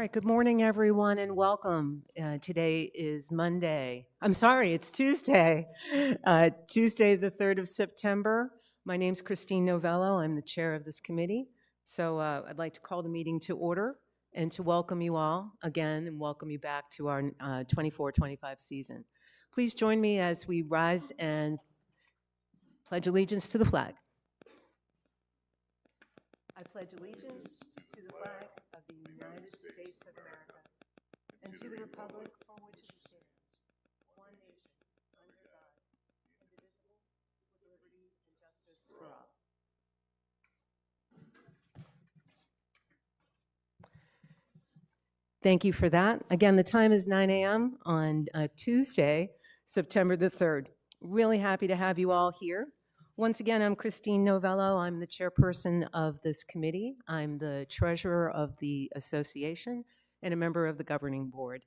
right, good morning, everyone, and welcome. Today is Monday. I'm sorry, it's Tuesday. Tuesday, the 3rd of September. My name's Christine Novello. I'm the chair of this committee. So I'd like to call the meeting to order and to welcome you all again and welcome you back to our 24-25 season. Please join me as we rise and pledge allegiance to the flag. I pledge allegiance to the flag of the United States of America and to the republic for which it stands, one nation, under God, indivisible, with liberty and justice for all. Thank you for that. Again, the time is 9 a.m. on Tuesday, September the 3rd. Really happy to have you all here. Once again, I'm Christine Novello. I'm the chairperson of this committee. I'm the treasurer of the association and a member of the governing board.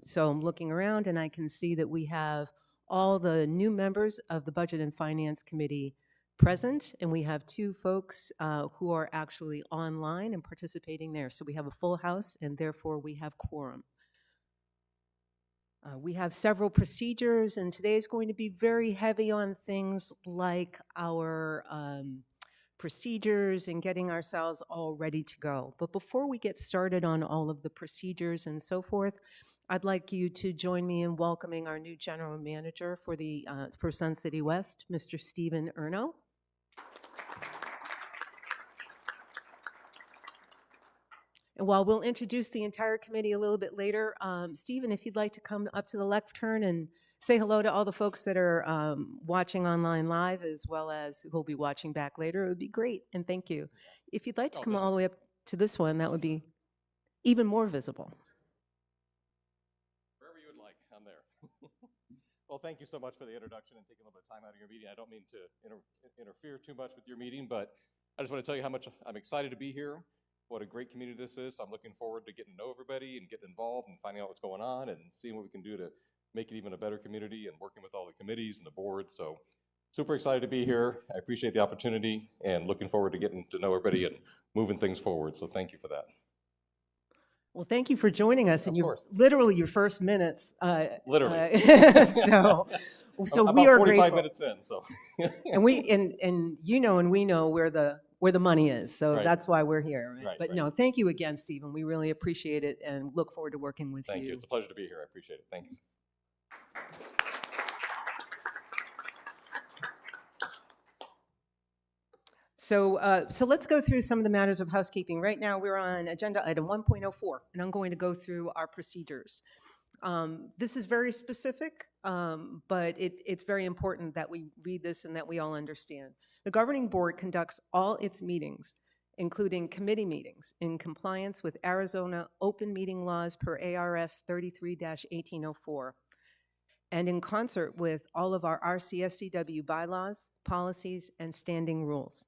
So I'm looking around and I can see that we have all the new members of the Budget and Finance Committee present, and we have two folks who are actually online and participating there. So we have a full house, and therefore we have quorum. We have several procedures, and today is going to be very heavy on things like our procedures and getting ourselves all ready to go. But before we get started on all of the procedures and so forth, I'd like you to join me in welcoming our new general manager for Sun City West, Mr. Stephen Erno. And while we'll introduce the entire committee a little bit later, Stephen, if you'd like to come up to the lectern and say hello to all the folks that are watching online live, as well as who'll be watching back later, it would be great, and thank you. If you'd like to come all the way up to this one, that would be even more visible. Wherever you would like, I'm there. Well, thank you so much for the introduction and taking a little bit of time out of your meeting. I don't mean to interfere too much with your meeting, but I just want to tell you how much I'm excited to be here. What a great community this is. I'm looking forward to getting to know everybody and getting involved and finding out what's going on and seeing what we can do to make it even a better community and working with all the committees and the board. So super excited to be here. I appreciate the opportunity and looking forward to getting to know everybody and moving things forward. So thank you for that. Well, thank you for joining us. Of and course. Literally your first minutes. Literally. So about we are 45 grateful. minutes in. So and we know where the money is. So Right. that's why we're here. Right? Right, But right. no, thank you again, Stephen. We really appreciate it and look forward to working with Thank you. It's a pleasure to be here. I appreciate it. Thanks. So let's go through some of the matters of housekeeping. Right now, we're on agenda item 1.04, and I'm going to go through our procedures. This is very specific, but it's very important that we read this and that we all understand. The governing board conducts all its meetings, including committee meetings, in compliance with Arizona open meeting laws per ARS 33-1804, and in concert with all of our RCSCW bylaws, policies, and standing rules.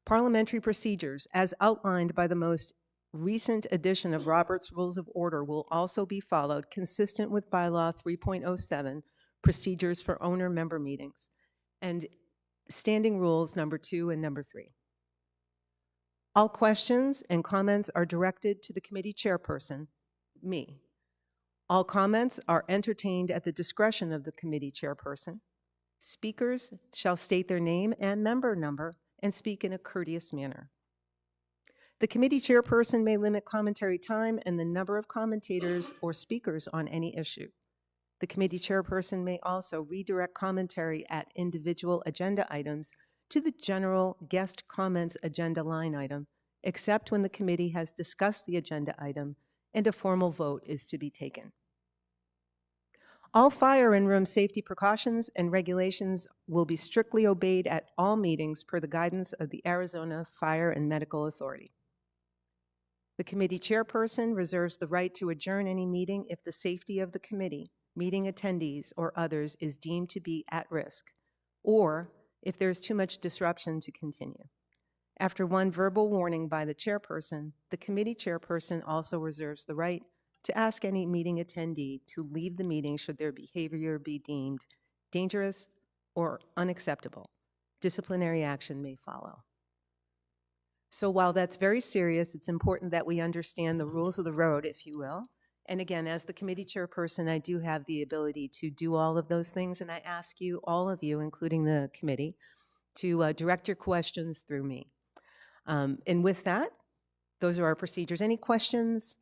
Parliamentary procedures, as outlined by the most recent edition of Robert's Rules of Order, will also be followed consistent with Bylaw 3.07, Procedures for Owner-Member Meetings, and Standing Rules number 2 and number 3. All questions and comments are directed to the committee chairperson, me. All comments are entertained at the discretion of the committee chairperson. Speakers shall state their name and member number and speak in a courteous manner. The committee chairperson may limit commentary time and the number of commentators or speakers on any issue. The committee chairperson may also redirect commentary at individual agenda items to the general guest comments agenda line item, except when the committee has discussed the agenda item and a formal vote is to be taken. All fire and room safety precautions and regulations will be strictly obeyed at all meetings per the guidance of the Arizona Fire and Medical Authority. The committee chairperson reserves the right to adjourn any meeting if the safety of the committee, meeting attendees, or others is deemed to be at risk, or if there is too much disruption to continue. After one verbal warning by the chairperson, the committee chairperson also reserves the right to ask any meeting attendee to leave the meeting should their behavior be deemed dangerous or unacceptable. Disciplinary action may follow. So while that's very serious, it's important that we understand the rules of the road, if you will. And again, as the committee chairperson, I do have the ability to do all of those things, and I ask you, all of you, including the committee, to direct your questions through me. And with that, those are our procedures. Any questions?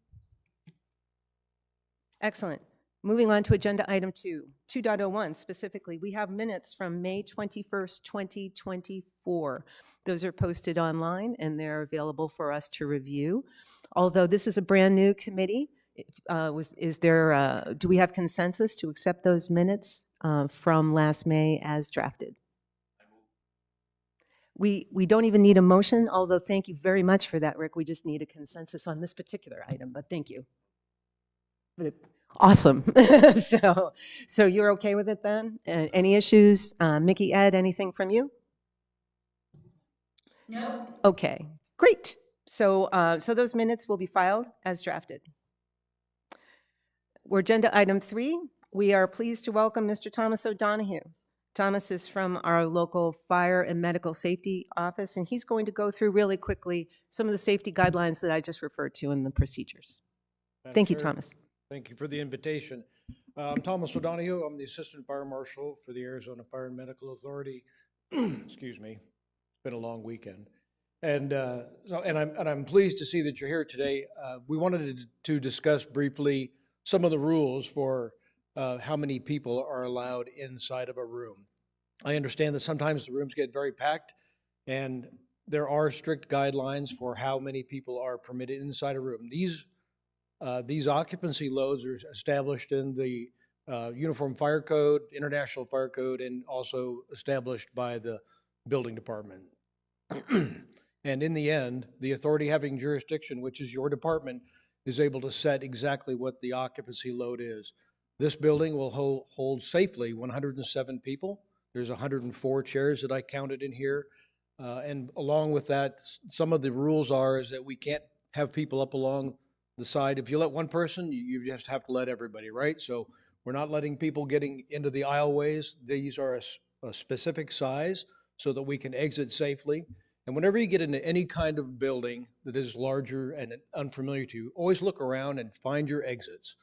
Excellent. Moving on to agenda item 2.01 specifically, we have minutes from May 21st, 2024. Those are posted online and they're available for us to review. Although this is a brand new committee, do we have consensus to accept those minutes from last May as drafted? We don't even need a motion, although thank you very much for that, Rick. We just need a consensus on this particular item, but thank you. Awesome. So you're okay with it then? Any issues? Mickey, Ed, anything from you? No. Okay, great. So those minutes will be filed as drafted. We're agenda item 3. We are pleased to welcome Mr. Thomas O'Donohue. Thomas is from our local fire and medical safety office, and he's going to go through really quickly some of the safety guidelines that I just referred to in the procedures. Thank you, Thomas. Thank you for the invitation. I'm Thomas O'Donohue. I'm the Assistant Fire Marshal for the Arizona Fire and Medical Authority. Excuse me. It's been a long weekend. And I'm pleased to see that you're here today. We wanted to discuss briefly some of the rules for how many people are allowed inside of a room. I understand that sometimes the rooms get very packed, and there are strict guidelines for how many people are permitted inside a room. These occupancy loads are established in the Uniform Fire Code, International Fire Code, and also established by the building department. And in the end, the authority having jurisdiction, which is your department, is able to set exactly what the occupancy load is. This building will hold safely 107 people. There's 104 chairs that I counted in here. And along with that, some of the rules is that we can't have people up along the side. If you let one person, you just have to let everybody, right? So we're not letting people getting into the aisleways. These are a specific size so that we can exit safely. And whenever you get into any kind of building that is larger and unfamiliar to you, always look around and find your exits.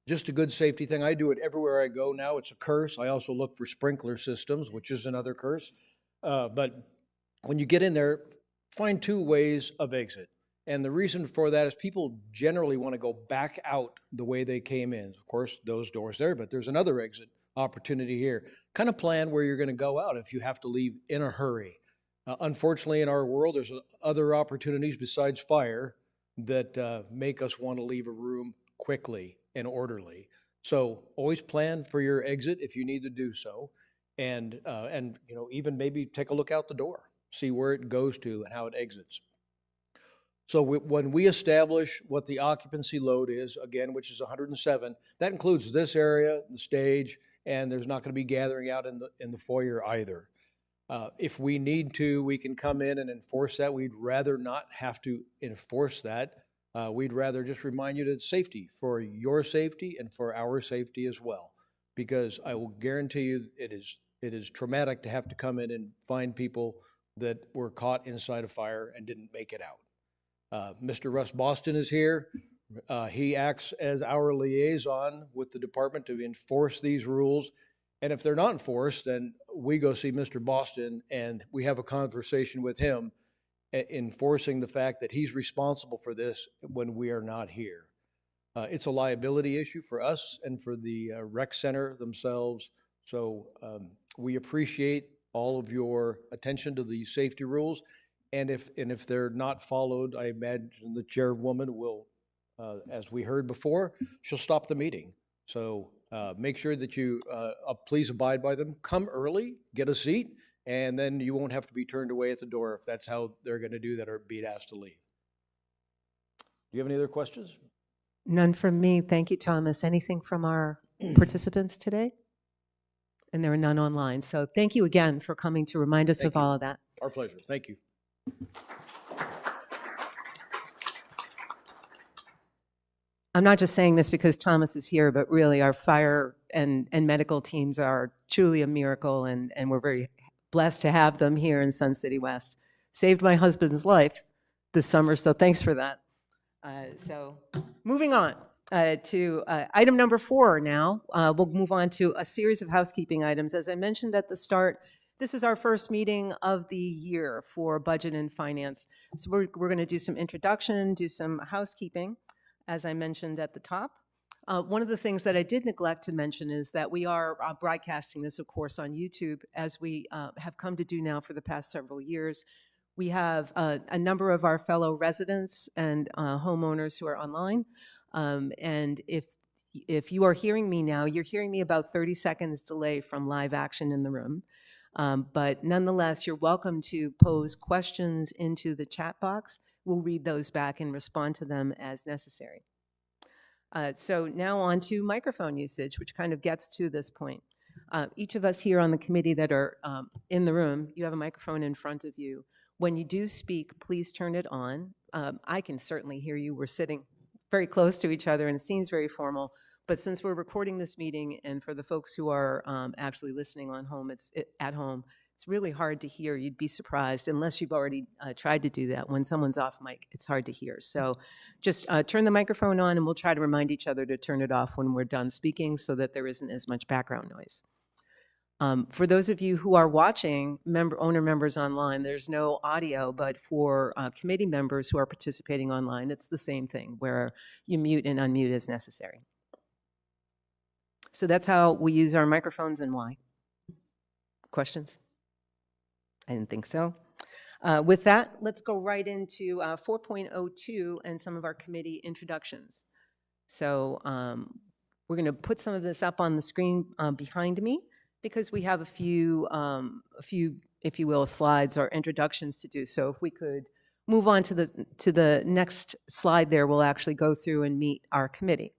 Just a good safety thing. I do it everywhere I go now. It's a curse. I also look for sprinkler systems, which is another curse. But when you get in there, find 2 ways of exit. And the reason for that is people generally want to go back out the way they came in. Of course, those doors there, but there's another exit opportunity here. Kind of plan where you're going to go out if you have to leave in a hurry. Unfortunately, in our world, there's other opportunities besides fire that make us want to leave a room quickly and orderly. So always plan for your exit if you need to do so. And even maybe take a look out the door, see where it goes to and how it exits. So when we establish what the occupancy load is, again, which is 107, that includes this area, the stage, and there's not going to be gathering out in the foyer either. If we need to, we can come in and enforce that. We'd rather not have to enforce that. We'd rather just remind you that it's safety, for your safety and for our safety as well. Because I will guarantee you it is traumatic to have to come in and find people that were caught inside a fire and didn't make it out. Mr. Russ Boston is here. He acts as our liaison with the department to enforce these rules. And if they're not enforced, then we go see Mr. Boston and we have a conversation with him enforcing the fact that he's responsible for this when we are not here. It's a liability issue for us and for the rec center themselves. So we appreciate all of your attention to the safety rules. And if they're not followed, I imagine the chairwoman will, as we heard before, she'll stop the meeting. So make sure that you please abide by them. Come early, get a seat, and then you won't have to be turned away at the door if that's how they're going to do that or be asked to leave. Do you have any other questions? None from me. Thank you, Thomas. Anything from our participants today? And there are none online. So thank you again for coming to remind us of all of that. Our pleasure. Thank you. I'm not just saying this because Thomas is here, but really our fire and medical teams are truly a miracle, and we're very blessed to have them here in Sun City West. Saved my husband's life this summer, so thanks for that. So moving on to item number 4 now. We'll move on to a series of housekeeping items. As I mentioned at the start, this is our first meeting of the year for Budget and Finance. So we're going to do some introduction, do some housekeeping, as I mentioned at the top. One of the things that I did neglect to mention is that we are broadcasting this, of course, on YouTube, as we have come to do now for the past several years. We have a number of our fellow residents and homeowners who are online. And if you are hearing me now, you're hearing me about 30 seconds delay from live action in the room. But nonetheless, you're welcome to pose questions into the chat box. We'll read those back and respond to them as necessary. So now on to microphone usage, which kind of gets to this point. Each of us here on the committee that are in the room, you have a microphone in front of you. When you do speak, please turn it on. I can certainly hear you. We're sitting very close to each other and it seems very formal. But since we're recording this meeting, and for the folks who are actually listening at home, it's really hard to hear. You'd be surprised, unless you've already tried to do that. When someone's off mic, it's hard to hear. So just turn the microphone on, and we'll try to remind each other to turn it off when we're done speaking so that there isn't as much background noise. For those of you who are watching, owner members online, there's no audio, but for committee members who are participating online, it's the same thing, where you mute and unmute as necessary. So that's how we use our microphones and why. Questions? I didn't think so. With that, let's go right into 4.02 and some of our committee introductions. So we're going to put some of this up on the screen behind me, because we have a few, if you will, slides or introductions to do. So if we could move on to the next slide there, we'll actually go through and meet our committee.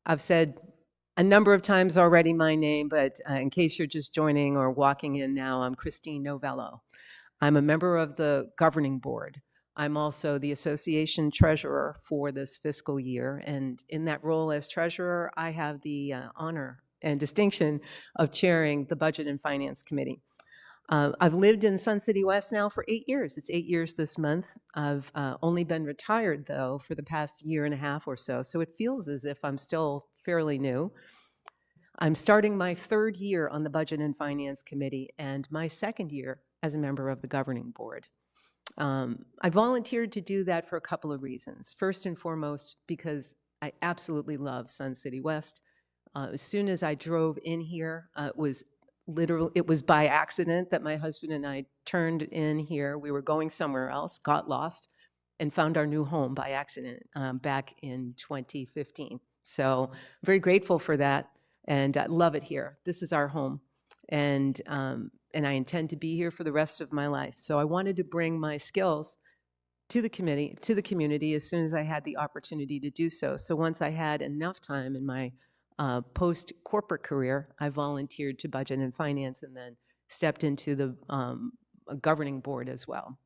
I've said a number of times already my name, but in case you're just joining or walking in now, I'm Christine Novello. I'm a member of the governing board. I'm also the association treasurer for this fiscal year, and in that role as treasurer, I have the honor and distinction of chairing the Budget and Finance Committee. I've lived in Sun City West now for 8 years. It's 8 years this month. I've only been retired, though, for the past year and a half or so, so it feels as if I'm still fairly new. I'm starting my 3rd year on the Budget and Finance Committee and my 2nd year as a member of the governing board. I volunteered to do that for a couple of reasons. First and foremost, because I absolutely love Sun City West. As soon as I drove in here, it was by accident that my husband and I turned in here. We were going somewhere else, got lost, and found our new home by accident back in 2015. So I'm very grateful for that, and I love it here. This is our home, and I intend to be here for the rest of my life. So I wanted to bring my skills to the community as soon as I had the opportunity to do so. So once I had enough time in my post-corporate career, I volunteered to Budget and Finance and then stepped into the governing board as well.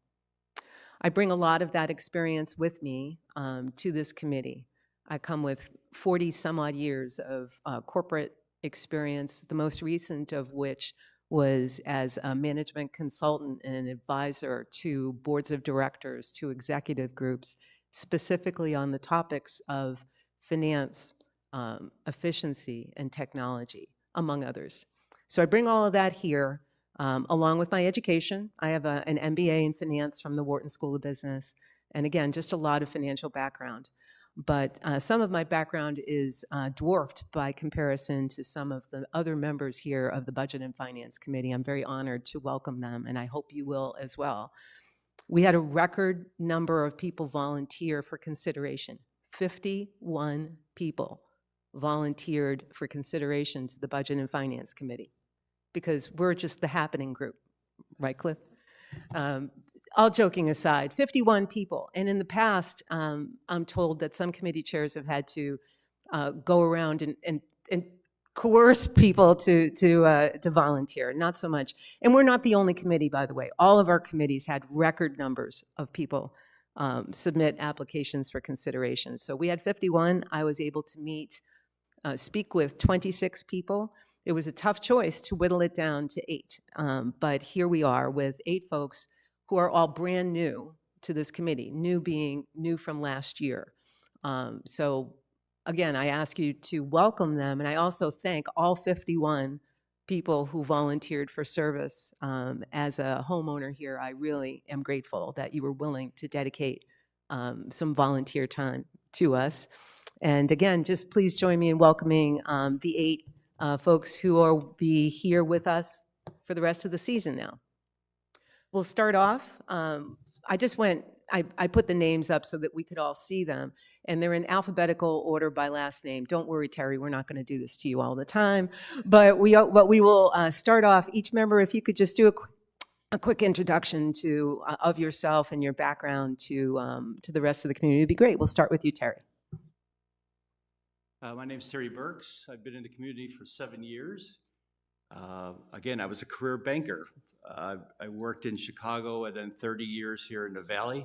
I bring a lot of that experience with me to this committee. I come with 40 some odd years of corporate experience, the most recent of which was as a management consultant and an advisor to boards of directors, to executive groups, specifically on the topics of finance, efficiency, and technology, among others. So I bring all of that here, along with my education. I have an MBA in finance from the Wharton School of Business, and again, just a lot of financial background. But some of my background is dwarfed by comparison to some of the other members here of the Budget and Finance Committee. I'm very honored to welcome them, and I hope you will as well. We had a record number of people volunteer for consideration. 51 people volunteered for consideration to the Budget and Finance Committee, because we're just the happening group, right, Cliff? All joking aside, 51 people. And in the past, I'm told that some committee chairs have had to go around and coerce people to volunteer. Not so much. And we're not the only committee, by the way. All of our committees had record numbers of people submit applications for consideration. So we had 51. I was able to speak with 26 people. It was a tough choice to whittle it down to 8. But here we are with 8 folks who are all brand new to this committee, new being new from last year. So again, I ask you to welcome them, and I also thank all 51 people who volunteered for service. As a homeowner here, I really am grateful that you were willing to dedicate some volunteer time to us. And again, just please join me in welcoming the 8 folks who will be here with us for the rest of the season now. We'll start off. I put the names up so that we could all see them, and they're in alphabetical order by last name. Don't worry, Terry, we're not going to do this to you all the time. But we will start off, each member, if you could just do a quick introduction of yourself and your background to the rest of the community, it'd be great. We'll start with you, Terry. My name's Terry Burks. I've been in the community for 7 years. Again, I was a career banker. I worked in Chicago and then 30 years here in the Valley.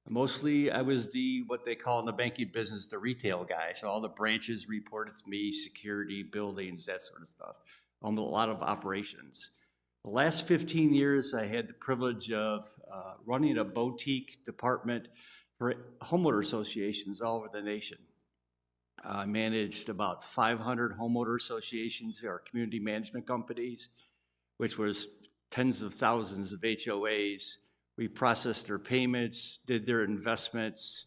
Mostly, I was what they call in the banking business, the retail guy. So all the branches reported to me, security, buildings, that sort of stuff. A lot of operations. The last 15 years, I had the privilege of running a boutique department for homeowner associations all over the nation. I managed about 500 homeowner associations, our community management companies, which was tens of thousands of HOAs. We processed their payments, did their investments,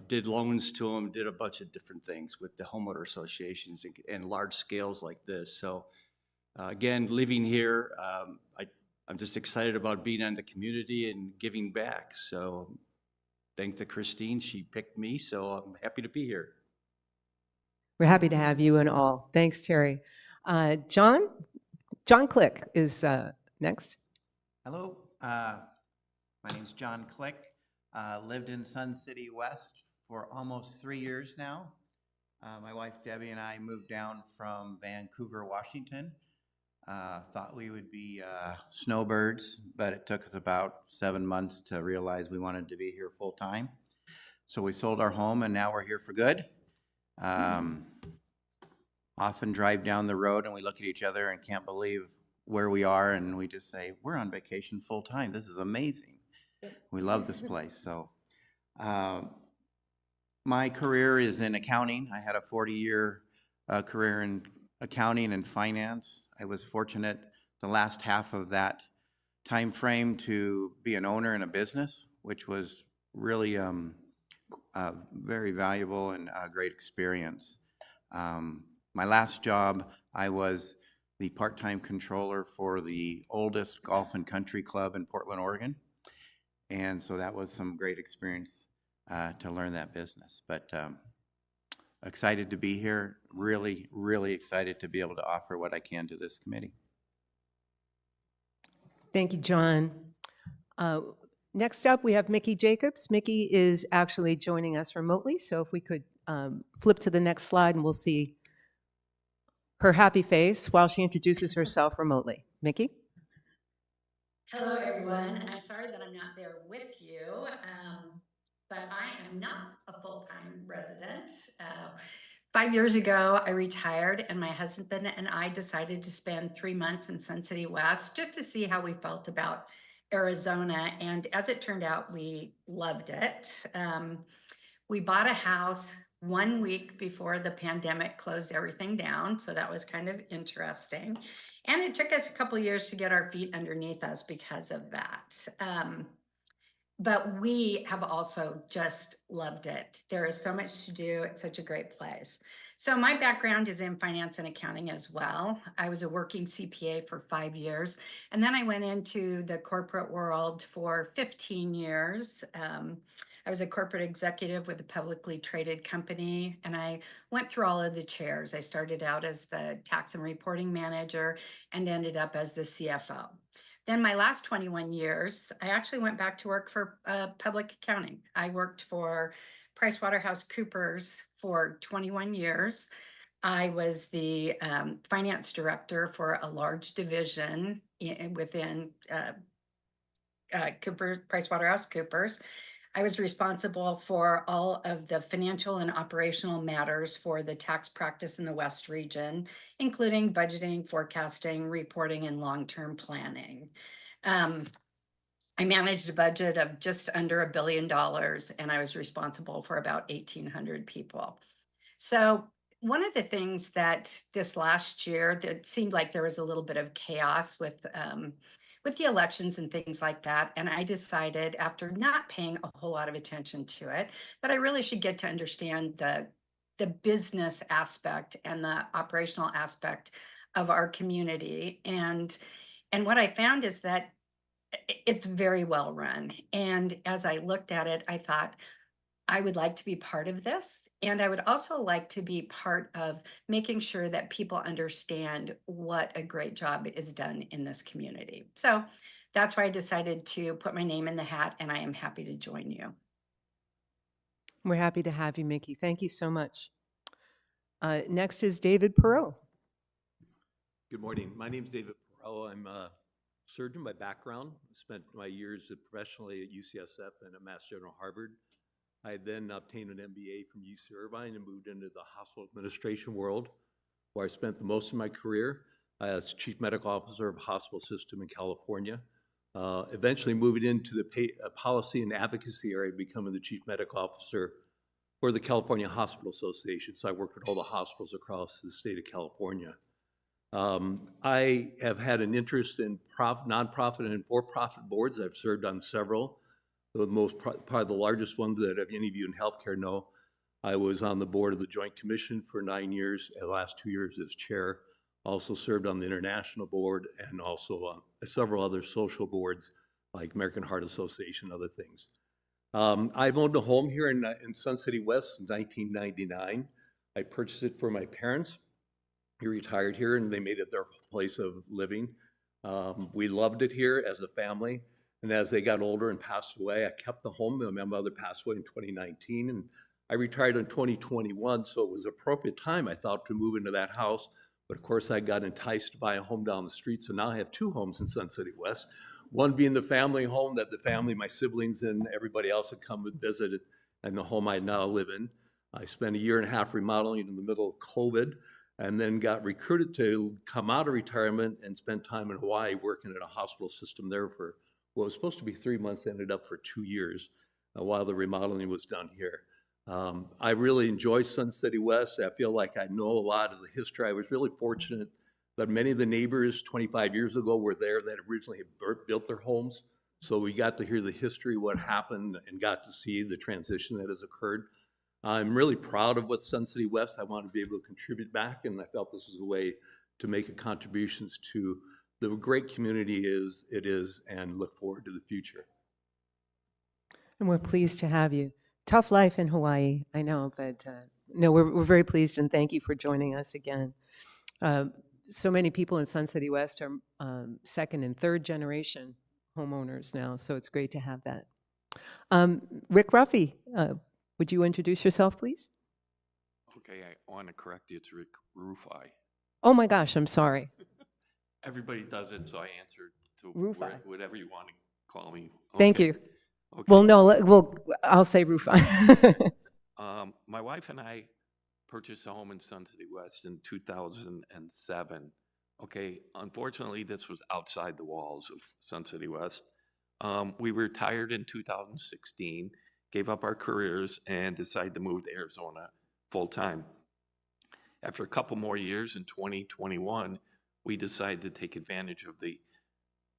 did loans to them, did a bunch of different things with the homeowner associations and large scales like this. So again, living here, I'm just excited about being in the community and giving back. So thanks to Christine, she picked me, so I'm happy to be here. We're happy to have you and all. Thanks, Terry. John Click is next. Hello, my name is John Click. Lived in Sun City West for almost 3 years now. My wife Debbie and I moved down from Vancouver, Washington. Thought we would be snowbirds, but it took us about 7 months to realize we wanted to be here full time. So we sold our home and now we're here for good. Often drive down the road and we look at each other and can't believe where we are, and we just say, we're on vacation full time. This is amazing. We love this place. So my career is in accounting. I had a 40-year career in accounting and finance. I was fortunate the last half of that time frame to be an owner in a business, which was really very valuable and a great experience. My last job, I was the part-time controller for the oldest golf and country club in Portland, Oregon. And so that was some great experience to learn that business. But excited to be here, really, really excited to be able to offer what I can to this committee. Thank you, John. Next up, we have Mickey Jacobs. Mickey is actually joining us remotely, so if we could flip to the next slide and we'll see her happy face while she introduces herself remotely. Mickey? Hello, everyone. I'm sorry that I'm not there with you, but I am not a full-time resident. 5 years ago, I retired, and my husband and I decided to spend 3 months in Sun City West just to see how we felt about Arizona. And as it turned out, we loved it. We bought a house 1 week before the pandemic closed everything down, so that was kind of interesting. And it took us a couple of years to get our feet underneath us because of that. But we have also just loved it. There is so much to do. It's such a great place. So my background is in finance and accounting as well. I was a working CPA for 5 years, and then I went into the corporate world for 15 years. I was a corporate executive with a publicly traded company, and I went through all of the chairs. I started out as the tax and reporting manager and ended up as the CFO. Then my last 21 years, I actually went back to work for public accounting. I worked for PricewaterhouseCoopers for 21 years. I was the finance director for a large division within PricewaterhouseCoopers. I was responsible for all of the financial and operational matters for the tax practice in the West region, including budgeting, forecasting, reporting, and long-term planning. I managed a budget of just under $1 billion, and I was responsible for about 1,800 people. So one of the things that this last year, that seemed like there was a little bit of chaos with the elections and things like that. And I decided, after not paying a whole lot of attention to it, that I really should get to understand the business aspect and the operational aspect of our community. And what I found is that it's very well run. And as I looked at it, I thought, I would like to be part of this. And I would also like to be part of making sure that people understand what a great job is done in this community. So that's why I decided to put my name in the hat, and I am happy to join you. We're happy to have you, Mickey. Thank you so much. Next is David Perot. Good morning. My name is David Perot. I'm a surgeon by background. Spent my years professionally at UCSF and at Mass General Harvard. I then obtained an MBA from UC Irvine and moved into the hospital administration world, where I spent the most of my career as chief medical officer of a hospital system in California. Eventually moving into the policy and advocacy area, becoming the chief medical officer for the California Hospital Association. So I worked with all the hospitals across the state of California. I have had an interest in nonprofit and for-profit boards. I've served on several. Probably the largest one that any of you in healthcare know. I was on the board of the Joint Commission for 9 years, the last 2 years as chair. Also served on the international board and also on several other social boards like American Heart Association, other things. I've owned a home here in Sun City West since 1999. I purchased it for my parents. He retired here and they made it their place of living. We loved it here as a family. And as they got older and passed away, I kept the home. My mother passed away in 2019 and I retired in 2021. So it was an appropriate time, I thought, to move into that house. But of course, I got enticed to buy a home down the street. So now I have 2 homes in Sun City West. One being the family home that the family, my siblings and everybody else had come and visited, and the home I now live in. I spent 1.5 years remodeling in the middle of COVID, and then got recruited to come out of retirement and spend time in Hawaii working at a hospital system there for what was supposed to be 3 months, ended up for 2 years while the remodeling was done here. I really enjoy Sun City West. I feel like I know a lot of the history. I was really fortunate that many of the neighbors 25 years ago were there that originally had built their homes. So we got to hear the history, what happened, and got to see the transition that has occurred. I'm really proud of what Sun City West, I want to be able to contribute back, and I felt this was a way to make a contributions to the great community it is, and look forward to the future. And we're pleased to have you. Tough life in Hawaii, I know, but no, we're very pleased and thank you for joining us again. So many people in Sun City West are second and third generation homeowners now, so it's great to have that. Rick Ruffey, would you introduce yourself, please? Okay, I want to correct you. It's Rick Rufai. Oh my gosh, I'm sorry. Everybody does it, so I answered to Rufai. whatever you want to call me. Thank Okay. you. Okay. Well, no, I'll say Rufai. My wife and I purchased a home in Sun City West in 2007. Okay, unfortunately, this was outside the walls of Sun City West. We retired in 2016, gave up our careers, and decided to move to Arizona full-time. After a couple more years in 2021, we decided to take advantage of the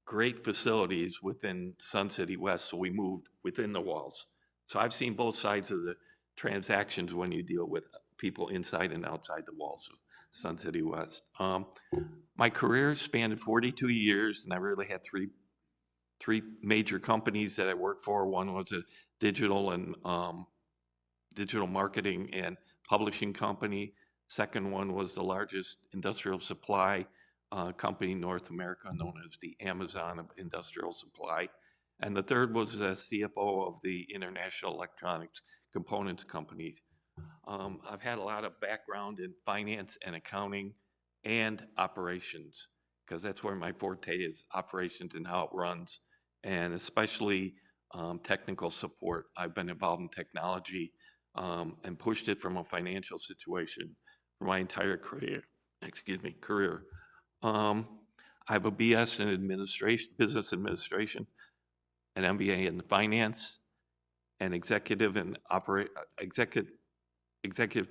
great facilities within Sun City West, so we moved within the walls. So I've seen both sides of the transactions when you deal with people inside and outside the walls of Sun City West. My career spanned 42 years, and I really had three major companies that I worked for. One was a digital marketing and publishing company. Second one was the largest industrial supply company in North America, known as the Amazon of industrial supply. And the third was the CFO of the International Electronics Components Company. I've had a lot of background in finance and accounting and operations, because that's where my forte is, operations and how it runs, and especially technical support. I've been involved in technology and pushed it from a financial situation for my entire career. I have a BS in business administration, an MBA in finance, and executive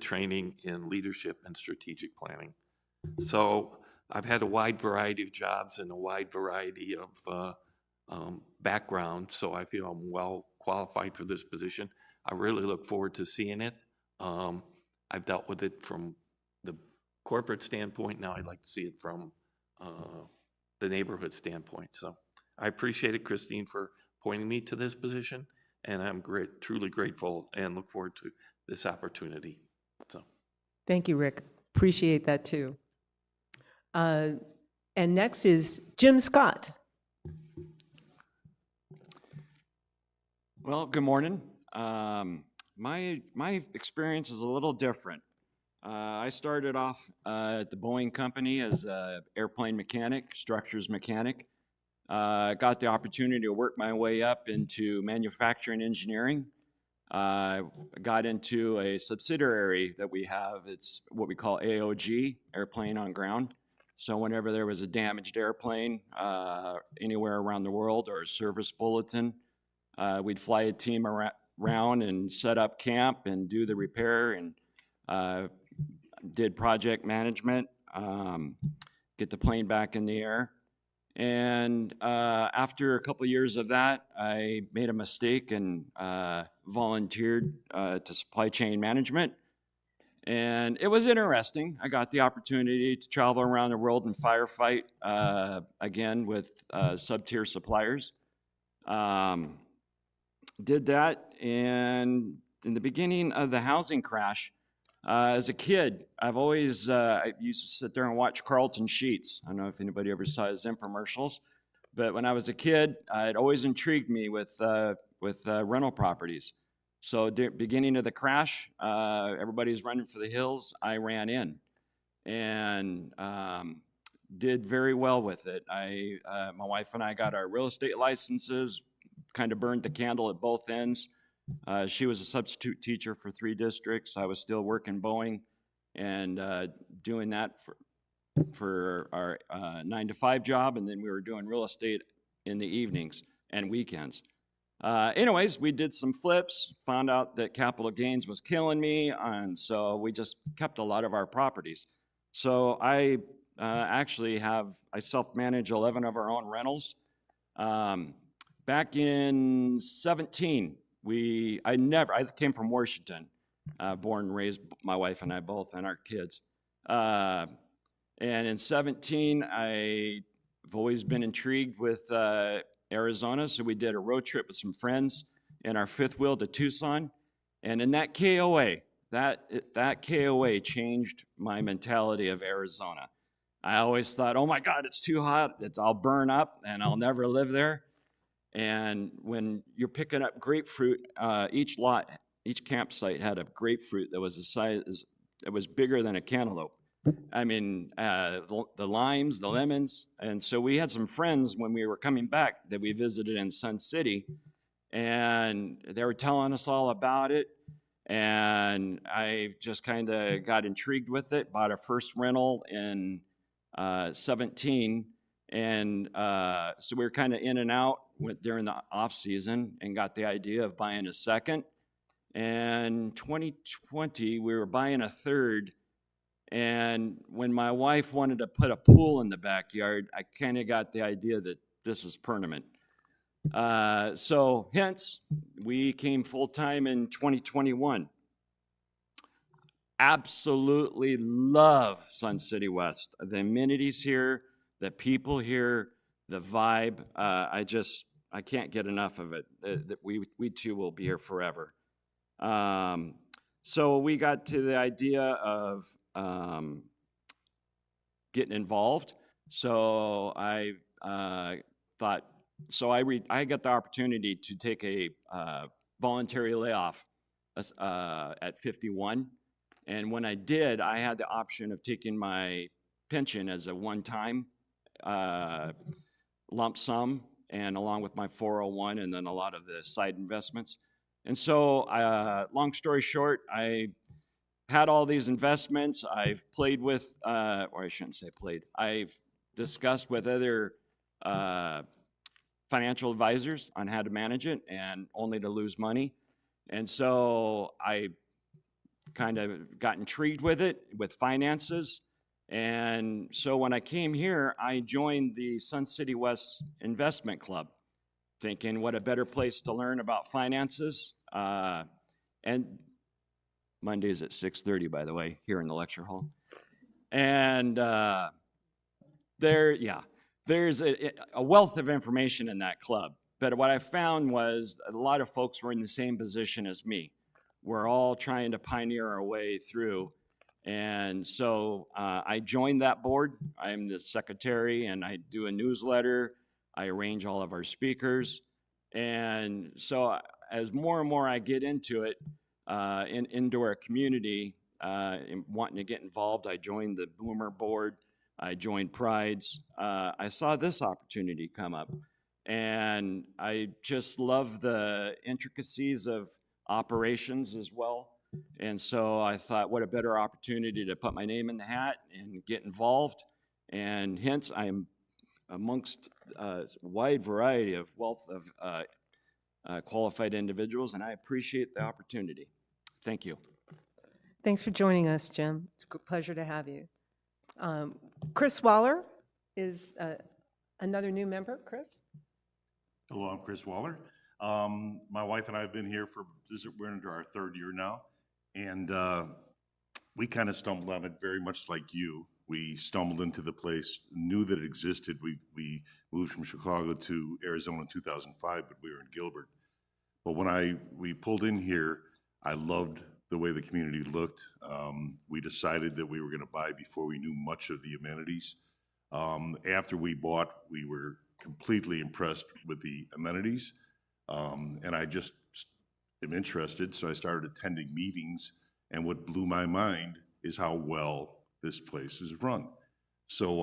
training in leadership and strategic planning. So I've had a wide variety of jobs and a wide variety of background, so I feel I'm well qualified for this position. I really look forward to seeing it. I've dealt with it from the corporate standpoint. Now I'd like to see it from the neighborhood standpoint. So I appreciate it, Christine, for pointing me to this position, and I'm truly grateful and look forward to this opportunity. So, Thank you, Rick. Appreciate that too. And next is Jim Scott. Well, good morning. My experience is a little different. I started off at the Boeing company as an airplane mechanic, structures mechanic. Got the opportunity to work my way up into manufacturing engineering. Got into a subsidiary that we have. It's what we call AOG, Airplane on Ground. So whenever there was a damaged airplane anywhere around the world or a service bulletin, we'd fly a team around and set up camp and do the repair, and did project management, get the plane back in the air. And after a couple years of that, I made a mistake and volunteered to supply chain management. And it was interesting. I got the opportunity to travel around the world and firefight, again, with sub-tier suppliers. Did that, and in the beginning of the housing crash, as a kid, I've always, I used to sit there and watch Carlton Sheets. I don't know if anybody ever saw his infomercials, but when I was a kid, it always intrigued me with rental properties. So beginning of the crash, everybody's running for the hills. I ran in and did very well with it. My wife and I got our real estate licenses, kind of burned the candle at both ends. She was a substitute teacher for 3 districts. I was still working Boeing and doing that for our 9-to-5 job, and then we were doing real estate in the evenings and weekends. Anyways, we did some flips, found out that capital gains was killing me, and so we just kept a lot of our properties. So I actually I self-manage 11 of our own rentals. Back in 17, I came from Washington, born and raised, my wife and I both, and our kids. And in 17, I've always been intrigued with Arizona, so we did a road trip with some friends in our 5th wheel to Tucson. And in that KOA, that KOA changed my mentality of Arizona. I always thought, oh my God, it's too hot, I'll burn up and I'll never live there. And when you're picking up grapefruit, each campsite had a grapefruit that was the size, it was bigger than a cantaloupe. I mean, the limes, the lemons. And so we had some friends when we were coming back that we visited in Sun City, and they were telling us all about it. And I just kind of got intrigued with it, bought our first rental in 17. And so we were kind of in and out during the off season and got the idea of buying a second. And 2020, we were buying a third. And when my wife wanted to put a pool in the backyard, I kind of got the idea that this is permanent. So hence, we came full-time in 2021. Absolutely love Sun City West. The amenities here, the people here, the vibe, I can't get enough of it. We too will be here forever. So we got to the idea of getting involved. So I thought, I got the opportunity to take a voluntary layoff at 51. And when I did, I had the option of taking my pension as a one-time lump sum, and along with my 401 and then a lot of the side investments. And so, long story short, I had all these investments. I've played with, or I shouldn't say played, I've discussed with other financial advisors on how to manage it and only to lose money. And so I kind of got intrigued with it, with finances. And so when I came here, I joined the Sun City West Investment Club, thinking what a better place to learn about finances. And Mondays at 6:30, by the way, here in the lecture hall. And there's a wealth of information in that club. But what I found was a lot of folks were in the same position as me. We're all trying to pioneer our way through. And so I joined that board. I'm the secretary, and I do a newsletter. I arrange all of our speakers. And so as more and more I get into it, into our community, and wanting to get involved, I joined the Boomer board. I joined Prides. I saw this opportunity come up, and I just love the intricacies of operations as well. And so I thought, what a better opportunity to put my name in the hat and get involved. And hence, I am amongst a wide variety of wealth of qualified individuals, and I appreciate the opportunity. Thank you. Thanks for joining us, Jim. It's a pleasure to have you. Chris Waller is another new member. Chris? Hello, I'm Chris Waller. My wife and I have been here we're into our third year now, and we kind of stumbled on it very much like you. We stumbled into the place, knew that it existed. We moved from Chicago to Arizona in 2005, but we were in Gilbert. But when we pulled in here, I loved the way the community looked. We decided that we were going to buy before we knew much of the amenities. After we bought, we were completely impressed with the amenities. And I just am interested, so I started attending meetings, and what blew my mind is how well this place is run. So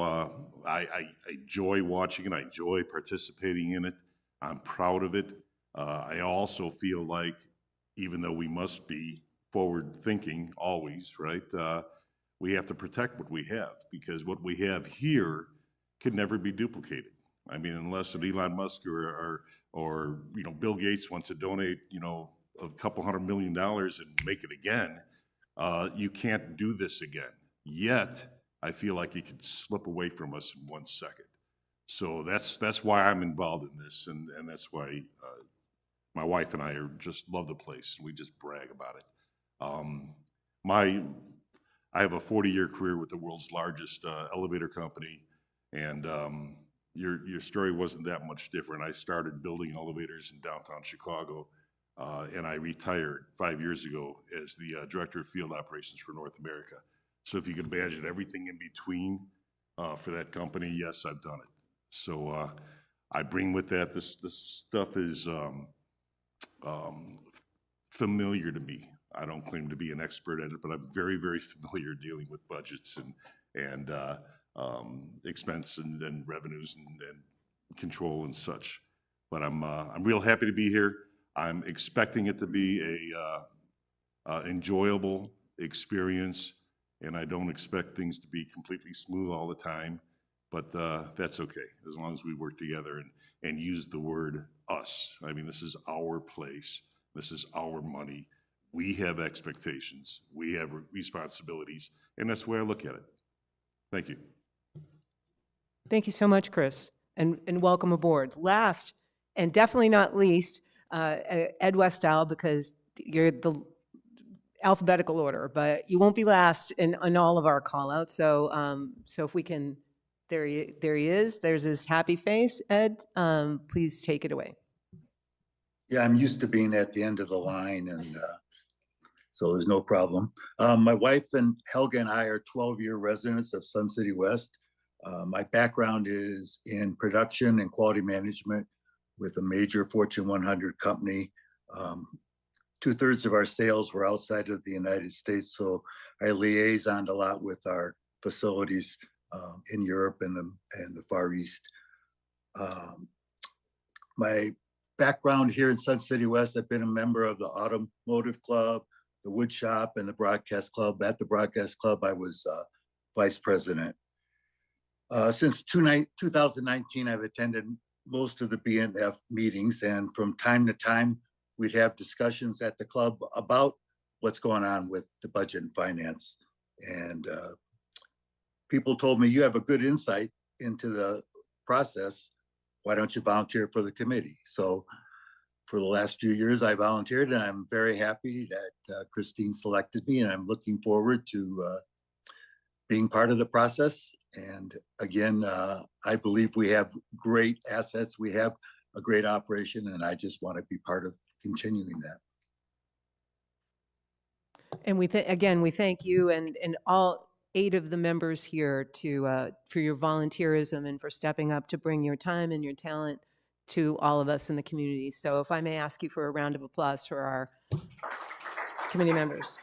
I enjoy watching it, I enjoy participating in it, I'm proud of it. I also feel like, even though we must be forward-thinking always, right, we have to protect what we have, because what we have here can never be duplicated. I mean, unless an Elon Musk or Bill Gates wants to donate, a couple $100 million and make it again, you can't do this again. Yet, I feel like it could slip away from us in 1 second. So that's why I'm involved in this, and that's why my wife and I just love the place, and we just brag about it. I have a 40-year career with the world's largest elevator company, and your story wasn't that much different. I started building elevators in downtown Chicago, and I retired 5 years ago as the Director of Field Operations for North America. So if you could imagine everything in between for that company, yes, I've done it. So I bring with that, this stuff is familiar to me. I don't claim to be an expert at it, but I'm very, very familiar dealing with budgets and expense and revenues and control and such. But I'm real happy to be here. I'm expecting it to be a enjoyable experience, and I don't expect things to be completely smooth all the time. But that's okay, as long as we work together and use the word us. I mean, this is our place. This is our money. We have expectations. We have responsibilities, and that's the way I look at it. Thank you. Thank you so much, Chris, and welcome aboard. Last, and definitely not least, Ed Westall, because you're the alphabetical order, but you won't be last in all of our call-outs. So if we can, there he is. There's his happy face. Ed, please take it away. Yeah, I'm used to being at the end of the line, and so there's no problem. My wife and Helga and I are 12-year residents of Sun City West. My background is in production and quality management with a major Fortune 100 company. 2/3 of our sales were outside of the United States, so I liaisoned a lot with our facilities in Europe and the Far East. My background here in Sun City West, I've been a member of the Automotive Club, the Wood Shop, and the Broadcast Club. At the Broadcast Club, I was vice president. Since 2019, I've attended most of the BNF meetings, and from time to time, we'd have discussions at the club about what's going on with the budget and finance. And people told me, you have a good insight into the process. Why don't you volunteer for the committee? So for the last few years, I volunteered, and I'm very happy that Christine selected me, and I'm looking forward to being part of the process. And again, I believe we have great assets. We have a great operation, and I just want to be part of continuing that. And again, we thank you and all 8 of the members here for your volunteerism and for stepping up to bring your time and your talent to all of us in the community. So if I may ask you for a round of applause for our committee members.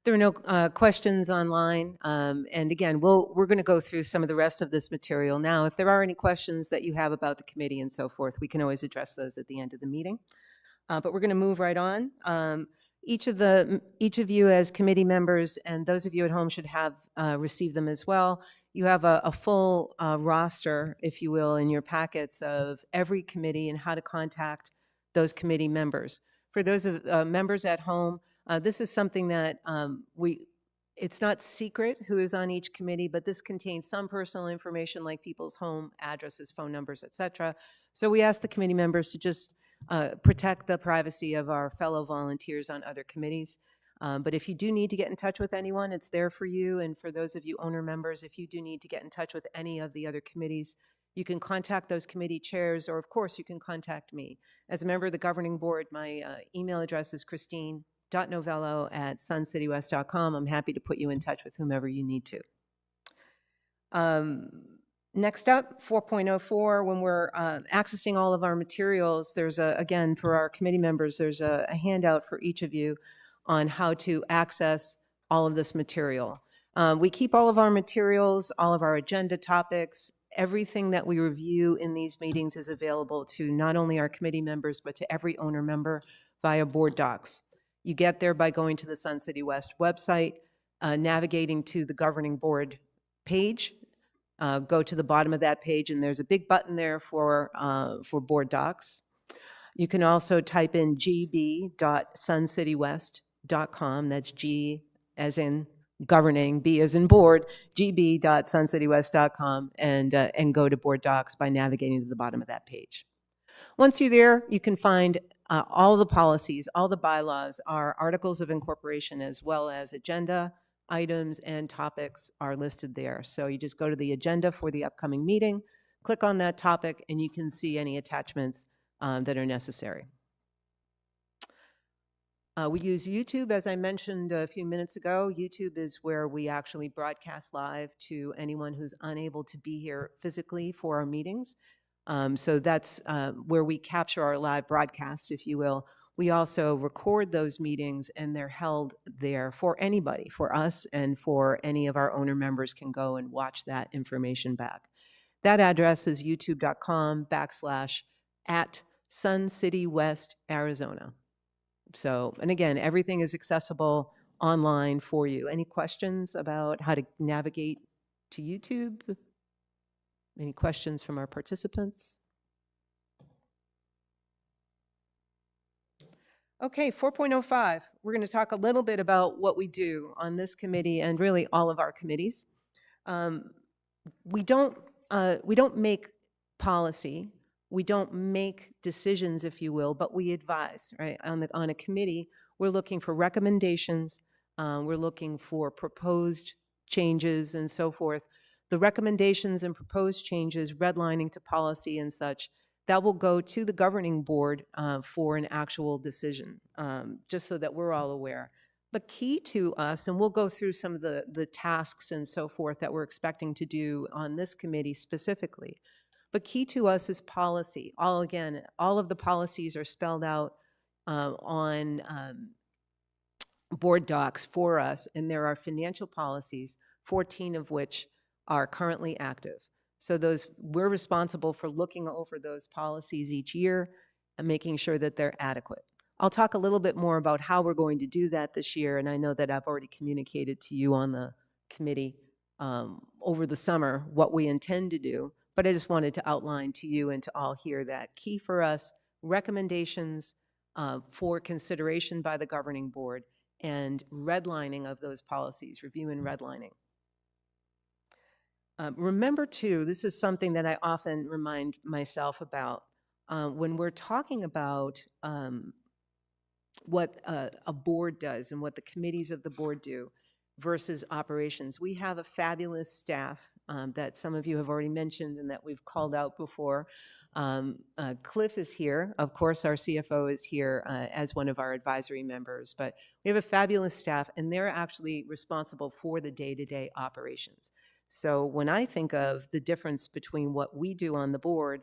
There are no questions online. And again, we're going to go through some of the rest of this material now. If there are any questions that you have about the committee and so forth, we can always address those at the end of the meeting. But we're going to move right on. Each of you as committee members, and those of you at home should have received them as well. You have a full roster, if you will, in your packets of every committee and how to contact those committee members. For those members at home, this is something that it's not secret who is on each committee, but this contains some personal information like people's home addresses, phone numbers, etc. So we ask the committee members to just protect the privacy of our fellow volunteers on other committees. But if you do need to get in touch with anyone, it's there for you. And for those of you owner members, if you do need to get in touch with any of the other committees, you can contact those committee chairs, or of course you can contact me. As a member of the governing board, my email address is christine.novello@suncitywest.com. I'm happy to put you in touch with whomever you need to. Next up, 4.04, when we're accessing all of our materials, there's again, for our committee members, there's a handout for each of you on how to access all of this material. We keep all of our materials, all of our agenda topics, everything that we review in these meetings is available to not only our committee members, but to every owner member via BoardDocs. You get there by going to the Sun City West website, navigating to the governing board page. Go to the bottom of that page, and there's a big button there for BoardDocs. You can also type in gb.suncitywest.com. That's G as in governing, B as in board, gb.suncitywest.com, and go to BoardDocs by navigating to the bottom of that page. Once you're there, you can find all the policies, all the bylaws, our articles of incorporation, as well as agenda items and topics are listed there. So you just go to the agenda for the upcoming meeting, click on that topic, and you can see any attachments that are necessary. We use YouTube, as I mentioned a few minutes ago. YouTube is where we actually broadcast live to anyone who's unable to be here physically for our meetings. So that's where we capture our live broadcast, if you will. We also record those meetings, and they're held there for anybody, for us, and for any of our owner members can go and watch that information back. That address is youtube.com/@SunCityWestArizona. So, and again, everything is accessible online for you. Any questions about how to navigate to YouTube? Any questions from our participants? Okay, 4.05. We're going to talk a little bit about what we do on this committee and really all of our committees. We don't make policy. We don't make decisions, if you will, but we advise, right? On a committee, we're looking for recommendations. We're looking for proposed changes and so forth. The recommendations and proposed changes, redlining to policy and such, that will go to the governing board for an actual decision, just so that we're all aware. But key to us, and we'll go through some of the tasks and so forth that we're expecting to do on this committee specifically, but key to us is policy. All of the policies are spelled out on BoardDocs for us, and there are financial policies, 14 of which are currently active. So we're responsible for looking over those policies each year and making sure that they're adequate. I'll talk a little bit more about how we're going to do that this year, and I know that I've already communicated to you on the committee over the summer what we intend to do, but I just wanted to outline to you and to all here that key for us, recommendations for consideration by the governing board and redlining of those policies, review and redlining. Remember too, this is something that I often remind myself about when we're talking about what a board does and what the committees of the board do versus operations. We have a fabulous staff that some of you have already mentioned and that we've called out before. Cliff is here. Of course, our CFO is here as one of our advisory members, but we have a fabulous staff and they're actually responsible for the day-to-day operations. So when I think of the difference between what we do on the board,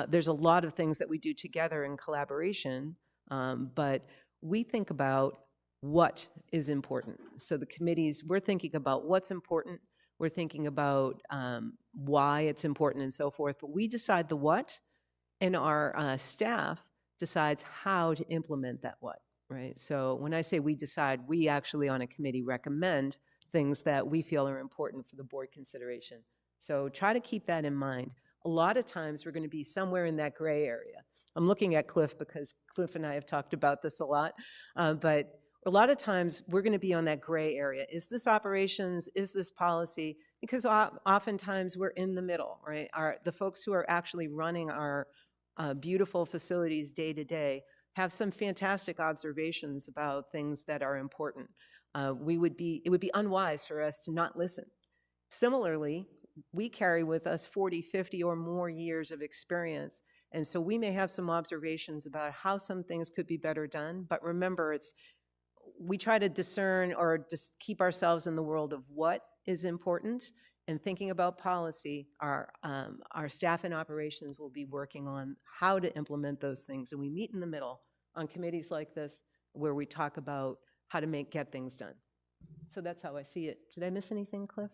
there's a lot of things that we do together in collaboration, but we think about what is important. So the committees, we're thinking about what's important, we're thinking about why it's important and so forth, but we decide the what, and our staff decides how to implement that what, right? So when I say we decide, we actually on a committee recommend things that we feel are important for the board consideration. So try to keep that in mind. A lot of times we're going to be somewhere in that gray area. I'm looking at Cliff because Cliff and I have talked about this a lot, but a lot of times we're going to be on that gray area. Is this operations? Is this policy? Because oftentimes we're in the middle, right? The folks who are actually running our beautiful facilities day to day have some fantastic observations about things that are important. It would be unwise for us to not listen. Similarly, we carry with us 40, 50 or more years of experience. And so we may have some observations about how some things could be better done. But remember, we try to discern or just keep ourselves in the world of what is important. And thinking about policy, our staff and operations will be working on how to implement those things. And we meet in the middle on committees like this where we talk about how to get things done. So that's how I see it. Did I miss anything, Cliff?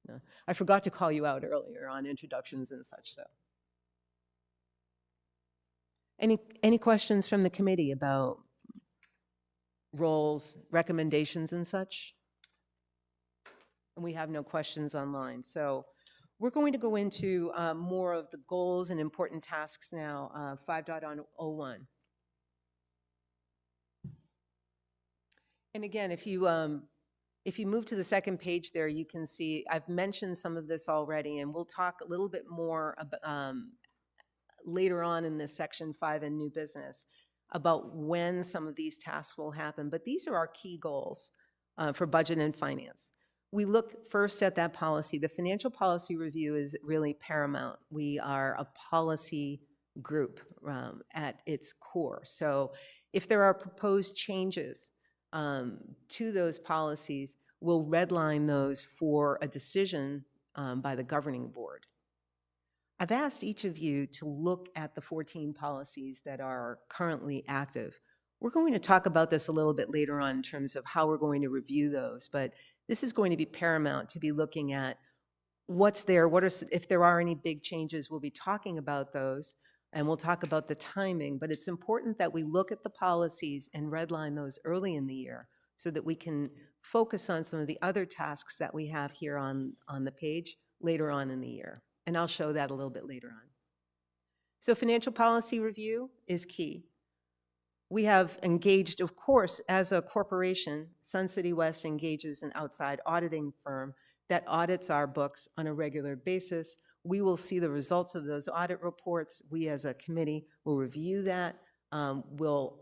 No. I forgot to call you out earlier on introductions and such, so. Any questions from the committee about roles, recommendations, and such? And we have no questions online. So we're going to go into more of the goals and important tasks now, 5.01. And again, if you move to the second page there, you can see I've mentioned some of this already, and we'll talk a little bit more about, later on in this section 5 in new business about when some of these tasks will happen. But these are our key goals for budget and finance. We look first at that policy. The financial policy review is really paramount. We are a policy group at its core. So if there are proposed changes to those policies, we'll redline those for a decision by the governing board. I've asked each of you to look at the 14 policies that are currently active. We're going to talk about this a little bit later on in terms of how we're going to review those, but this is going to be paramount to be looking at what's there, if there are any big changes, we'll be talking about those, and we'll talk about the timing, but it's important that we look at the policies and redline those early in the year so that we can focus on some of the other tasks that we have here on the page later on in the year. And I'll show that a little bit later on. So financial policy review is key. We have engaged, of course, as a corporation, Sun City West engages an outside auditing firm that audits our books on a regular basis. We will see the results of those audit reports. We as a committee will review that, we'll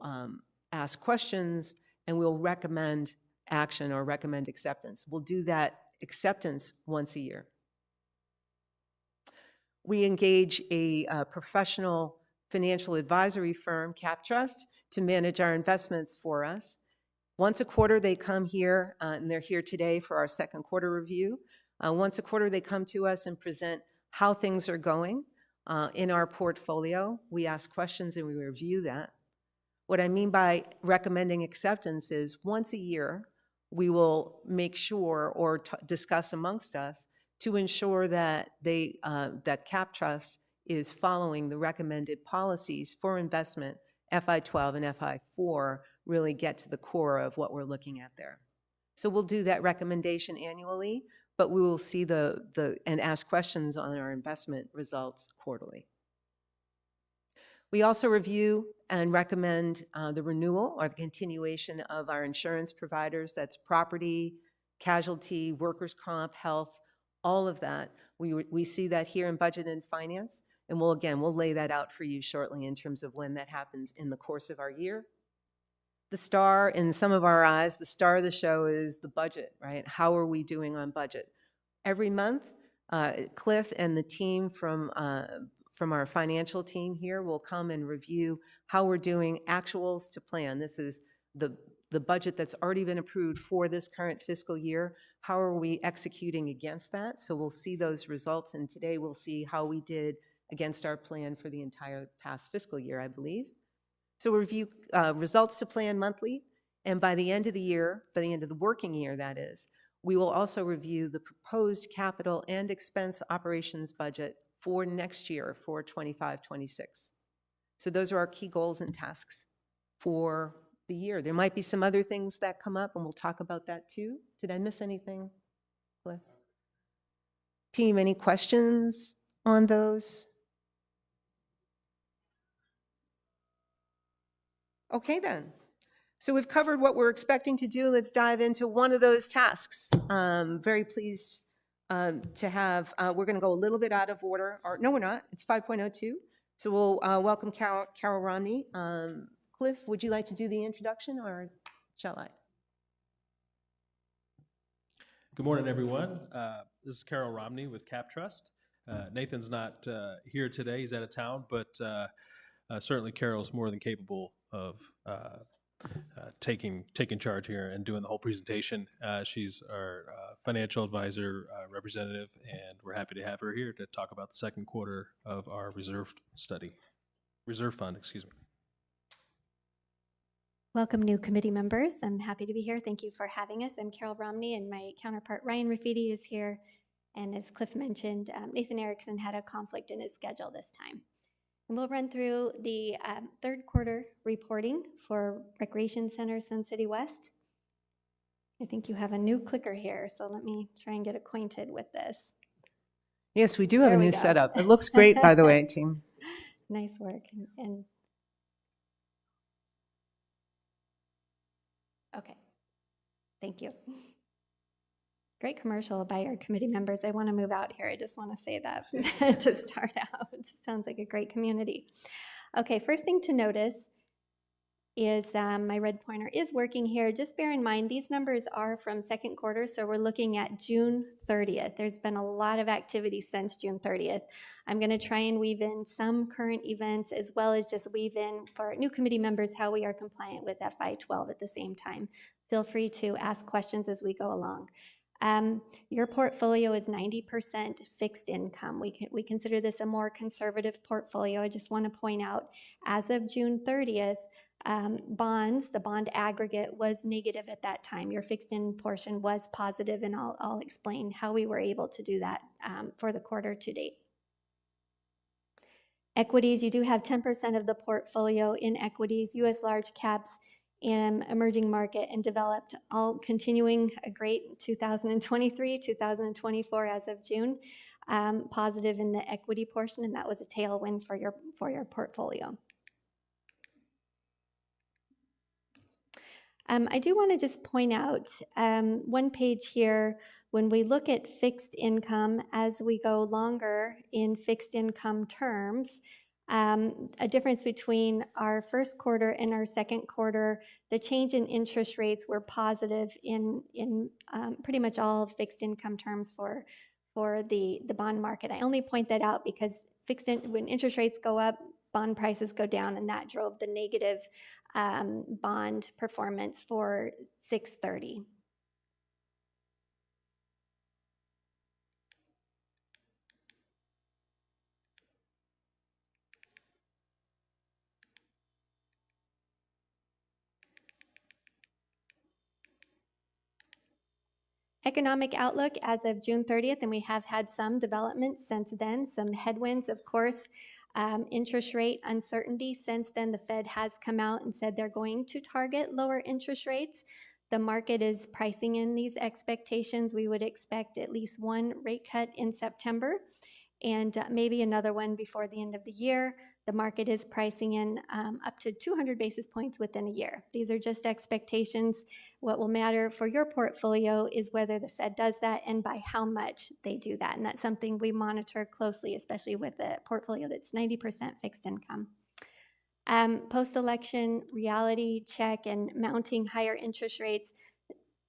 ask questions, and we'll recommend action or recommend acceptance. We'll do that acceptance once a year. We engage a professional financial advisory firm, CapTrust, to manage our investments for us. Once a quarter, they come here, and they're here today for our second quarter review. Once a quarter, they come to us and present how things are going in our portfolio. We ask questions and we review that. What I mean by recommending acceptance is once a year, we will make sure or discuss amongst us to ensure that that CapTrust is following the recommended policies for investment FY12 and FI4 really get to the core of what we're looking at there. So we'll do that recommendation annually, but we will see and ask questions on our investment results quarterly. We also review and recommend the renewal or the continuation of our insurance providers. That's property, casualty, workers' comp, health, all of that. We see that here in Budget and Finance, and we'll lay that out for you shortly in terms of when that happens in the course of our year. The star in some of our eyes, the star of the show is the budget, right? How are we doing on budget? Every month, Cliff and the team from our financial team here will come and review how we're doing actuals to plan. This is the budget that's already been approved for this current fiscal year. How are we executing against that? So we'll see those results, and today we'll see how we did against our plan for the entire past fiscal year, I believe. So we'll review results to plan monthly, and by the end of the year, by the end of the working year, that is, we will also review the proposed capital and expense operations budget for next year, for 25-26. So those are our key goals and tasks for the year. There might be some other things that come up, and we'll talk about that too. Did I miss anything, Cliff? Team, any questions on those? Okay then. So we've covered what we're expecting to do. Let's dive into one of those tasks. Very pleased to have, we're going to go a little bit out of order. Or no, we're not. It's 5.02. So we'll welcome Carol Romney. Cliff, would you like to do the introduction, or shall I? Good morning, everyone. This is Carol Romney with CapTrust. Nathan's not here today. He's out of town, but certainly Carol's more than capable of taking charge here and doing the whole presentation. She's our financial advisor representative, and we're happy to have her here to talk about the second quarter of our reserve fund, excuse me. Welcome, new committee members. I'm happy to be here. Thank you for having us. I'm Carol Romney, and my counterpart Ryan Rafidi is here. And as Cliff mentioned, Nathan Erickson had a conflict in his schedule this time. And we'll run through the third quarter reporting for Recreation Center, Sun City West. I think you have a new clicker here, so let me try and get acquainted with this. Yes, we do have a new setup. It looks great, by the way, team. Nice work. And okay, thank you. Great commercial by our committee members. I want to move out here. I just want to say that to start out. It sounds like a great community. Okay, first thing to notice is my red pointer is working here. Just bear in mind, these numbers are from second quarter, so we're looking at June 30th. There's been a lot of activity since June 30th. I'm going to try and weave in some current events, as well as just weave in for new committee members how we are compliant with FI12 at the same time. Feel free to ask questions as we go along. Your portfolio is 90% fixed income. We consider this a more conservative portfolio. I just want to point out, as of June 30th, bonds, the bond aggregate was negative at that time. Your fixed in portion was positive, and I'll explain how we were able to do that for the quarter to date. Equities, you do have 10% of the portfolio in equities, U.S. large caps, and emerging market and developed, all continuing a great 2023, 2024 as of June, positive in the equity portion, and that was a tailwind for your portfolio. I do want to just point out one page here. When we look at fixed income as we go longer in fixed income terms, a difference between our first quarter and our second quarter, the change in interest rates were positive in pretty much all fixed income terms for the bond market. I only point that out because when interest rates go up, bond prices go down, and that drove the negative bond performance for 6/30. Economic outlook as of June 30th, and we have had some developments since then, some headwinds, of course. Interest rate uncertainty. Since then, the Fed has come out and said they're going to target lower interest rates. The market is pricing in these expectations. We would expect at least one rate cut in September and maybe another one before the end of the year. The market is pricing in up to 200 basis points within a year. These are just expectations. What will matter for your portfolio is whether the Fed does that and by how much they do that. And that's something we monitor closely, especially with a portfolio that's 90% fixed income. Post-election reality check and mounting higher interest rates.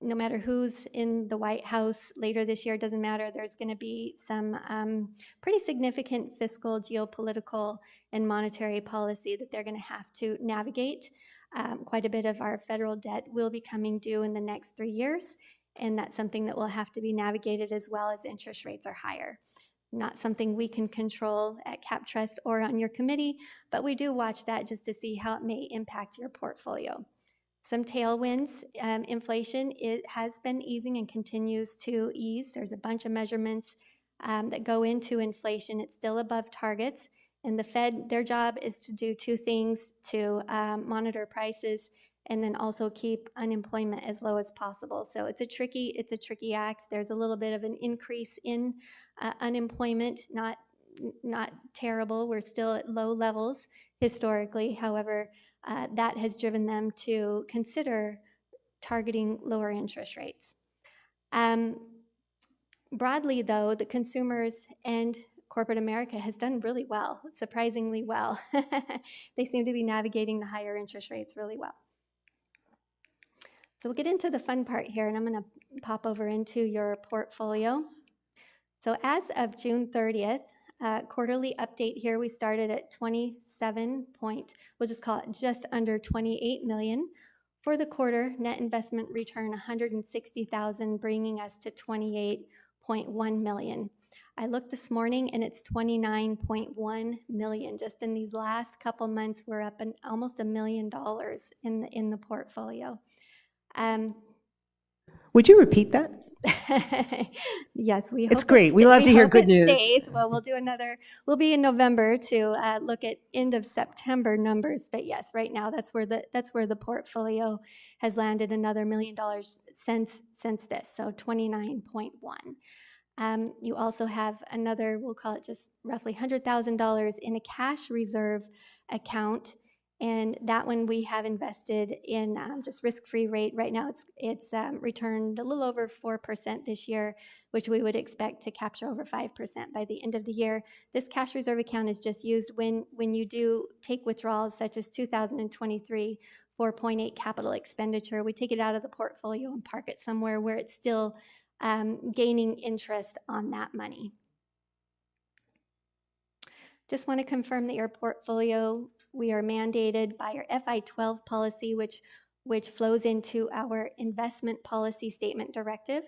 No matter who's in the White House later this year, it doesn't matter. There's going to be some pretty significant fiscal, geopolitical, and monetary policy that they're going to have to navigate. Quite a bit of our federal debt will be coming due in the next 3 years, and that's something that will have to be navigated as well as interest rates are higher. Not something we can control at CapTrust or on your committee, but we do watch that just to see how it may impact your portfolio. Some tailwinds, inflation, it has been easing and continues to ease. There's a bunch of measurements that go into inflation. It's still above targets. And the Fed, their job is to do two things, to monitor prices and then also keep unemployment as low as possible. So it's a tricky act. There's a little bit of an increase in unemployment, not terrible. We're still at low levels historically. However, that has driven them to consider targeting lower interest rates. Broadly, though, the consumers and corporate America has done really well, surprisingly well. They seem to be navigating the higher interest rates really well. So we'll get into the fun part here, and I'm going to pop over into your portfolio. So as of June 30th, quarterly update here, we started at 27 point, we'll just call it just under 28 million. For the quarter, net investment return 160,000, bringing us to 28.1 million. I looked this morning and it's 29.1 million. Just in these last couple months, we're up almost $1 million in the portfolio. Would you repeat that? Yes, we hope it's great. We love to hear good news. Stays. Well, we'll do another. We'll be in November to look at end of September numbers. But yes, right now that's where the portfolio has landed another $1 million since this. So 29.1. You also have another. We'll call it just roughly $100,000 in a cash reserve account. And that one we have invested in just risk-free rate. Right now it's returned a little over 4% this year, which we would expect to capture over 5% by the end of the year. This cash reserve account is just used when you do take withdrawals, such as 2023, 4.8 capital expenditure. We take it out of the portfolio and park it somewhere where it's still gaining interest on that money. Just want to confirm that your portfolio, we are mandated by our FI-12 policy, which flows into our investment policy statement directive.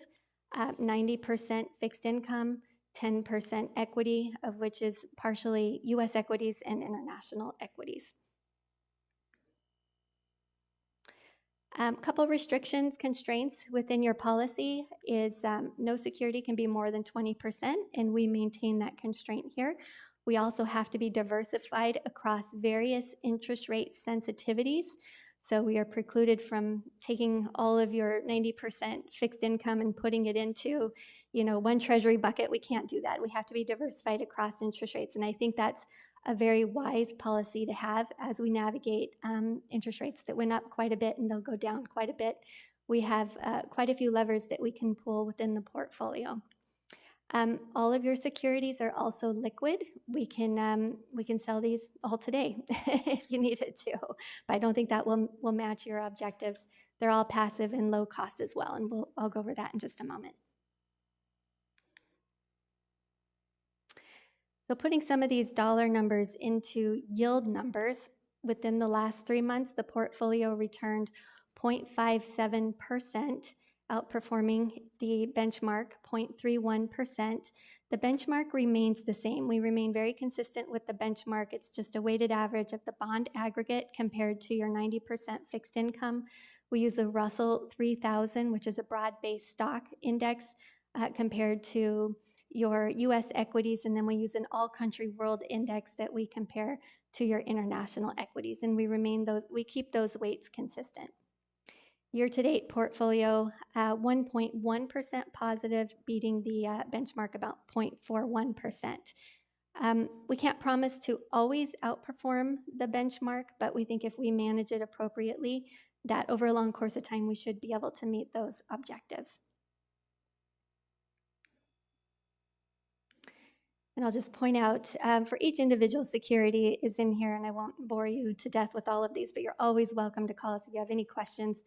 90% fixed income, 10% equity, of which is partially U.S. equities and international equities. Couple restrictions, constraints within your policy is no security can be more than 20%, and we maintain that constraint here. We also have to be diversified across various interest rate sensitivities. So we are precluded from taking all of your 90% fixed income and putting it into, one treasury bucket. We can't do that. We have to be diversified across interest rates. And I think that's a very wise policy to have as we navigate interest rates that went up quite a bit and they'll go down quite a bit. We have quite a few levers that we can pull within the portfolio. All of your securities are also liquid. We can sell these all today if you needed to, but I don't think that will match your objectives. They're all passive and low cost as well, and I'll go over that in just a moment. So putting some of these dollar numbers into yield numbers, within the last 3 months, the portfolio returned 0.57%. Outperforming the benchmark, 0.31%. The benchmark remains the same. We remain very consistent with the benchmark. It's just a weighted average of the bond aggregate compared to your 90% fixed income. We use the Russell 3000, which is a broad-based stock index compared to your US equities, and then we use an all-country world index that we compare to your international equities, and we keep those weights consistent. Year-to-date portfolio, 1.1% positive, beating the benchmark about 0.41%. We can't promise to always outperform the benchmark, but we think if we manage it appropriately, that over a long course of time, we should be able to meet those objectives. And I'll just point out, for each individual security is in here, and I won't bore you to death with all of these, but you're always welcome to call us if you have any questions.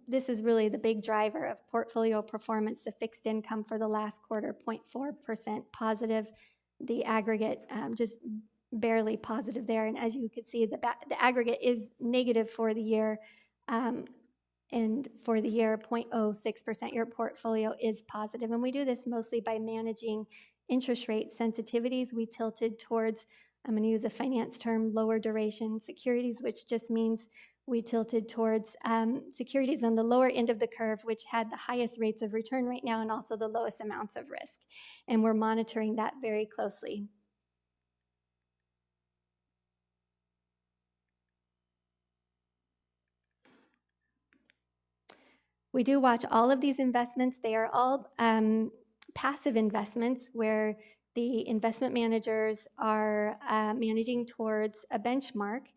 This is really the big driver of portfolio performance. The fixed income for the last quarter, 0.4% positive. The aggregate just barely positive there. And as you can see, the aggregate is negative for the year. And for the year, 0.06%, your portfolio is positive. And we do this mostly by managing interest rate sensitivities. We tilted towards, I'm going to use a finance term, lower duration securities, which just means we tilted towards securities on the lower end of the curve, which had the highest rates of return right now and also the lowest amounts of risk. And we're monitoring that very closely. We do watch all of these investments. They are all passive investments where the investment managers are managing towards a benchmark.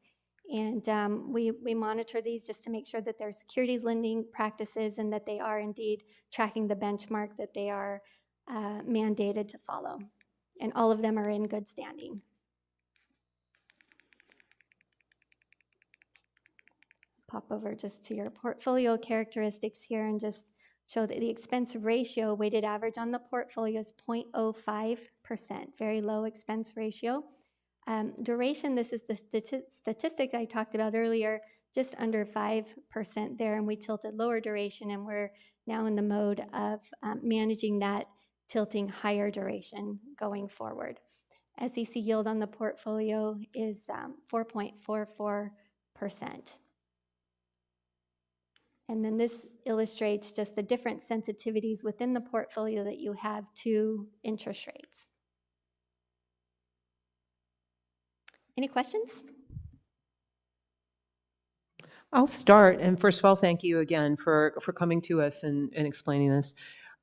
And we monitor these just to make sure that they're securities lending practices and that they are indeed tracking the benchmark that they are mandated to follow. And all of them are in good standing. Pop over just to your portfolio characteristics here and just show that the expense ratio weighted average on the portfolio is 0.05%, very low expense ratio. Duration, this is the statistic I talked about earlier, just under 5% there, and we tilted lower duration, and we're now in the mode of managing that, tilting higher duration going forward. SEC yield on the portfolio is 4.44%. And then this illustrates just the different sensitivities within the portfolio that you have to interest rates. Any questions? I'll start. And first of all, thank you again for coming to us and explaining this.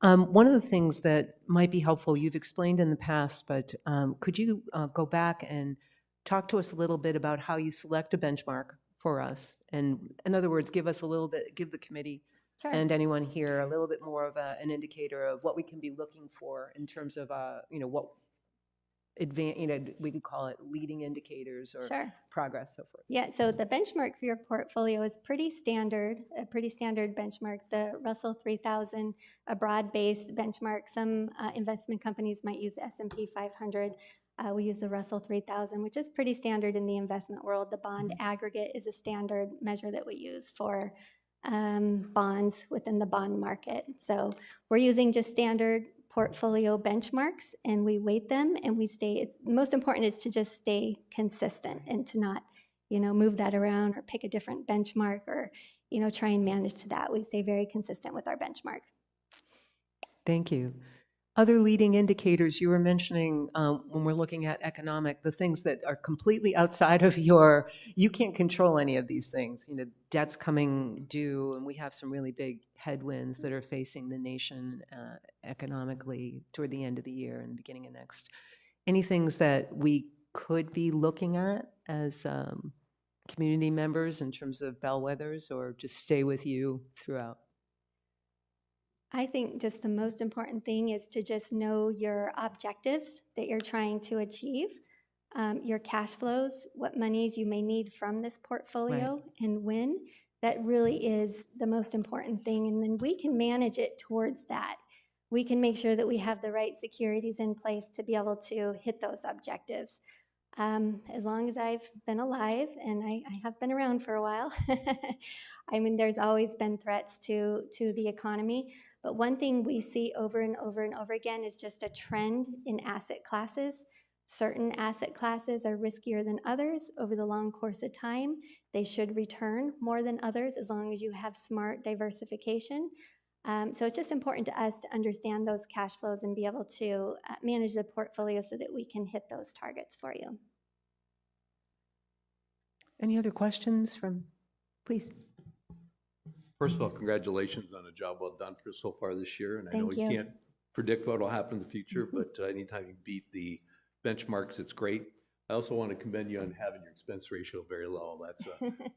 One of the things that might be helpful, you've explained in the past, but could you go back and talk to us a little bit about how you select a benchmark for us? And in other words, give us a little bit, give the committee and anyone here a little bit more of an indicator of what we can be looking for in terms of, what we could call it leading indicators or progress, so forth. Yeah, so the benchmark for your portfolio is pretty standard, a pretty standard benchmark. The Russell 3000, a broad-based benchmark. Some investment companies might use the S&P 500. We use the Russell 3000, which is pretty standard in the investment world. The bond aggregate is a standard measure that we use for bonds within the bond market. So we're using just standard portfolio benchmarks, and we weight them, and we stay. Most important is to just stay consistent and to not, move that around or pick a different benchmark or, try and manage to that. We stay very consistent with our benchmark. Thank you. Other leading indicators you were mentioning when we're looking at economic, the things that are completely outside of you can't control any of these things. Debt's coming due, and we have some really big headwinds that are facing the nation economically toward the end of the year and the beginning of next. Any things that we could be looking at as community members in terms of bellwethers, or just stay with you throughout? I think just the most important thing is to just know your objectives that you're trying to achieve, your cash flows, what monies you may need from this portfolio, and when. That really is the most important thing, and then we can manage it towards that. We can make sure that we have the right securities in place to be able to hit those objectives. As long as I've been alive, and I have been around for a while, there's always been threats to the economy. But one thing we see over and over and over again is just a trend in asset classes. Certain asset classes are riskier than others over the long course of time. They should return more than others as long as you have smart diversification. So it's just important to us to understand those cash flows and be able to manage the portfolio so that we can hit those targets for you. Any other questions from, please? First of all, congratulations on a job well done for so far this year. And I know Thank you you. can't predict what will happen in the future, but anytime you beat the benchmarks, it's great. I also want to commend you on having your expense ratio very low. That's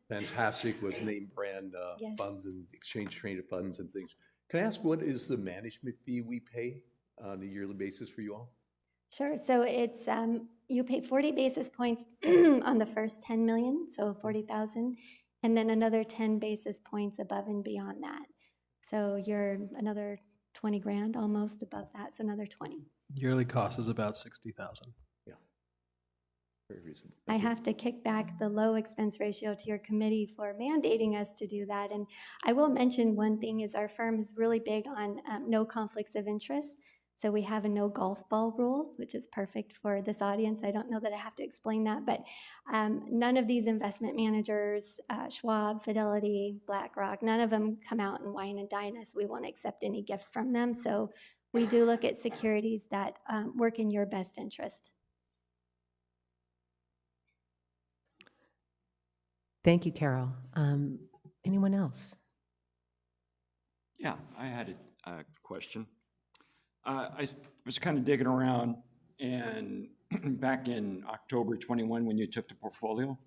fantastic with name brand Yes. funds and exchange traded funds and things. Can I ask, what is the management fee we pay on a yearly basis for you all? Sure. So it's you pay 40 basis points on the first 10 million, so 40,000, and then another 10 basis points above and beyond that. So you're another 20 grand almost above that, so another 20. Yearly cost is about 60,000. Very reasonable. I have to kick back the low expense ratio to your committee for mandating us to do that. And I will mention one thing is our firm is really big on no conflicts of interest. So we have a no golf ball rule, which is perfect for this audience. I don't know that I have to explain that, but none of these investment managers, Schwab, Fidelity, BlackRock, none of them come out and wine and dine us. We won't accept any gifts from them. So we do look at securities that work in your best interest. Thank you, Carol. Anyone else? Yeah, I had a question. I was kind of digging around, and back in October 21, when you took the portfolio,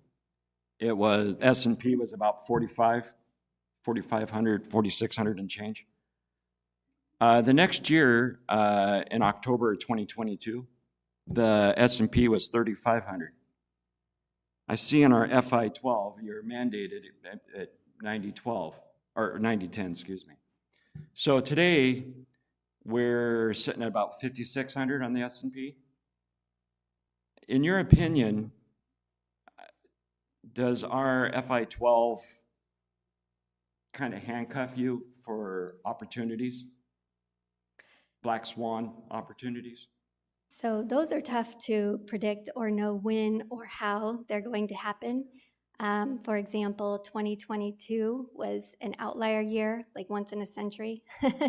it was, S&P was about 4,500, 4,600 and change. The next year, in October 2022, the S&P was 3,500. I see in our FI12, you're mandated at 90-12, or 90-10, excuse me. So today, we're sitting at about 5,600 on the S&P. In your opinion, does our FI12 kind of handcuff you for opportunities? Black swan opportunities? So those are tough to predict or know when or how they're going to happen. For example, 2022 was an outlier year, like once in a century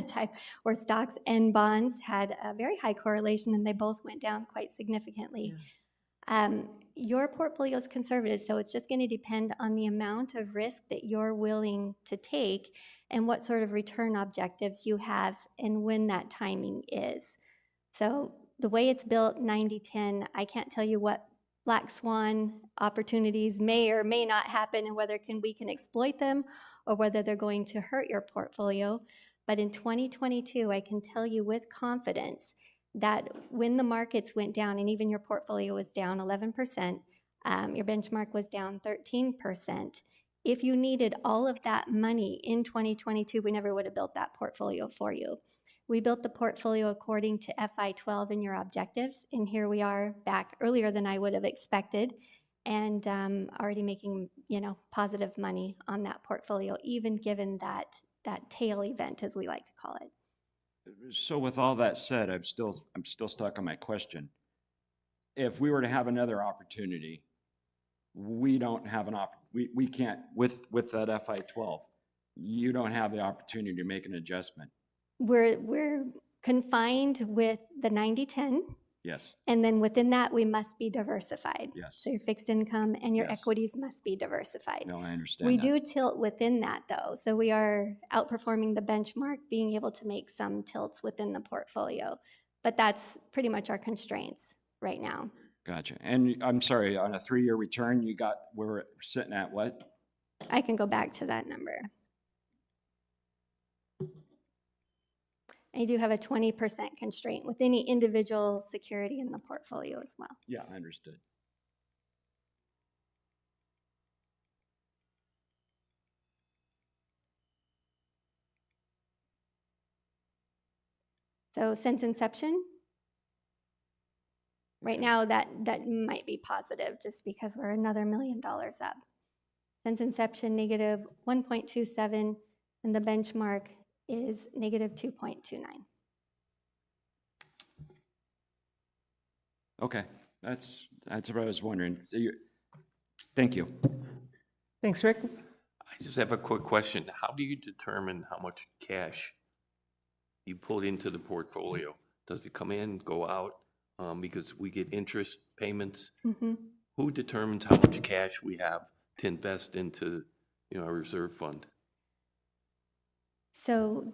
type, where stocks and bonds had a very high correlation and they both went down quite significantly. Yeah. Your portfolio is conservative, so it's just going to depend on the amount of risk that you're willing to take and what sort of return objectives you have and when that timing is. So the way it's built, 90-10, I can't tell you what black swan opportunities may or may not happen and whether we can exploit them or whether they're going to hurt your portfolio. But in 2022, I can tell you with confidence that when the markets went down and even your portfolio was down 11%, your benchmark was down 13%, if you needed all of that money in 2022, we never would have built that portfolio for you. We built the portfolio according to FI12 and your objectives, and here we are back earlier than I would have expected, and already making positive money on that portfolio, even given that tail event, as we like to call it. So with all that said, I'm still stuck on my question. If we were to have another opportunity, we don't have we can't with that FI12. You don't have the opportunity to make an adjustment. We're confined with the 90-10. Yes. And then within that, we must be diversified. Yes. So your fixed income and your Yes. equities must be diversified. No, I understand We that. do tilt within that, though. So we are outperforming the benchmark, being able to make some tilts within the portfolio. But that's pretty much our constraints right now. Gotcha. And I'm sorry, on a 3-year return, we're sitting at what? I can go back to that number. I do have a 20% constraint with any individual security in the portfolio as well. Yeah, I understood. So since inception, right now that might be positive just because we're another $1 million up. Since inception, negative 1.27, and the benchmark is negative 2.29. Okay, that's what I was wondering. Thank you. Thanks, Rick. I just have a quick question. How do you determine how much cash you put into the portfolio? Does it come in, go out? Because we get interest payments. Mhm. Who determines how much cash we have to invest into, our reserve fund? So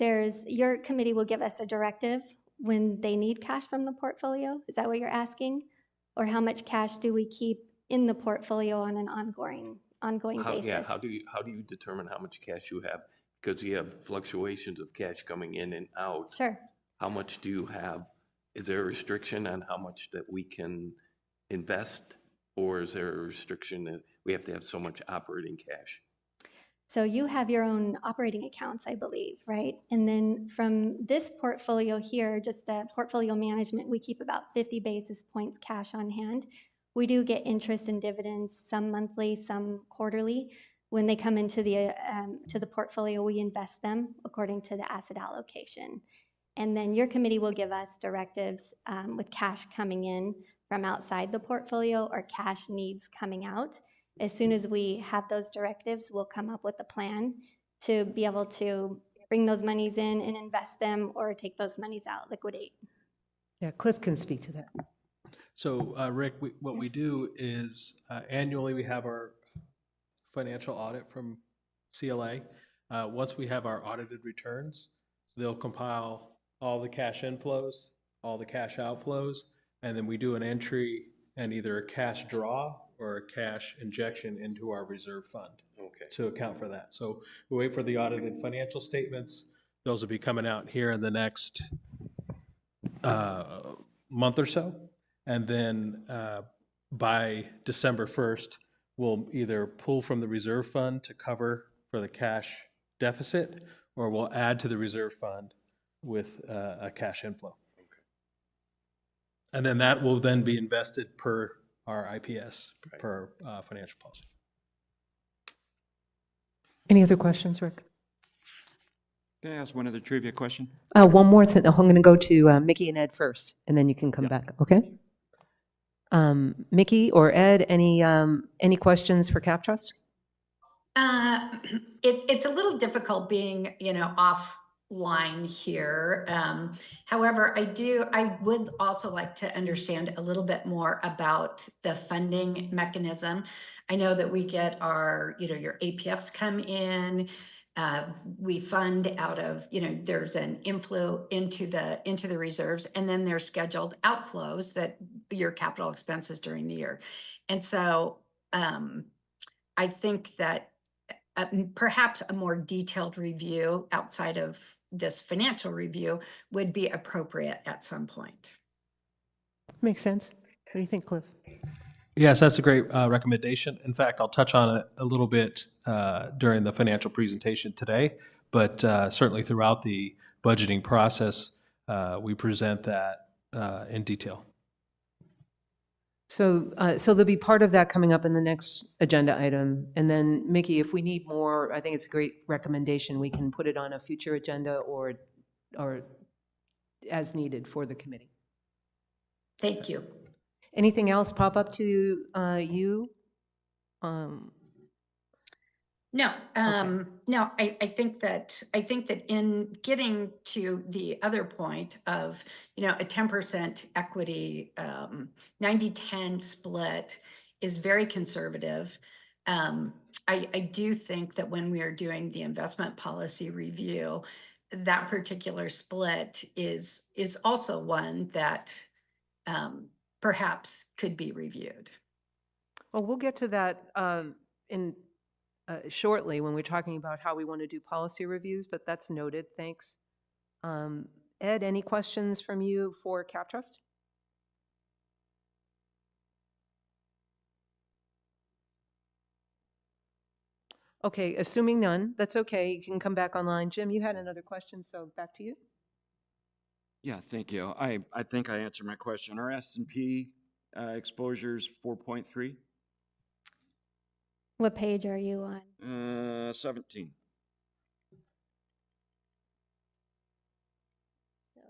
your committee will give us a directive when they need cash from the portfolio? Is that what you're asking? Or how much cash do we keep in the portfolio on an ongoing basis? Yeah, how do you determine how much cash you have? Because you have fluctuations of cash coming in and out. Sure. How much do you have? Is there a restriction on how much that we can invest? Or is there a restriction that we have to have so much operating cash? So you have your own operating accounts, I believe, right? And then from this portfolio here, just portfolio management, we keep about 50 basis points cash on hand. We do get interest and dividends, some monthly, some quarterly. When they come into the portfolio, we invest them according to the asset allocation. And then your committee will give us directives with cash coming in from outside the portfolio or cash needs coming out. As soon as we have those directives, we'll come up with a plan to be able to bring those monies in and invest them or take those monies out, liquidate. Yeah, Cliff can speak to that. So, Rick, what we do is annually we have our financial audit from CLA. Once we have our audited returns, they'll compile all the cash inflows, all the cash outflows, and then we do an entry and either a cash draw or a cash injection into our reserve fund to account for that. So we wait for the audited financial statements. Those will be coming out here in the next month or so. And then by December 1st, we'll either pull from the reserve fund to cover for the cash deficit, or we'll add to the reserve fund with a cash inflow. And then that will then be invested per our IPS, per financial policy. Any other questions, Rick? Can I ask one other trivia question? One more thing. I'm going to go to Mickey and Ed first, and then you can come back, okay? Mickey or Ed, any questions for CapTrust? It's a little difficult being, offline here. However, I would also like to understand a little bit more about the funding mechanism. I know that we get your APFs come in. We fund out of, there's an inflow into the reserves, and then there's scheduled outflows that your capital expenses during the year. And so I think that perhaps a more detailed review outside of this financial review would be appropriate at some point. Makes sense. What do you think, Cliff? Yes, that's a great recommendation. In fact, I'll touch on it a little bit during the financial presentation today, but certainly throughout the budgeting process, we present that in detail. So there'll be part of that coming up in the next agenda item. And then, Mickey, if we need more, I think it's a great recommendation. We can put it on a future agenda or as needed for the committee. Thank you. Anything else pop up to you? No, no, I think that in getting to the other point of, a 10% equity, 90-10 split is very conservative. I do think that when we are doing the investment policy review, that particular split is also one that perhaps could be reviewed. Well, we'll get to that shortly when we're talking about how we want to do policy reviews, but that's noted. Thanks. Ed, any questions from you for CapTrust? Okay, assuming none, that's okay. You can come back online. Jim, you had another question, so back to you. Yeah, thank you. I think I answered my question. Our S&P exposure's 4.3. What page are you on? 17. So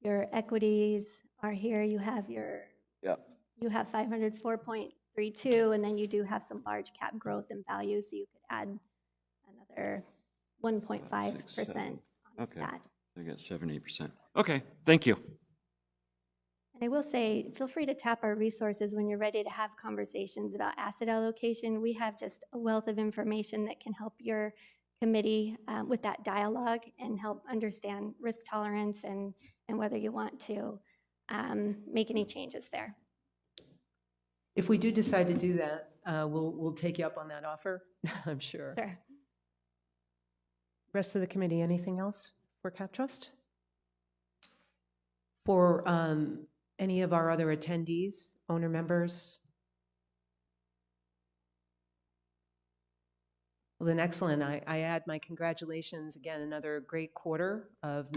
your equities are here. You have Yep. You have 504.32, and then you do have some large cap growth in value, so you could add another 1.5% Okay. that. I got 70%. Okay, thank you. And I will say, feel free to tap our resources when you're ready to have conversations about asset allocation. We have just a wealth of information that can help your committee with that dialogue and help understand risk tolerance and whether you want to make any changes there. If we do decide to do that, we'll take you up on that offer, I'm sure. Sure. Rest of the committee, anything else for CapTrust? For any of our other attendees, owner members? Well, then excellent. I add my congratulations again, another great quarter of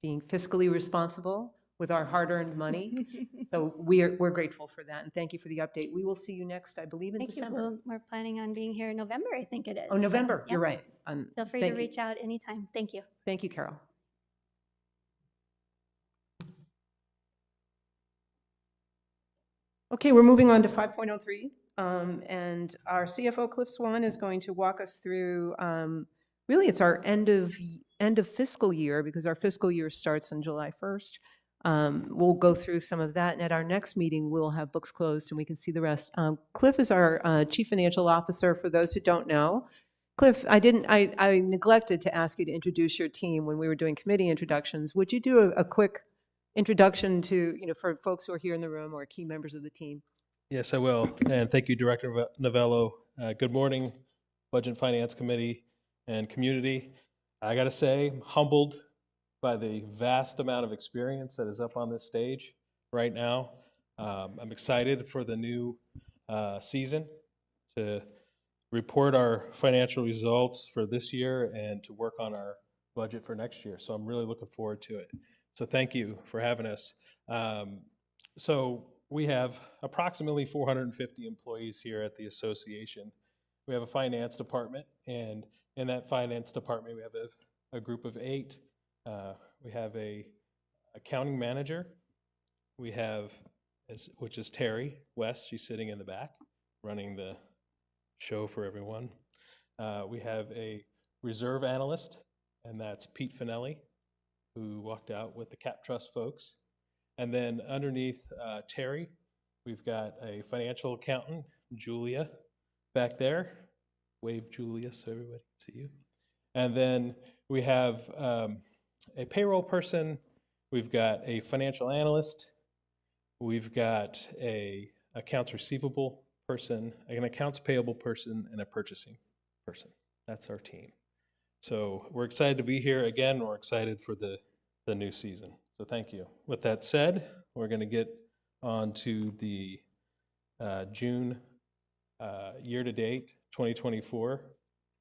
being fiscally responsible with our hard-earned money. So we're grateful for that, and thank you for the update. We will see you next, I believe, in Thank December. you. Well, we're planning on being here in November, I think it is. Oh, November, So, you're yeah. right. Feel free to reach out anytime. Thank you. Thank you, Carol. Okay, we're moving on to 5.03, and our CFO, Cliff Swan, is going to walk us through, really it's our end of fiscal year, because our fiscal year starts on July 1st. We'll go through some of that, and at our next meeting, we'll have books closed and we can see the rest. Cliff is our Chief Financial Officer, for those who don't know. Cliff, I neglected to ask you to introduce your team when we were doing committee introductions. Would you do a quick introduction to, for folks who are here in the room or key members of the team? Yes, I will. And thank you, Director Novello. Good morning, Budget and Finance Committee and community. I got to say, I'm humbled by the vast amount of experience that is up on this stage right now. I'm excited for the new season to report our financial results for this year and to work on our budget for next year. So I'm really looking forward to it. So thank you for having us. So we have approximately 450 employees here at the association. We have a finance department, and in that finance department, we have a group of 8. We have a accounting manager. We have, which is Terry West. She's sitting in the back, running the show for everyone. We have a reserve analyst, and that's Pete Finelli, who walked out with the CapTrust folks. And then underneath Terry, we've got a financial accountant, Julia, back there. Wave, Julia, so everybody can see you. And then we have a payroll person. We've got a financial analyst. We've got a accounts receivable person, an accounts payable person, and a purchasing person. That's our team. So we're excited to be here again. We're excited for the new season. So thank you. With that said, we're going to get on to the June year-to-date 2024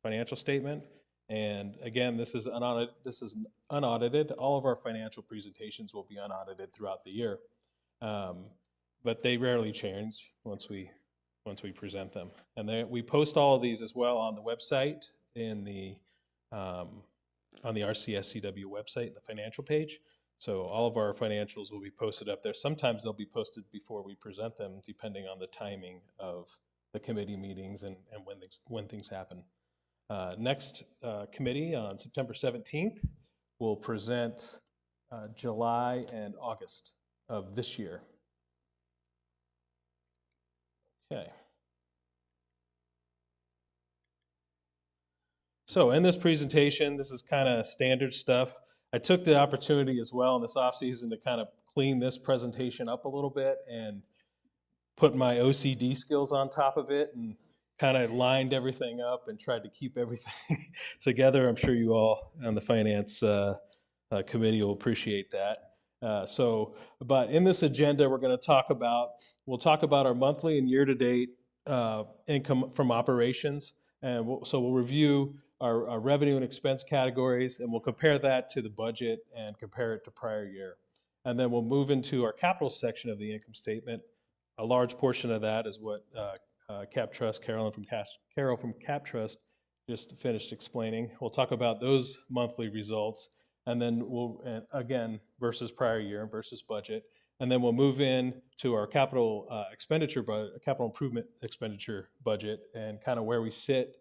financial statement. And again, this is unaudited. All of our financial presentations will be unaudited throughout the year, but they rarely change once we present them. And we post all of these as well on the website on the RCSCW website, the financial page. So all of our financials will be posted up there. Sometimes they'll be posted before we present them, depending on the timing of the committee meetings and when things happen. Next committee on September 17th will present July and August of this year. Okay. So in this presentation, this is kind of standard stuff. I took the opportunity as well in this off-season to kind of clean this presentation up a little bit and put my OCD skills on top of it and kind of lined everything up and tried to keep everything together. I'm sure you all on the finance committee will appreciate that. But in this agenda, we'll talk about our monthly and year-to-date income from operations. And we'll review our revenue and expense categories, and we'll compare that to the budget and compare it to prior year. And then we'll move into our capital section of the income statement. A large portion of that is what CapTrust, Carol from CapTrust just finished explaining. We'll talk about those monthly results, and then again, versus prior year, versus budget. And then we'll move in to our capital improvement expenditure budget and kind of where we sit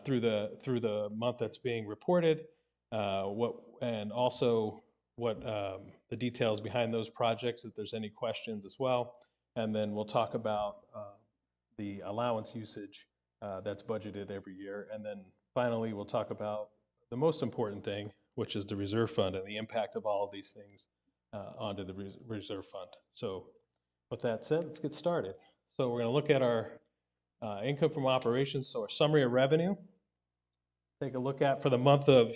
through the month that's being reported. and also what the details behind those projects, if there's any questions as well. And then we'll talk about the allowance usage that's budgeted every year. And then finally, we'll talk about the most important thing, which is the reserve fund and the impact of all of these things onto the reserve fund. So with that said, let's get started. So we're going to look at our income from operations, so our summary of revenue. Take a look at for the month of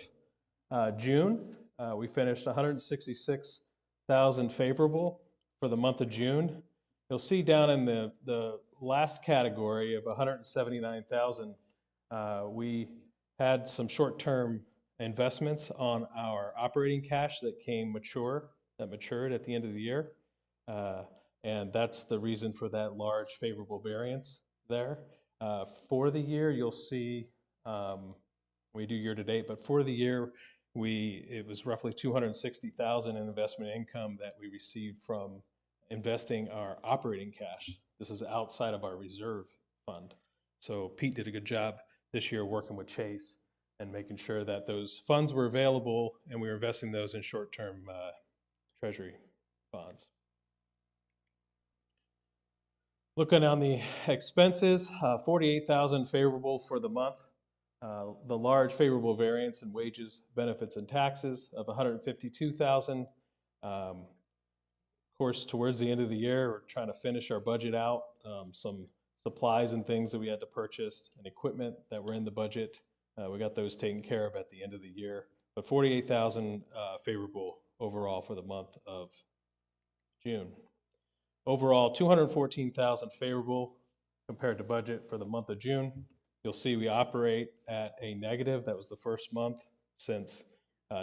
June. We finished 166,000 favorable for the month of June. You'll see down in the last category of 179,000, we had some short-term investments on our operating cash that matured at the end of the year. And that's the reason for that large favorable variance there. For the year, you'll see, we do year to date, but for the year, it was roughly 260,000 in investment income that we received from investing our operating cash. This is outside of our reserve fund. So Pete did a good job this year working with Chase and making sure that those funds were available and we were investing those in short-term treasury bonds. Looking on the expenses, 48,000 favorable for the month. The large favorable variance in wages, benefits, and taxes of 152,000. Of course, towards the end of the year, we're trying to finish our budget out. Some supplies and things that we had to purchase and equipment that were in the budget. We got those taken care of at the end of the year. But 48,000 favorable overall for the month of June. Overall, 214,000 favorable compared to budget for the month of June. You'll see we operate at a negative. That was the first month since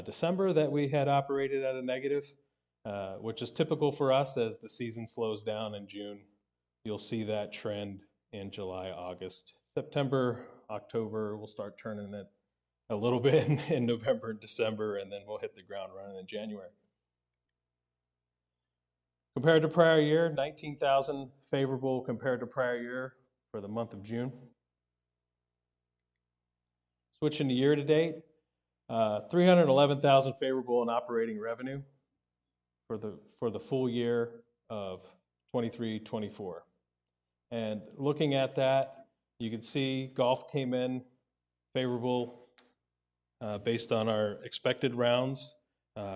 December that we had operated at a negative, which is typical for us as the season slows down in June. You'll see that trend in July, August, September, October. We'll start turning it a little bit in November and December, and then we'll hit the ground running in January. Compared to prior year, 19,000 favorable compared to prior year for the month of June. Switching to year to date, 311,000 favorable in operating revenue for the full year of 23-24. And looking at that, you can see golf came in favorable based on our expected rounds.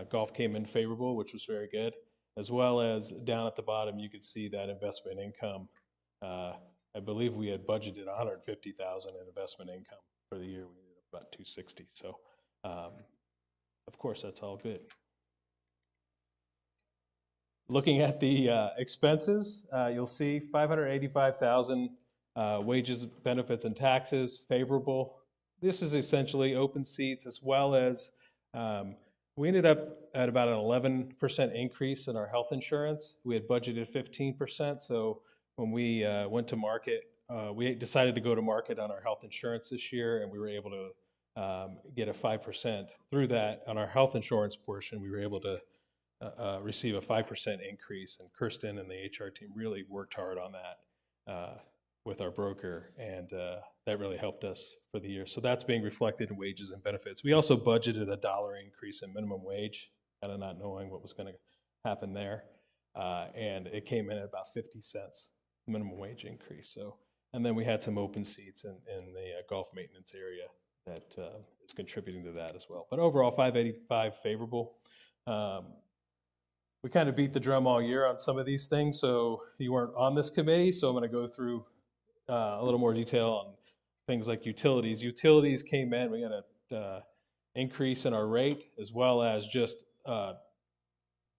Golf came in favorable, which was very good, as well as down at the bottom, you can see that investment income. I believe we had budgeted 150,000 in investment income for the year. We ended up about 260. So, of course, that's all good. Looking at the expenses, you'll see 585,000 wages, benefits, and taxes favorable. This is essentially open seats, as well as we ended up at about an 11% increase in our health insurance. We had budgeted 15%, so when we went to market, we decided to go to market on our health insurance this year, and we were able to get a 5% through that. On our health insurance portion, we were able to receive a 5% increase, and Kirsten and the HR team really worked hard on that with our broker, and that really helped us for the year. So that's being reflected in wages and benefits. We also budgeted a $1 increase in minimum wage, kind of not knowing what was going to happen there, and it came in at about 50 cents minimum wage increase. So, and then we had some open seats in the golf maintenance area that is contributing to that as well. But overall, 585 favorable. We kind of beat the drum all year on some of these things, so you weren't on this committee, so I'm going to go through a little more detail on things like utilities. Utilities came in, we got an increase in our rate, as well as just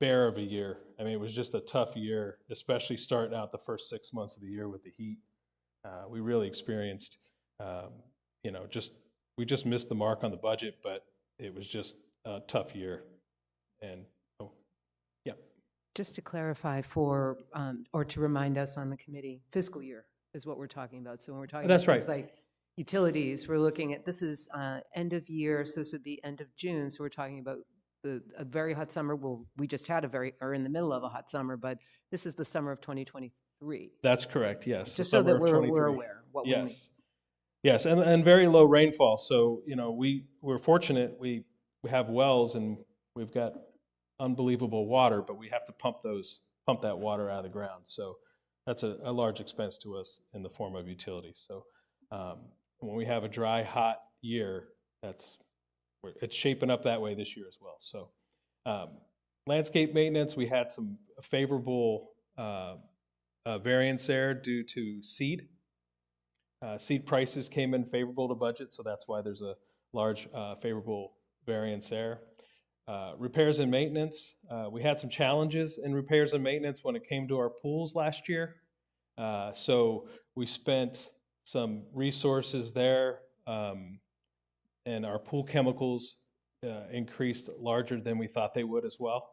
bear of a year. I mean, it was just a tough year, especially starting out the first 6 months of the year with the heat. We really experienced, we just missed the mark on the budget, but it was just a tough year. And just to clarify or to remind us on the committee, fiscal year is what we're talking about. So when we're talking That's about right. things like utilities, we're looking at, this is end of year, so this would be end of June. So we're talking about a very hot summer. Well, we just had or in the middle of a hot summer, but this is the summer of 2023. That's correct, yes. Just so that we're aware what we mean. Yes, and very low rainfall. So, we're fortunate. We we have wells and we've got unbelievable water, but we have to pump that water out of the ground. So that's a large expense to us in the form of utilities. So when we have a dry, hot year, it's shaping up that way this year as well. So landscape maintenance, we had some favorable variance there due to seed. Seed prices came in favorable to budget, so that's why there's a large favorable variance there. Repairs and maintenance, we had some challenges in repairs and maintenance when it came to our pools last year. So we spent some resources there, and our pool chemicals increased larger than we thought they would as well.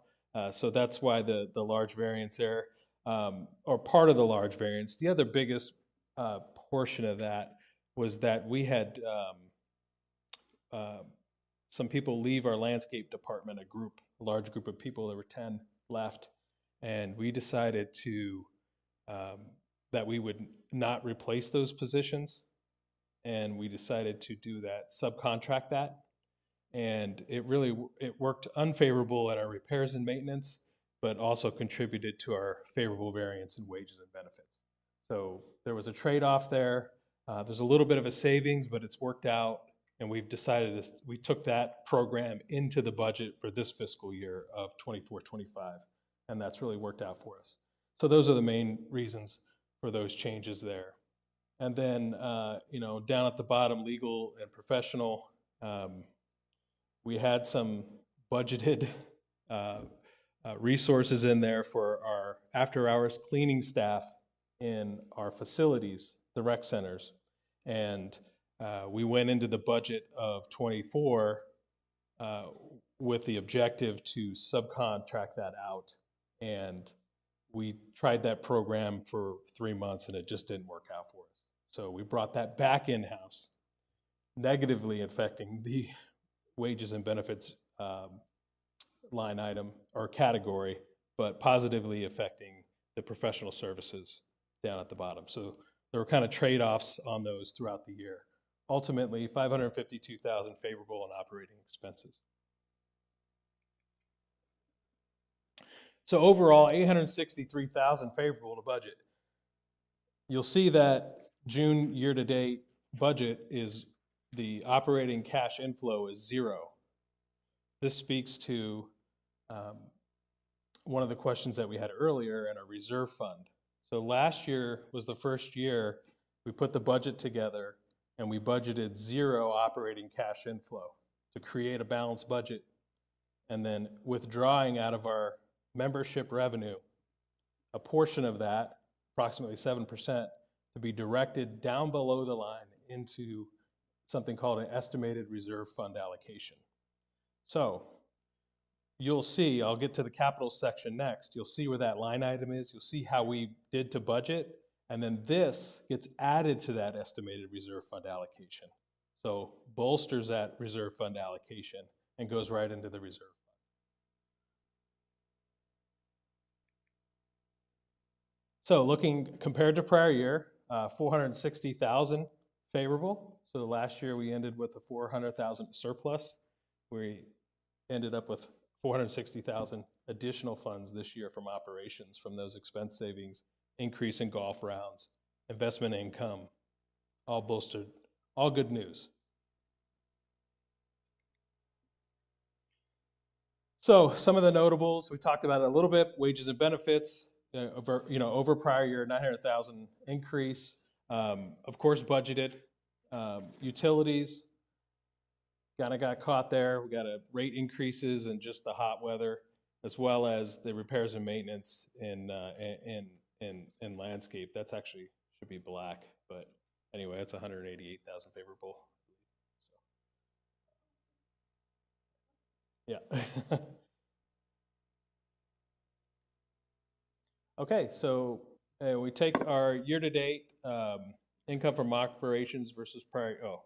So that's why the large variance there, or part of the large variance. The other biggest portion of that was that we had some people leave our landscape department, a large group of people, there were 10 left, and we decided that we would not replace those positions, and we decided to do that, subcontract that, and it worked unfavorable at our repairs and maintenance, but also contributed to our favorable variance in wages and benefits. So there was a trade-off there. There's a little bit of a savings, but it's worked out, and we've decided we took that program into the budget for this fiscal year of 24-25, and that's really worked out for us. So those are the main reasons for those changes there. And then, down at the bottom, legal and professional, we had some budgeted resources in there for our after-hours cleaning staff in our facilities, the rec centers. And we went into the budget of 24 with the objective to subcontract that out. And we tried that program for 3 months and it just didn't work out for us. So we brought that back in-house, negatively affecting the wages and benefits line item or category, but positively affecting the professional services down at the bottom. So there were kind of trade-offs on those throughout the year. Ultimately, $552,000 favorable in operating expenses. So overall, $863,000 favorable to budget. You'll see that June year-to-date budget is the operating cash inflow is 0. This speaks to one of the questions that we had earlier in our reserve fund. So last year was the first year we put the budget together and we budgeted 0 operating cash inflow to create a balanced budget, and then withdrawing out of our membership revenue a portion of that, approximately 7%, to be directed down below the line into something called an estimated reserve fund allocation. So you'll see, I'll get to the capital section next, you'll see where that line item is, you'll see how we did to budget, and then this gets added to that estimated reserve fund allocation. So bolsters that reserve fund allocation and goes right into the reserve fund. So looking compared to prior year, 460,000 favorable. So last year we ended with a 400,000 surplus. We ended up with 460,000 additional funds this year from operations, from those expense savings, increase in golf rounds, investment income, all bolstered, all good news. So some of the notables, we talked about it a little bit, wages and benefits, over prior year, 900,000 increase. Of course, budgeted. Utilities, kind of got caught there. We got rate increases and just the hot weather, as well as the repairs and maintenance in landscape. That's actually should be black, but anyway, it's 188,000 favorable. So, yeah. Okay, so we take our year-to-date income from operations versus prior. Oh,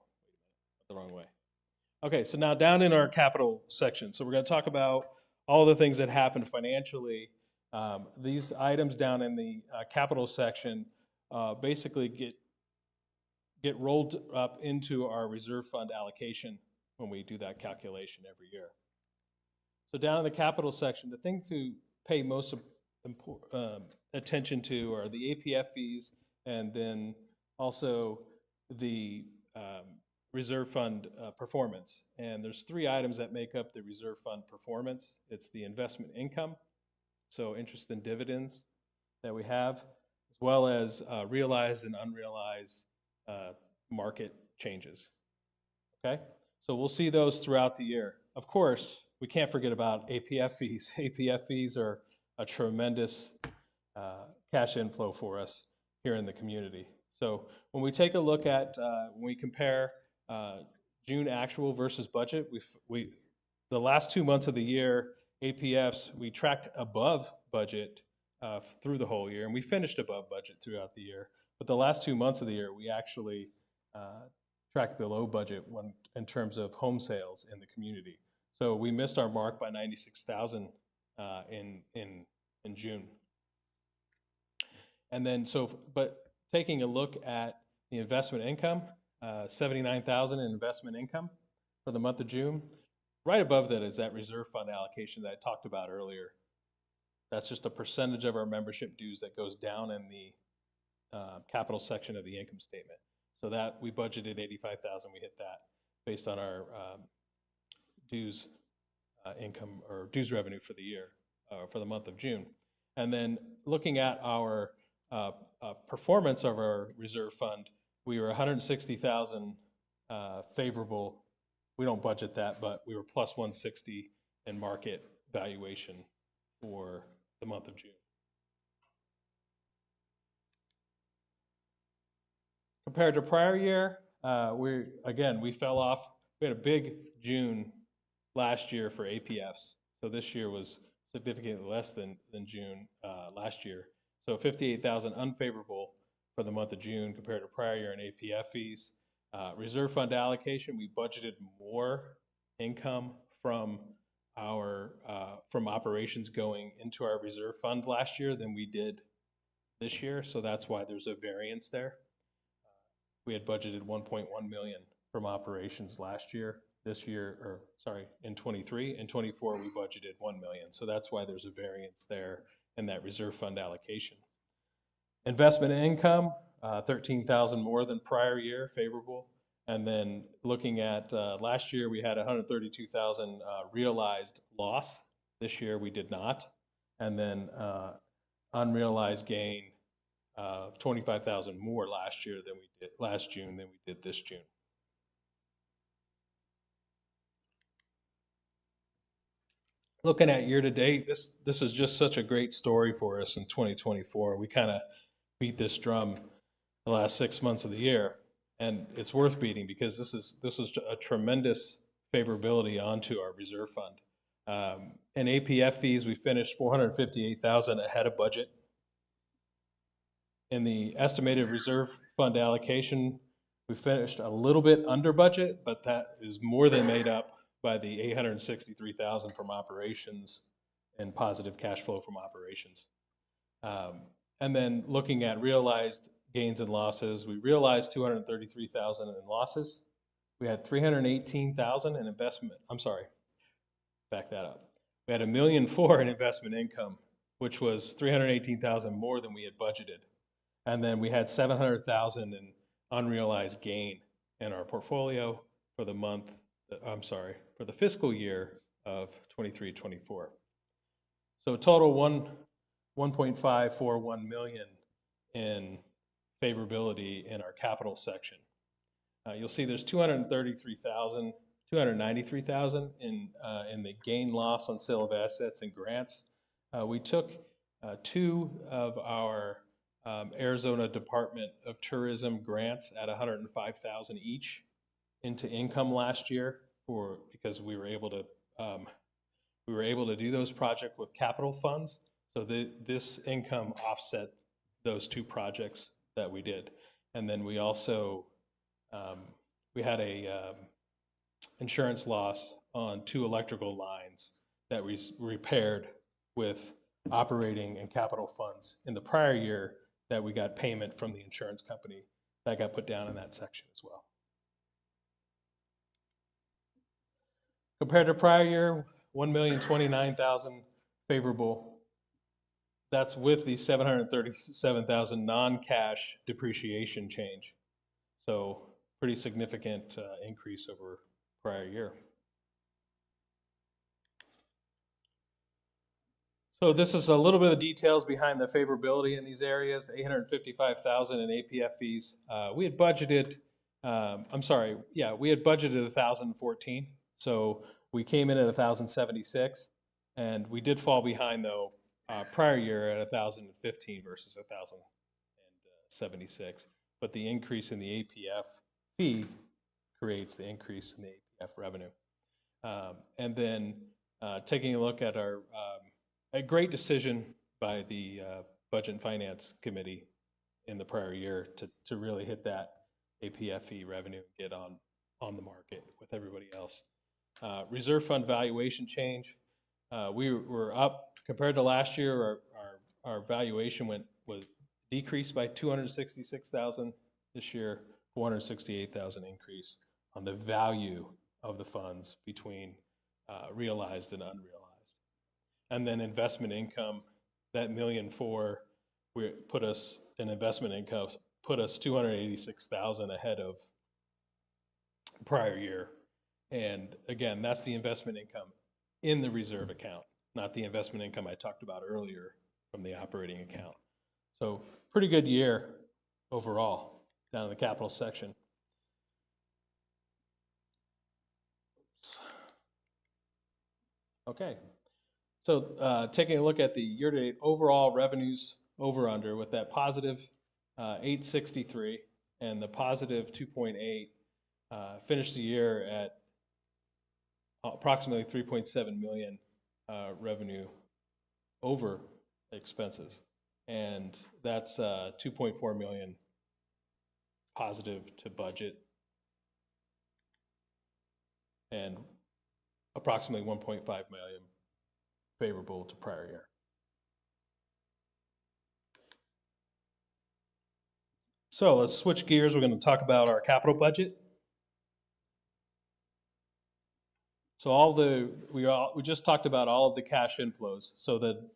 the wrong way. Okay, so now down in our capital section. So we're going to talk about all the things that happened financially. These items down in the capital section basically get rolled up into our reserve fund allocation when we do that calculation every year. So down in the capital section, the thing to pay most attention to are the APF fees, and then also the reserve fund performance. And there's 3 items that make up the reserve fund performance. It's the investment income, so interest and dividends that we have, as well as realized and unrealized market changes. Okay, so we'll see those throughout the year. Of course, we can't forget about APF fees. APF fees are a tremendous cash inflow for us here in the community. So when we take a look at, when we compare June actual versus budget, the last 2 months of the year, APFs, we tracked above budget through the whole year, and we finished above budget throughout the year. But the last 2 months of the year, we actually tracked below budget in terms of home sales in the community. So we missed our mark by 96,000 in June. And then but taking a look at the investment income, 79,000 in investment income for the month of June. Right above that is that reserve fund allocation that I talked about earlier. That's just a percentage of our membership dues that goes down in the capital section of the income statement. So that we budgeted 85,000, we hit that based on our dues income or dues revenue for the year, for the month of June. And then looking at our performance of our reserve fund, we were 160,000 favorable. We don't budget that, but we were plus 160 in market valuation for the month of June. Compared to prior year, we fell off. We had a big June last year for APFs. So this year was significantly less than June last year. So 58,000 unfavorable for the month of June compared to prior year in APF fees. Reserve fund allocation, we budgeted more income from operations going into our reserve fund last year than we did this year. So that's why there's a variance there. We had budgeted 1.1 million from operations last year. This year, in 23. In 24, we budgeted 1 million. So that's why there's a variance there in that reserve fund allocation. Investment income, 13,000 more than prior year, favorable. And then looking at last year, we had 132,000 realized loss. This year, we did not. And then unrealized gain, 25,000 more last year than we did last June than we did this June. Looking at year to date, this is just such a great story for us in 2024. We kind of beat this drum the last 6 months of the year, and it's worth beating because this is a tremendous favorability onto our reserve fund. In APF fees, we finished 458,000 ahead of budget. In the estimated reserve fund allocation, we finished a little bit under budget, but that is more than made up by the 863,000 from operations and positive cash flow from operations. And then looking at realized gains and losses, we realized 233,000 in losses. We had 318,000 in investment. I'm sorry, back that up. We had $1.4 million in investment income, which was 318,000 more than we had budgeted. And then we had 700,000 in unrealized gain in our portfolio for the for the fiscal year of 23-24. So total 1.541 million in favorability in our capital section. You'll see there's 293,000 in the gain loss on sale of assets and grants. We took 2 of our Arizona Department of Tourism grants at 105,000 each into income last year because we were able to do those projects with capital funds. So this income offset those 2 projects that we did. And then we also we had a insurance loss on 2 electrical lines that we repaired with operating and capital funds in the prior year that we got payment from the insurance company. That got put down in that section as well. Compared to prior year, 1,029,000 favorable. That's with the 737,000 non-cash depreciation change. So pretty significant increase over prior year. So this is a little bit of details behind the favorability in these areas. 855,000 in APF fees. We had budgeted. We had budgeted 1,014. So we came in at 1,076, and we did fall behind though prior year at 1,015 versus 1,076. But the increase in the APF fee creates the increase in the APF revenue. And then taking a look at our a great decision by the Budget and Finance Committee in the prior year to really hit that APF fee revenue, get on the market with everybody else. Reserve fund valuation change. We were up compared to last year. Our valuation was decreased by 266,000 this year, 468,000 increase on the value of the funds between realized and unrealized. And then investment income, that $1.4 million put us in investment income, put us 286,000 ahead of prior year. And again, that's the investment income in the reserve account, not the investment income I talked about earlier from the operating account. So pretty good year overall down in the capital section. Okay. So taking a look at the year-to-date overall revenues over under with that positive 863 and the positive 2.8, finished the year at approximately 3.7 million revenue over expenses, and that's 2.4 million positive to budget and approximately 1.5 million favorable to prior year. So let's switch gears. We're going to talk about our capital budget. So we just talked about all of the cash inflows. So the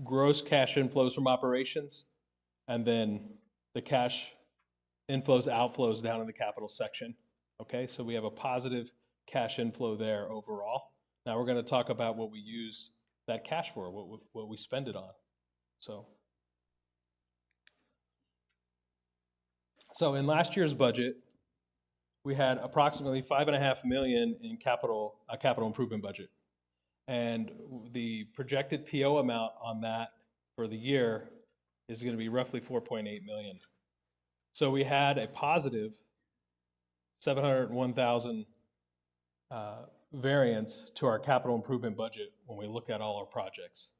gross cash inflows from operations, and then the cash inflows, outflows down in the capital section. Okay, so we have a positive cash inflow there overall. Now we're going to talk about what we use that cash for, what we spend it on. So in last year's budget, we had approximately $5.5 million in capital improvement budget. And the projected PO amount on that for the year is going to be roughly $4.8 million. So we had a positive 701,000 variance to our capital improvement budget when we look at all our projects.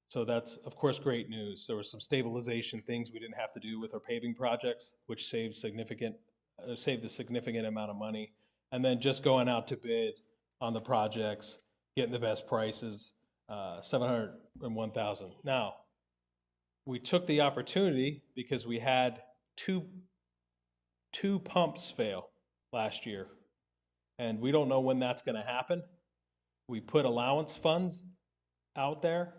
So that's, of course, great news. There were some stabilization things we didn't have to do with our paving projects, which saved a significant amount of money. And then just going out to bid on the projects, getting the best prices, 701,000. Now, we took the opportunity because we had two pumps fail last year. And we don't know when that's going to happen. We put allowance funds out there,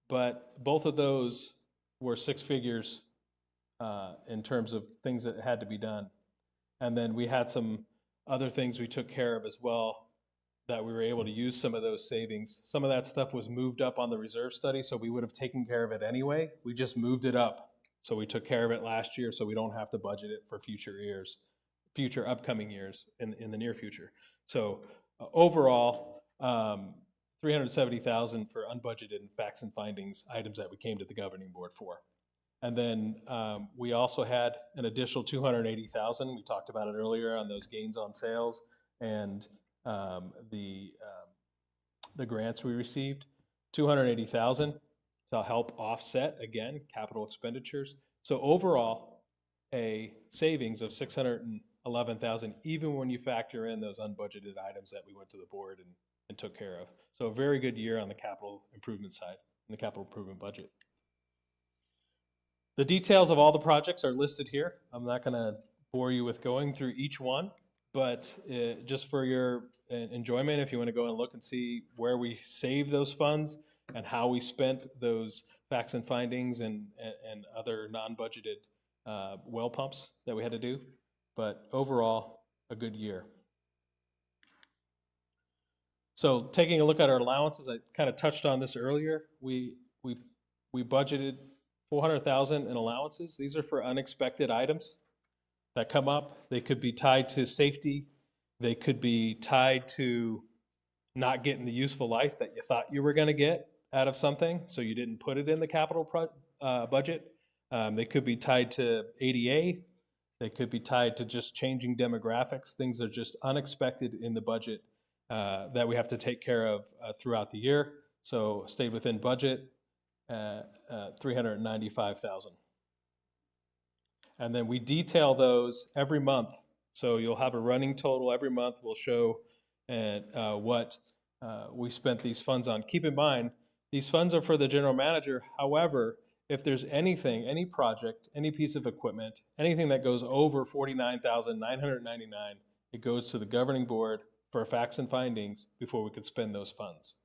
but both of those were six figures in terms of things that had to be done. And then we had some other things we took care of as well that we were able to use some of those savings. Some of that stuff was moved up on the reserve study, so we would have taken care of it anyway. We just moved it up. So we took care of it last year, so we don't have to budget it for future upcoming years in the near future. So overall, 370,000 for unbudgeted facts and findings items that we came to the governing board for. And then we also had an additional 280,000. We talked about it earlier on those gains on sales and the grants we received. 280,000 to help offset again capital expenditures. So overall, a savings of 611,000, even when you factor in those unbudgeted items that we went to the board and took care of. So a very good year on the capital improvement side, in the capital improvement budget. The details of all the projects are listed here. I'm not going to bore you with going through each one, but just for your enjoyment, if you want to go and look and see where we save those funds and how we spent those facts and findings and other non-budgeted well pumps that we had to do. But overall, a good year. So taking a look at our allowances, I kind of touched on this earlier. We budgeted $400,000 in allowances. These are for unexpected items that come up. They could be tied to safety. They could be tied to not getting the useful life that you thought you were going to get out of something, so you didn't put it in the capital budget. They could be tied to ADA. They could be tied to just changing demographics. Things are just unexpected in the budget that we have to take care of throughout the year. So stayed within budget, $395,000. And then we detail those every month. So you'll have a running total every month. We'll show what we spent these funds on. Keep in mind, these funds are for the general manager. However, if there's anything, any project, any piece of equipment, anything that goes over $49,999, it goes to the governing board for facts and findings before we could spend those funds.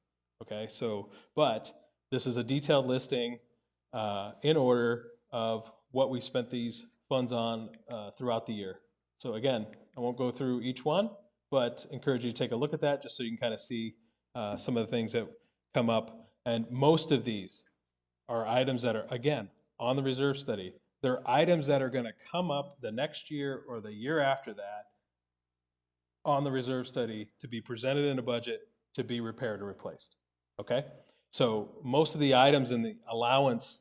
Okay, so, but this is a detailed listing in order of what we spent these funds on throughout the year. So again, I won't go through each one, but encourage you to take a look at that just so you can kind of see some of the things that come up. And most of these are items that are, again, on the reserve study. They're items that are going to come up the next year or the year after that on the reserve study to be presented in a budget to be repaired or replaced. Okay? So most of the items in the allowance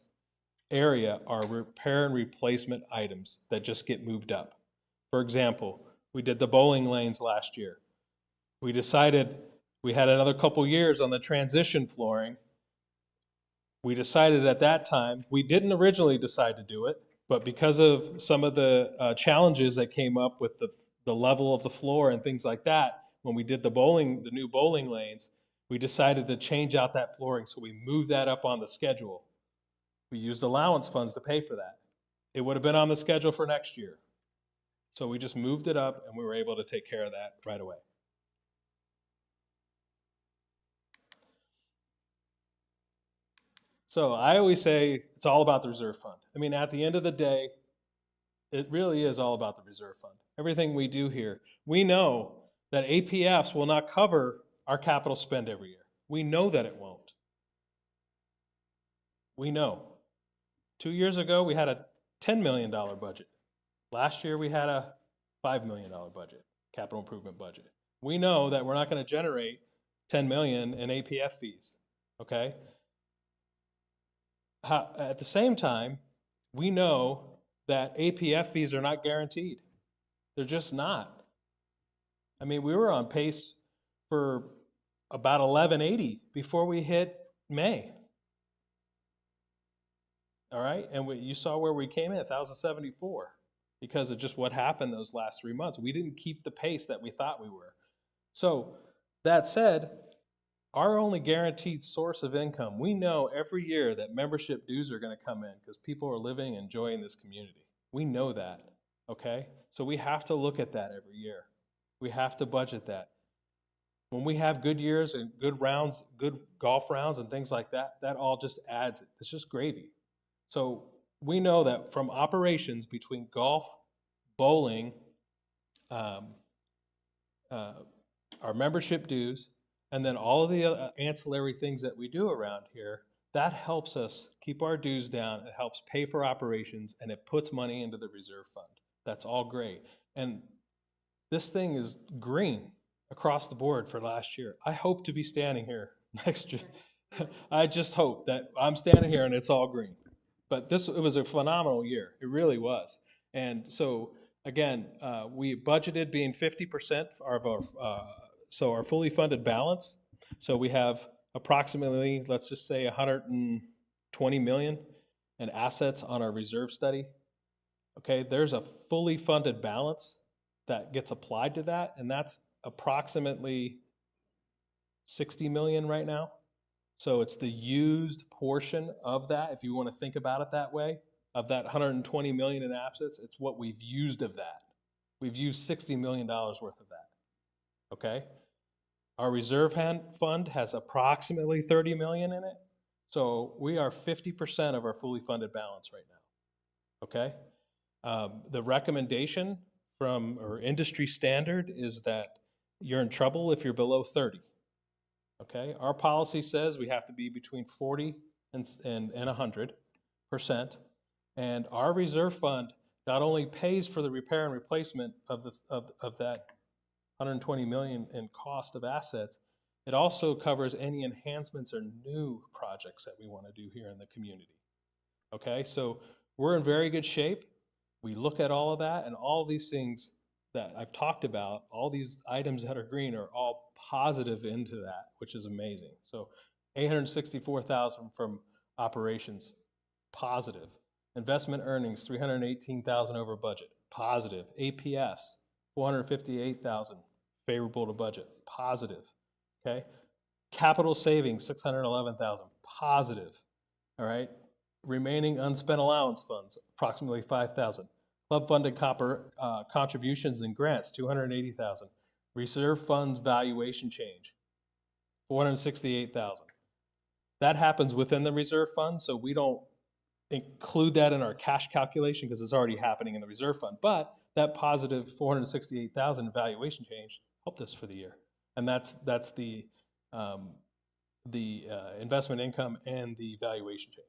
area are repair and replacement items that just get moved up. For example, we did the bowling lanes last year. We decided we had another couple years on the transition flooring. We decided at that time, we didn't originally decide to do it, but because of some of the challenges that came up with the level of the floor and things like that, when we did the new bowling lanes, we decided to change out that flooring, so we moved that up on the schedule. We used allowance funds to pay for that. It would have been on the schedule for next year. So we just moved it up and we were able to take care of that right away. So I always say it's all about the reserve fund. I mean, at the end of the day, it really is all about the reserve fund. Everything we do here, we know that APFs will not cover our capital spend every year. We know that it won't. We know. 2 years ago, we had a $10 million budget. Last year, we had a $5 million budget, capital improvement budget. We know that we're not going to generate $10 million in APF fees, okay? At the same time, we know that APF fees are not guaranteed. They're just not. I mean, we were on pace for about 1180 before we hit May. All right, and you saw where we came in, 1,074, because of just what happened those last 3 months. We didn't keep the pace that we thought we were. So that said, our only guaranteed source of income, we know every year that membership dues are going to come in because people are living and enjoying this community. We know that, okay? So we have to look at that every year. We have to budget that. When we have good years and good rounds, good golf rounds and things like that, that all just adds it. It's just gravy. So we know that from operations between golf, bowling, our membership dues, and then all of the ancillary things that we do around here, that helps us keep our dues down. It helps pay for operations, and it puts money into the reserve fund. That's all great. And this thing is green across the board for last year. I hope to be standing here next year. I just hope that I'm standing here and it's all green. But it was a phenomenal year. It really was. And so, again, we budgeted being 50% of our fully funded balance. So we have approximately, let's just say, 120 million in assets on our reserve study. Okay, there's a fully funded balance that gets applied to that, and that's approximately 60 million right now. So it's the used portion of that, if you want to think about it that way, of that 120 million in assets, it's what we've used of that. We've used $60 million worth of that, okay? Our reserve fund has approximately 30 million in it. So we are 50% of our fully funded balance right now, okay? The recommendation from, or industry standard is that you're in trouble if you're below 30, okay? Our policy says we have to be between 40 and 100%. And our reserve fund not only pays for the repair and replacement of that 120 million in cost of assets, it also covers any enhancements or new projects that we want to do here in the community. Okay, so we're in very good shape. We look at all of that, and all these things that I've talked about, all these items that are green are all positive into that, which is amazing. So 864,000 from operations, positive. Investment earnings, 318,000 over budget, positive. APFs, 458,000, favorable to budget, positive. Okay, capital savings, 611,000, positive. All right, remaining unspent allowance funds, approximately 5,000. Club funded contributions and grants, 280,000. Reserve funds valuation change, 468,000. That happens within the reserve fund, so we don't include that in our cash calculation because it's already happening in the reserve fund. But that positive 468,000 valuation change helped us for the year, and that's the investment income and the valuation change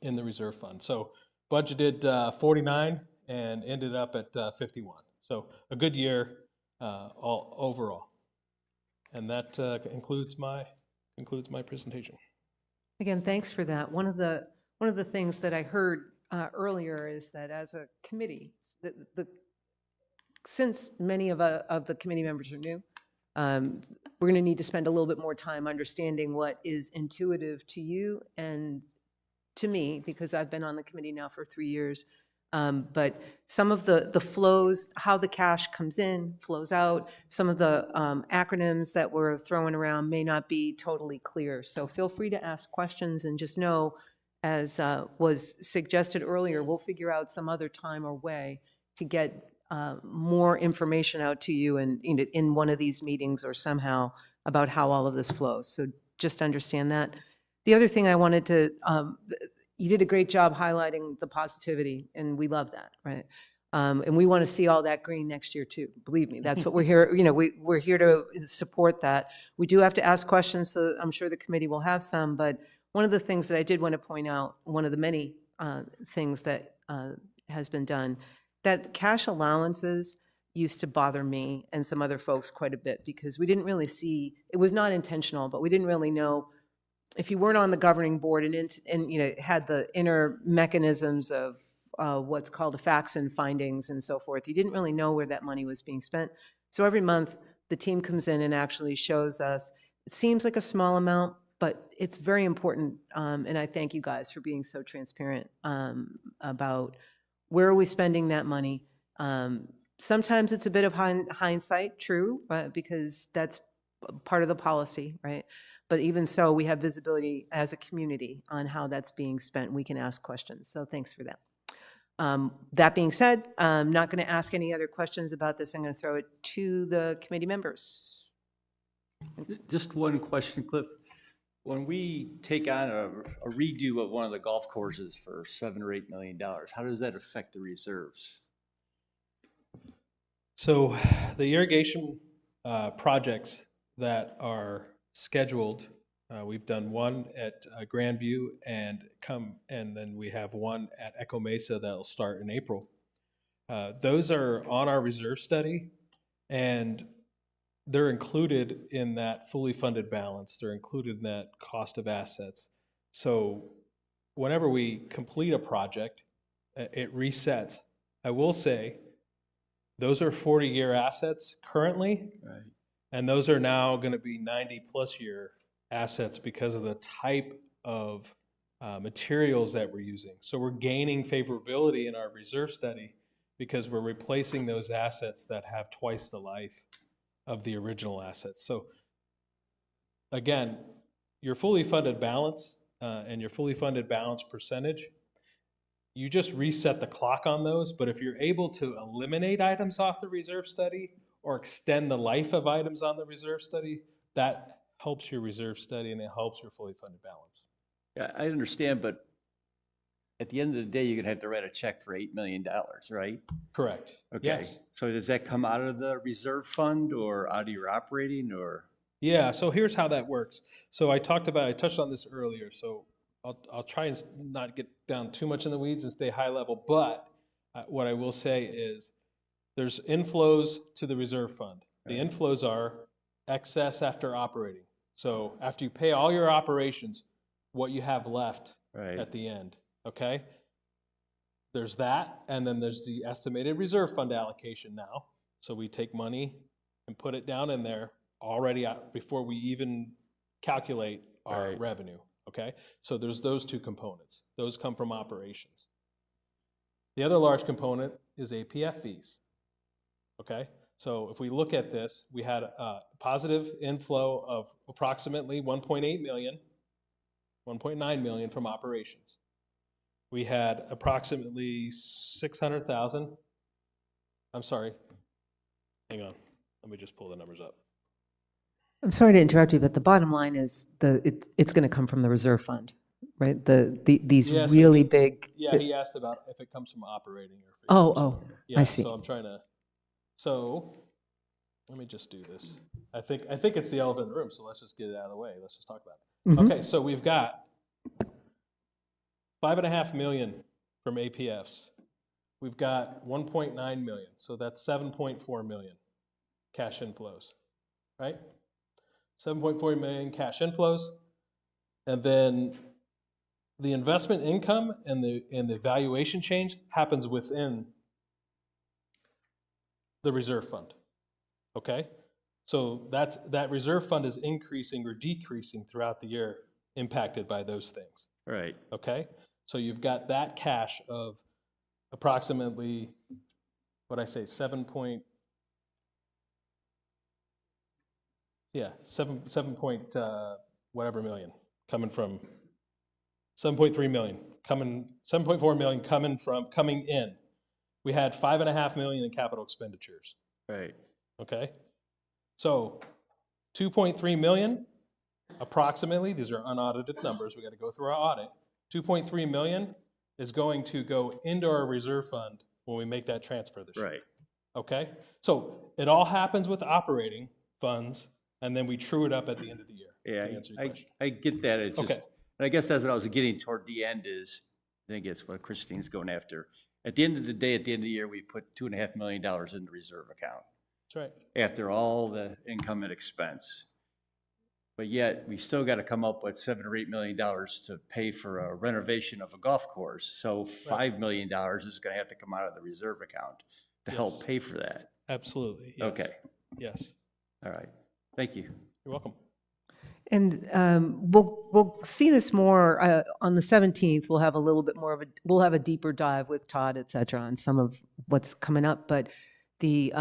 in the reserve fund. So budgeted 49 and ended up at 51. So a good year all overall, and that concludes my presentation. Again, thanks for that. One of the things that I heard earlier is that as a committee, since many of the committee members are new, we're going to need to spend a little bit more time understanding what is intuitive to you and to me, because I've been on the committee now for 3 years. But some of the flows, how the cash comes in, flows out, some of the acronyms that we're throwing around may not be totally clear. So feel free to ask questions, and just know, as was suggested earlier, we'll figure out some other time or way to get more information out to you in one of these meetings or somehow about how all of this flows. So just understand that. The other thing I wanted to, you did a great job highlighting the positivity, and we love that, right? And we want to see all that green next year too. Believe me, that's what we're here. We're here to support that. We do have to ask questions, so I'm sure the committee will have some. But one of the things that I did want to point out, one of the many things that has been done, that cash allowances used to bother me and some other folks quite a bit, because we didn't really see, it was not intentional, but we didn't really know. If you weren't on the governing board and had the inner mechanisms of what's called the facts and findings and so forth, you didn't really know where that money was being spent. So every month, the team comes in and actually shows us. It seems like a small amount, but it's very important. And I thank you guys for being so transparent about where are we spending that money. Sometimes it's a bit of hindsight, true, because that's part of the policy, right? But even so, we have visibility as a community on how that's being spent. We can ask questions. So thanks for that. That being said, I'm not going to ask any other questions about this. I'm going to throw it to the committee members. Just one question, Cliff. When we take on a redo of one of the golf courses for $7 or $8 million, how does that affect the reserves? So the irrigation projects that are scheduled, we've done one at Grandview and then we have one at Echo Mesa that'll start in April. Those are on our reserve study, and they're included in that fully funded balance. They're included in that cost of assets. So whenever we complete a project, it resets. I will say, those are 40-year assets currently, right? And those are now going to be 90-plus year assets because of the type of materials that we're using. So we're gaining favorability in our reserve study because we're replacing those assets that have twice the life of the original assets. So again, your fully funded balance and your fully funded balance percentage you just reset the clock on those. But if you're able to eliminate items off the reserve study or extend the life of items on the reserve study, that helps your reserve study and it helps your fully funded balance. Yeah, I understand, but at the end of the day, you're gonna have to write a check for $8 million, right? Correct. Okay. Yes. So does that come out of the reserve fund or out of your operating or? Yeah, so here's how that works. So I touched on this earlier, so I'll try and not get down too much in the weeds and stay high level, but what I will say is there's inflows to the reserve fund. The inflows are excess after operating. So after you pay all your operations, what you have left at the end, okay? There's that, and then there's the estimated reserve fund allocation now. So we take money and put it down in there already before we even calculate our revenue, okay? So there's those two components. Those come from operations. The other large component is APF fees, okay? So if we look at this, we had a positive inflow of approximately 1.8 million, 1.9 million from operations. We had approximately 600,000. I'm sorry, hang on, let me just pull the numbers up. I'm sorry to interrupt you, but the bottom line is it's going to come from the reserve fund, right? These Yes, really big. Yeah, he asked about if it comes from operating or. Oh, yeah, I see. So I'm trying to. So let me just do this. I think it's the elephant in the room. So let's just get it out of the way. Let's just talk about it. Mhm. Okay, so we've got 5.5 million from APFs. We've got 1.9 million. So that's 7.4 million cash inflows, right? 7.4 million cash inflows, and then the investment income and the valuation change happens within the reserve fund. Okay, so that reserve fund is increasing or decreasing throughout the year, impacted by those things. Right. Okay, so you've got that cash of approximately, what I say, 7 point whatever million coming from 7.3 million coming, 7.4 million coming in. We had 5.5 million in capital expenditures. Right. Okay, so 2.3 million approximately, these are unaudited numbers, we got to go through our audit. 2.3 million is going to go into our reserve fund when we make that transfer this year. Right. Okay, so it all happens with operating funds, and then we true it up at the end of the year. Yeah, to answer your question. I get that. It's just, Okay. and I guess that's what I was getting toward the end is, I think it's what Christine's going after. At the end of the day, at the end of the year, we put $2.5 million in the reserve account. That's right. After all the income and expense. But yet, we still got to come up with $7 or $8 million to pay for a renovation of a golf course. So $5 million is going to have to come out of the reserve account to help pay for that. Absolutely. Yes. Okay. Yes. All right. Thank you. You're welcome. And we'll see this more on the 17th. We'll have a little bit more of we'll have a deeper dive with Todd, et cetera, on some of what's coming up. But the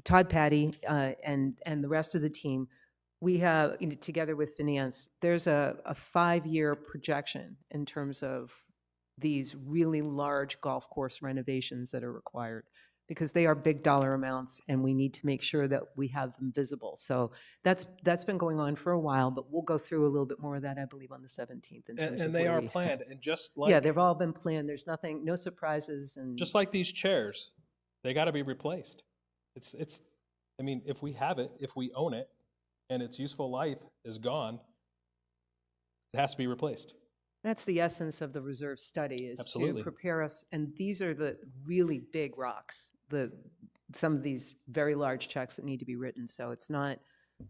Todd, Patty, and the rest of the team, we have, together with finance, there's a 5-year projection in terms of these really large golf course renovations that are required, because they are big dollar amounts and we need to make sure that we have them visible. So that's been going on for a while, but we'll go through a little bit more of that, I believe, on the 17th. And they are planned, and just like... Yeah, they've all been planned. There's nothing, no surprises. And just like these chairs, they got to be replaced. I mean, if we have it, if we own it, and its useful life is gone, it has to be replaced. That's the essence of the reserve study, is Absolutely. to prepare us. And these are the really big rocks, some of these very large checks that need to be written. So it's not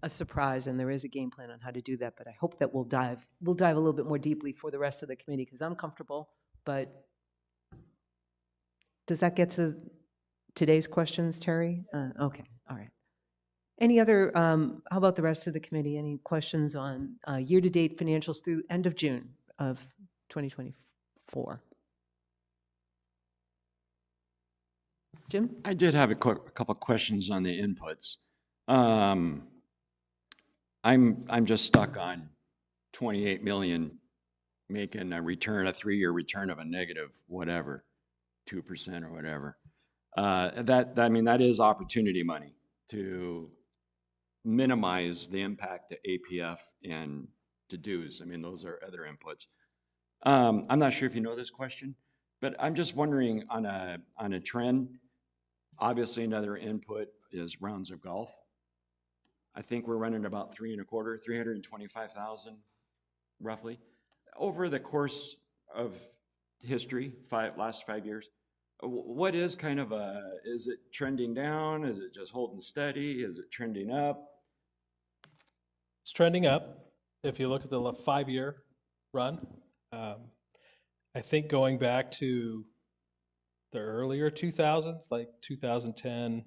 a surprise, and there is a game plan on how to do that. But I hope that we'll dive a little bit more deeply for the rest of the committee, because I'm comfortable. But does that get to today's questions, Terry? Okay, all right. Any other, how about the rest of the committee? Any questions on year-to-date financials through end of June of 2024? Jim? I did have a couple of questions on the inputs. I'm just stuck on 28 million making a return, a 3-year return of a negative whatever, 2% or whatever. I mean, that is opportunity money to minimize the impact to APF and to dues. I mean, those are other inputs. I'm not sure if you know this question, but I'm just wondering on a trend, obviously another input is rounds of golf. I think we're running about 325,000 roughly. Over the course of history, last 5 years, what is kind of is it trending down? Is it just holding steady? Is it trending up? It's trending up. If you look at the 5-year run, I think going back to the earlier 2000s, like 2010,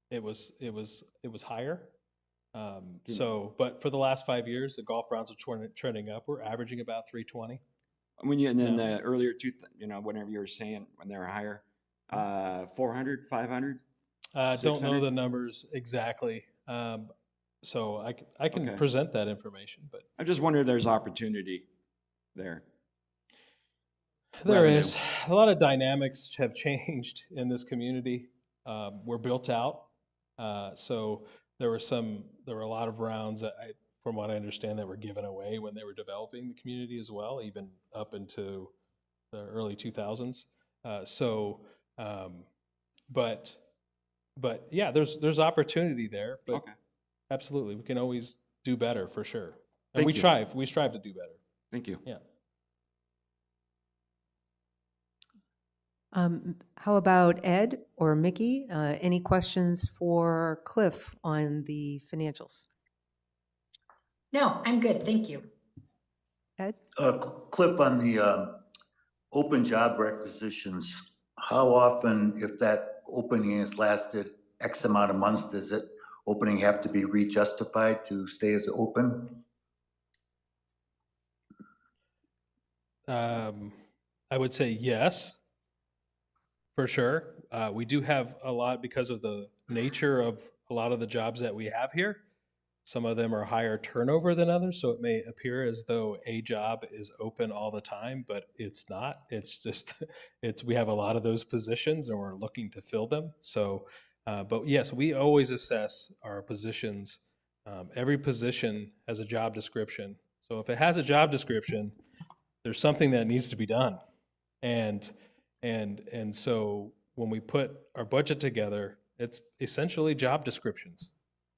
it was higher. But for the last 5 years, the golf rounds are trending up. We're averaging about 320. And then the earlier whenever you were saying when they were higher, 400, 500? Don't know the numbers exactly. So I can present that information, but I just wonder if there's opportunity there. There is. A lot of dynamics have changed in this community. We're built out. So there were a lot of rounds that from what I understand, that were given away when they were developing the community as well, even up into the early 2000s. But yeah, there's opportunity there. But absolutely, we can always do better for sure. And we strive to do better. Thank you. Yeah. How about Ed or Mickey? Any questions for Cliff on the financials? No, I'm good. Thank you. Ed? Cliff, on the open job requisitions, how often, if that opening has lasted X amount of months, does it opening have to be rejustified to stay as open? I would say yes, for sure. We do have a lot because of the nature of a lot of the jobs that we have here. Some of them are higher turnover than others, so it may appear as though a job is open all the time, but it's not. It's just, we have a lot of those positions and we're looking to fill them. So, but yes, we always assess our positions. Every position has a job description. So if it has a job description, there's something that needs to be done. And so when we put our budget together, it's essentially job descriptions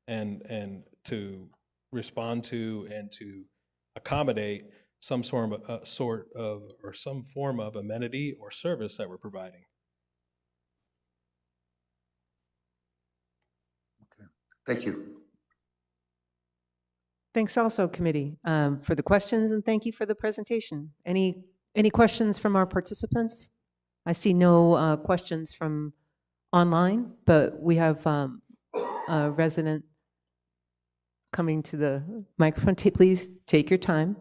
and to respond to and to accommodate some sort of amenity or service that we're providing. Okay, thank you. Thanks also, committee, for the questions, and thank you for the presentation. Any questions from our participants? I see no questions from online, but we have a resident coming to the microphone. Please take your time.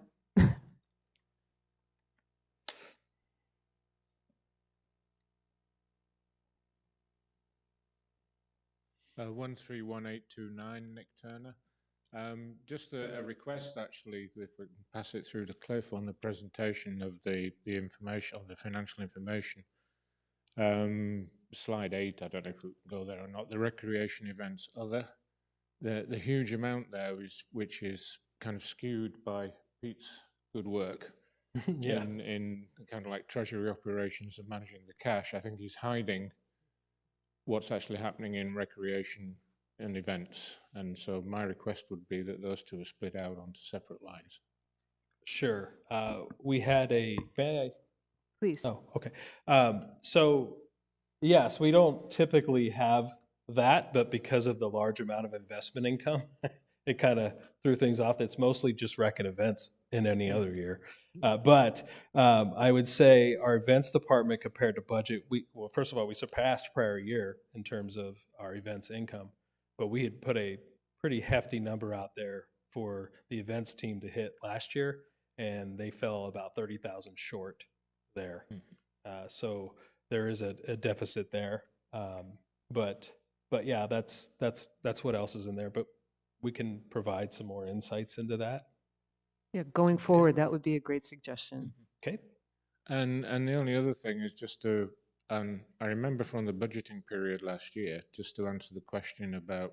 131829, Nick Turner. Just a request, actually, if we can pass it through to Cliff on the presentation of the information, of the financial information. Slide 8, I don't know if we can go there or not. The recreation events other. The huge amount there which is kind of skewed by Pete's good work in kind of like treasury operations and managing the cash. I think he's hiding what's actually happening in recreation and events. And so my request would be that those two are split out onto separate lines. Sure. We had may I? Please. Oh, okay. So yes, we don't typically have that, but because of the large amount of investment income, it kind of threw things off. It's mostly just rec and events in any other year. But I would say our events department compared to budget, well, first of all, we surpassed prior year in terms of our events income, but we had put a pretty hefty number out there for the events team to hit last year, and they fell about 30,000 short there. So there is a deficit there. But yeah, that's what else is in there. But we can provide some more insights into that. Yeah, going forward, that would be a great suggestion. Okay. And the only other thing is just to, I remember from the budgeting period last year, just to answer the question about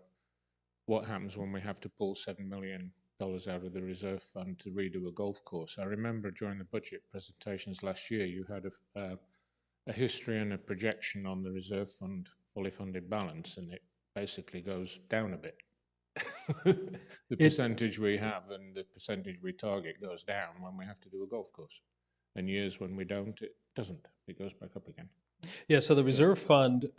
what happens when we have to pull $7 million out of the reserve fund to redo a golf course. I remember during the budget presentations last year, you had a history and a projection on the reserve fund fully funded balance, and it basically goes down a bit. The percentage we have and the percentage we target goes down when we have to do a golf course. And years when we don't, it doesn't. It goes back up again. Yeah, so the reserve fund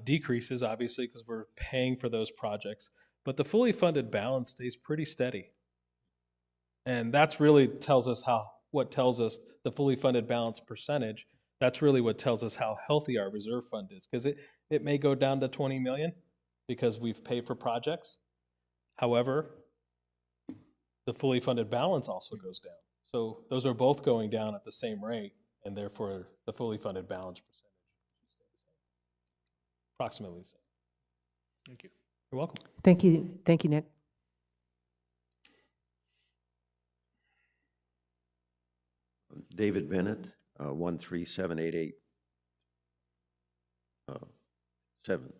decreases, obviously, because we're paying for those projects. But the fully funded balance stays pretty steady. And that's really tells us what tells us the fully funded balance percentage. That's really what tells us how healthy our reserve fund is. Because it may go down to 20 million because we've paid for projects. However, the fully funded balance also goes down. So those are both going down at the same rate, and therefore the fully funded balance percentage should stay the same. Approximately the same. Thank you. You're welcome. Thank you. Thank you, Nick. David Bennett, 13788. 7.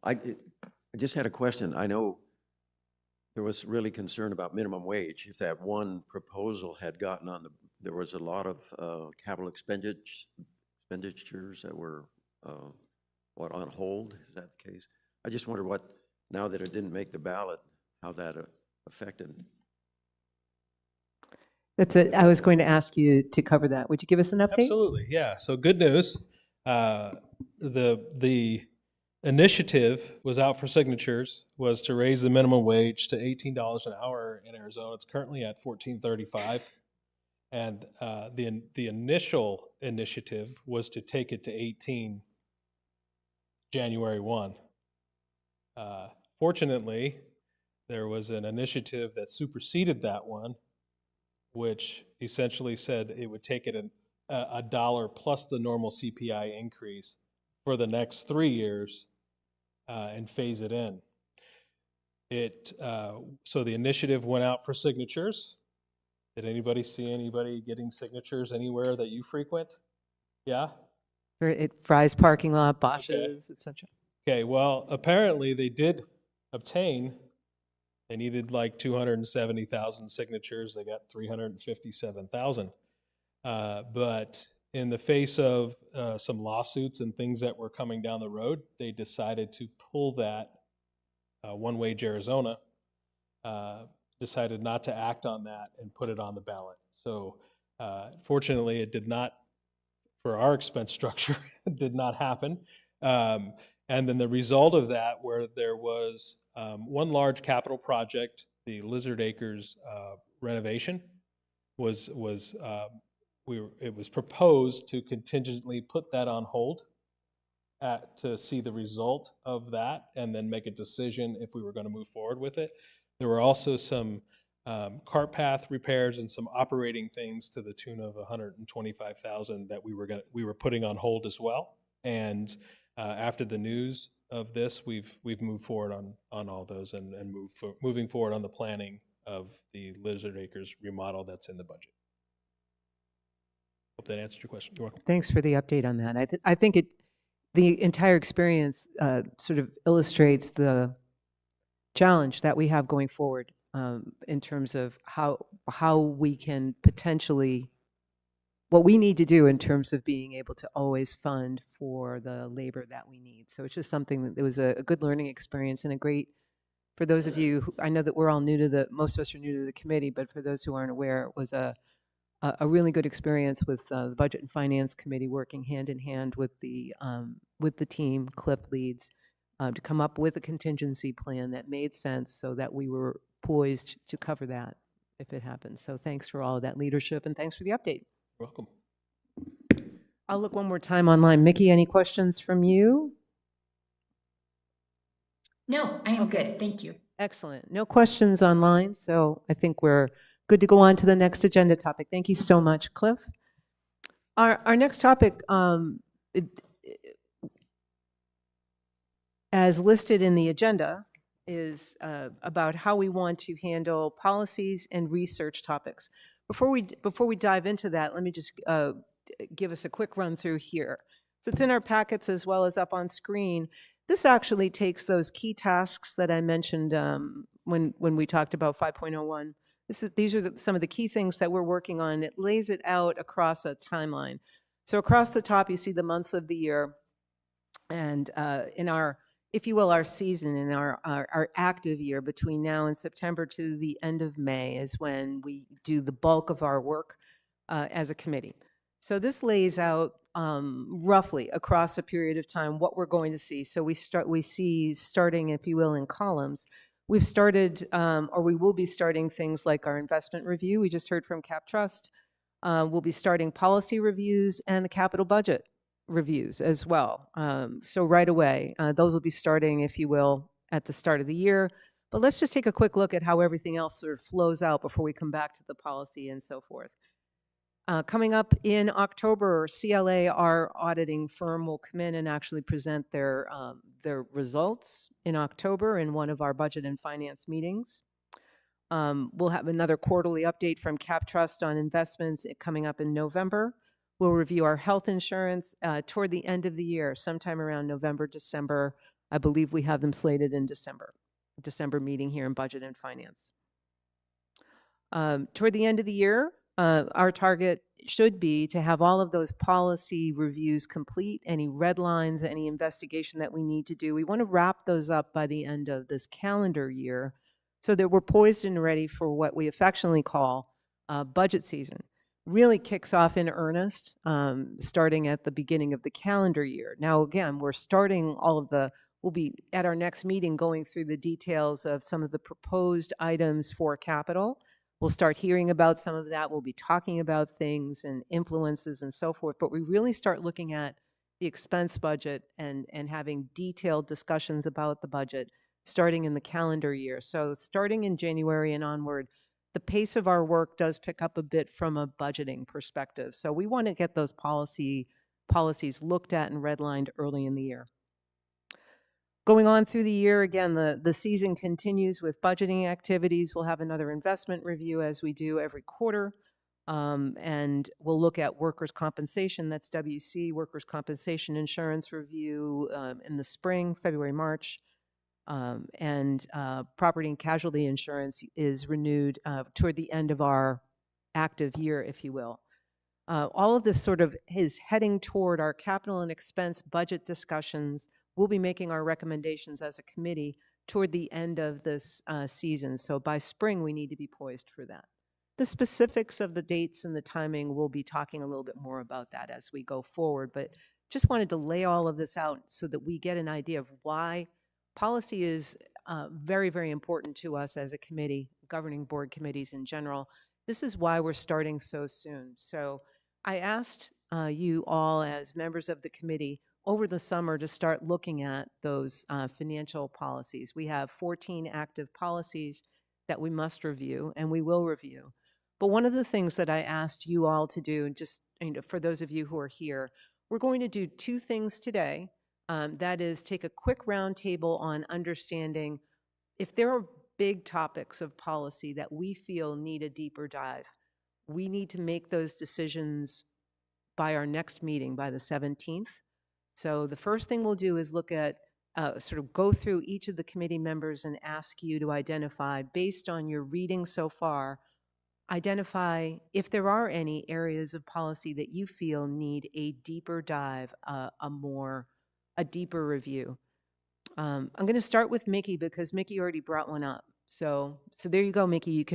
I just had a question. I know there was really concern about minimum wage. If that one proposal had gotten on there was a lot of capital expenditures that were on hold. Is that the case? I just wonder now that it didn't make the ballot, how that affected. That's it. I was going to ask you to cover that. Would you give us an update? Absolutely, yeah. So good news. The initiative was out for signatures, was to raise the minimum wage to $18 an hour in Arizona. It's currently at $14.35. And the initial initiative was to take it to 18 January 1. Fortunately, there was an initiative that superseded that one, which essentially said it would take it a dollar plus the normal CPI increase for the next 3 years and phase it in. So the initiative went out for signatures. Did anybody see anybody getting signatures anywhere that you frequent? Yeah? It Fry's parking lot, Bosch's, etc. Okay, well, apparently they did obtain. They needed like 270,000 signatures. They got 357,000. But in the face of some lawsuits and things that were coming down the road, they decided to pull that. One Wage Arizona decided not to act on that and put it on the ballot. So fortunately, it did not, for our expense structure, it did not happen. And then the result of that, where there was one large capital project, the Lizard Acres renovation, it was proposed to contingently put that on hold to see the result of that and then make a decision if we were going to move forward with it. There were also some cart path repairs and some operating things to the tune of $125,000 that we were putting on hold as well. And after the news of this, we've moved forward on all those and moving forward on the planning of the Lizard Acres remodel that's in the budget. Hope that answered your question. You're welcome. Thanks for the update on that. I think the entire experience sort of illustrates the challenge that we have going forward in terms of how we can potentially, what we need to do in terms of being able to always fund for the labor that we need. So it's just something that it was a good learning experience and a great, for those of you, I know that we're all most of us are new to the committee, but for those who aren't aware, it was a really good experience with the Budget and Finance Committee working hand in hand with the team, CLIP leads, to come up with a contingency plan that made sense so that we were poised to cover that if it happens. So thanks for all of that leadership and thanks for the update. You're welcome. I'll look one more time online. Mickey, any questions from you? No, I am good. Thank you. Excellent. No questions online, so I think we're good to go on to the next agenda topic. Thank you so much, Cliff. Our next topic, as listed in the agenda, is about how we want to handle policies and research topics. Before we dive into that, let me just give us a quick run through here. So it's in our packets as well as up on screen. This actually takes those key tasks that I mentioned when we talked about 5.01. These are some of the key things that we're working on. It lays it out across a timeline. So across the top, you see the months of the year. And in our, if you will, our season, in our active year between now and September to the end of May is when we do the bulk of our work as a committee. So this lays out roughly across a period of time what we're going to see. So we see starting, if you will, in columns. We've started, or we will be starting things like our investment review. We just heard from CapTrust. We'll be starting policy reviews and the capital budget reviews as well. So right away, those will be starting, if you will, at the start of the year. But let's just take a quick look at how everything else sort of flows out before we come back to the policy and so forth. Coming up in October, CLA, our auditing firm, will come in and actually present their results in October in one of our budget and finance meetings. We'll have another quarterly update from CapTrust on investments coming up in November. We'll review our health insurance toward the end of the year, sometime around November, December. I believe we have them slated in December meeting here in budget and finance. Toward the end of the year, our target should be to have all of those policy reviews complete, any red lines, any investigation that we need to do. We want to wrap those up by the end of this calendar year so that we're poised and ready for what we affectionately call budget season. Really kicks off in earnest starting at the beginning of the calendar year. Now, again, we're starting we'll be at our next meeting going through the details of some of the proposed items for capital. We'll start hearing about some of that. We'll be talking about things and influences and so forth, but we really start looking at the expense budget and having detailed discussions about the budget starting in the calendar year. So starting in January and onward, the pace of our work does pick up a bit from a budgeting perspective. So we want to get those policies looked at and redlined early in the year. Going on through the year, again, the season continues with budgeting activities. We'll have another investment review as we do every quarter. And we'll look at workers' compensation, that's WC, workers' compensation insurance review in the spring, February, March. And property and casualty insurance is renewed toward the end of our active year, if you will. All of this sort of is heading toward our capital and expense budget discussions. We'll be making our recommendations as a committee toward the end of this season. So by spring, we need to be poised for that. The specifics of the dates and the timing, we'll be talking a little bit more about that as we go forward. But just wanted to lay all of this out so that we get an idea of why policy is very, very important to us as a committee, governing board committees in general. This is why we're starting so soon. So I asked you all as members of the committee over the summer to start looking at those financial policies. We have 14 active policies that we must review, and we will review. But one of the things that I asked you all to do, just for those of you who are here, we're going to do two things today. That is, take a quick roundtable on understanding if there are big topics of policy that we feel need a deeper dive. We need to make those decisions by our next meeting, by the 17th. So the first thing we'll do is look at, sort of go through each of the committee members and ask you to identify, based on your reading so far, identify if there are any areas of policy that you feel need a deeper dive, a deeper review. I'm going to start with Mickey because Mickey already brought one up. So there you go, Mickey.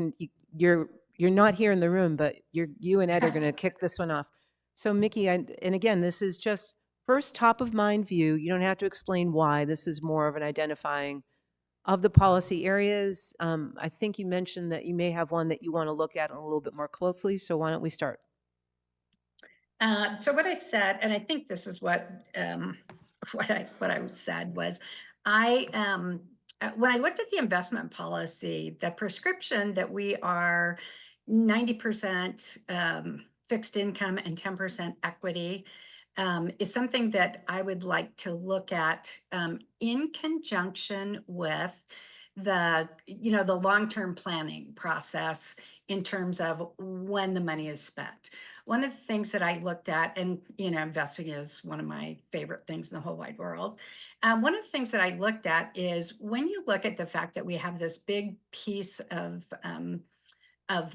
You're not here in the room, but you and Ed are going to kick this one off. So Mickey, and again, this is just first top of mind view. You don't have to explain why. This is more of an identifying of the policy areas. I think you mentioned that you may have one that you want to look at a little bit more closely. So why don't we start? So what I said, and I think this is what I said was, when I looked at the investment policy, the prescription that we are 90% fixed income and 10% equity is something that I would like to look at in conjunction with the long-term planning process in terms of when the money is spent. One of the things that I looked at, and investing is one of my favorite things in the whole wide world. One of the things that I looked at is when you look at the fact that we have this big piece of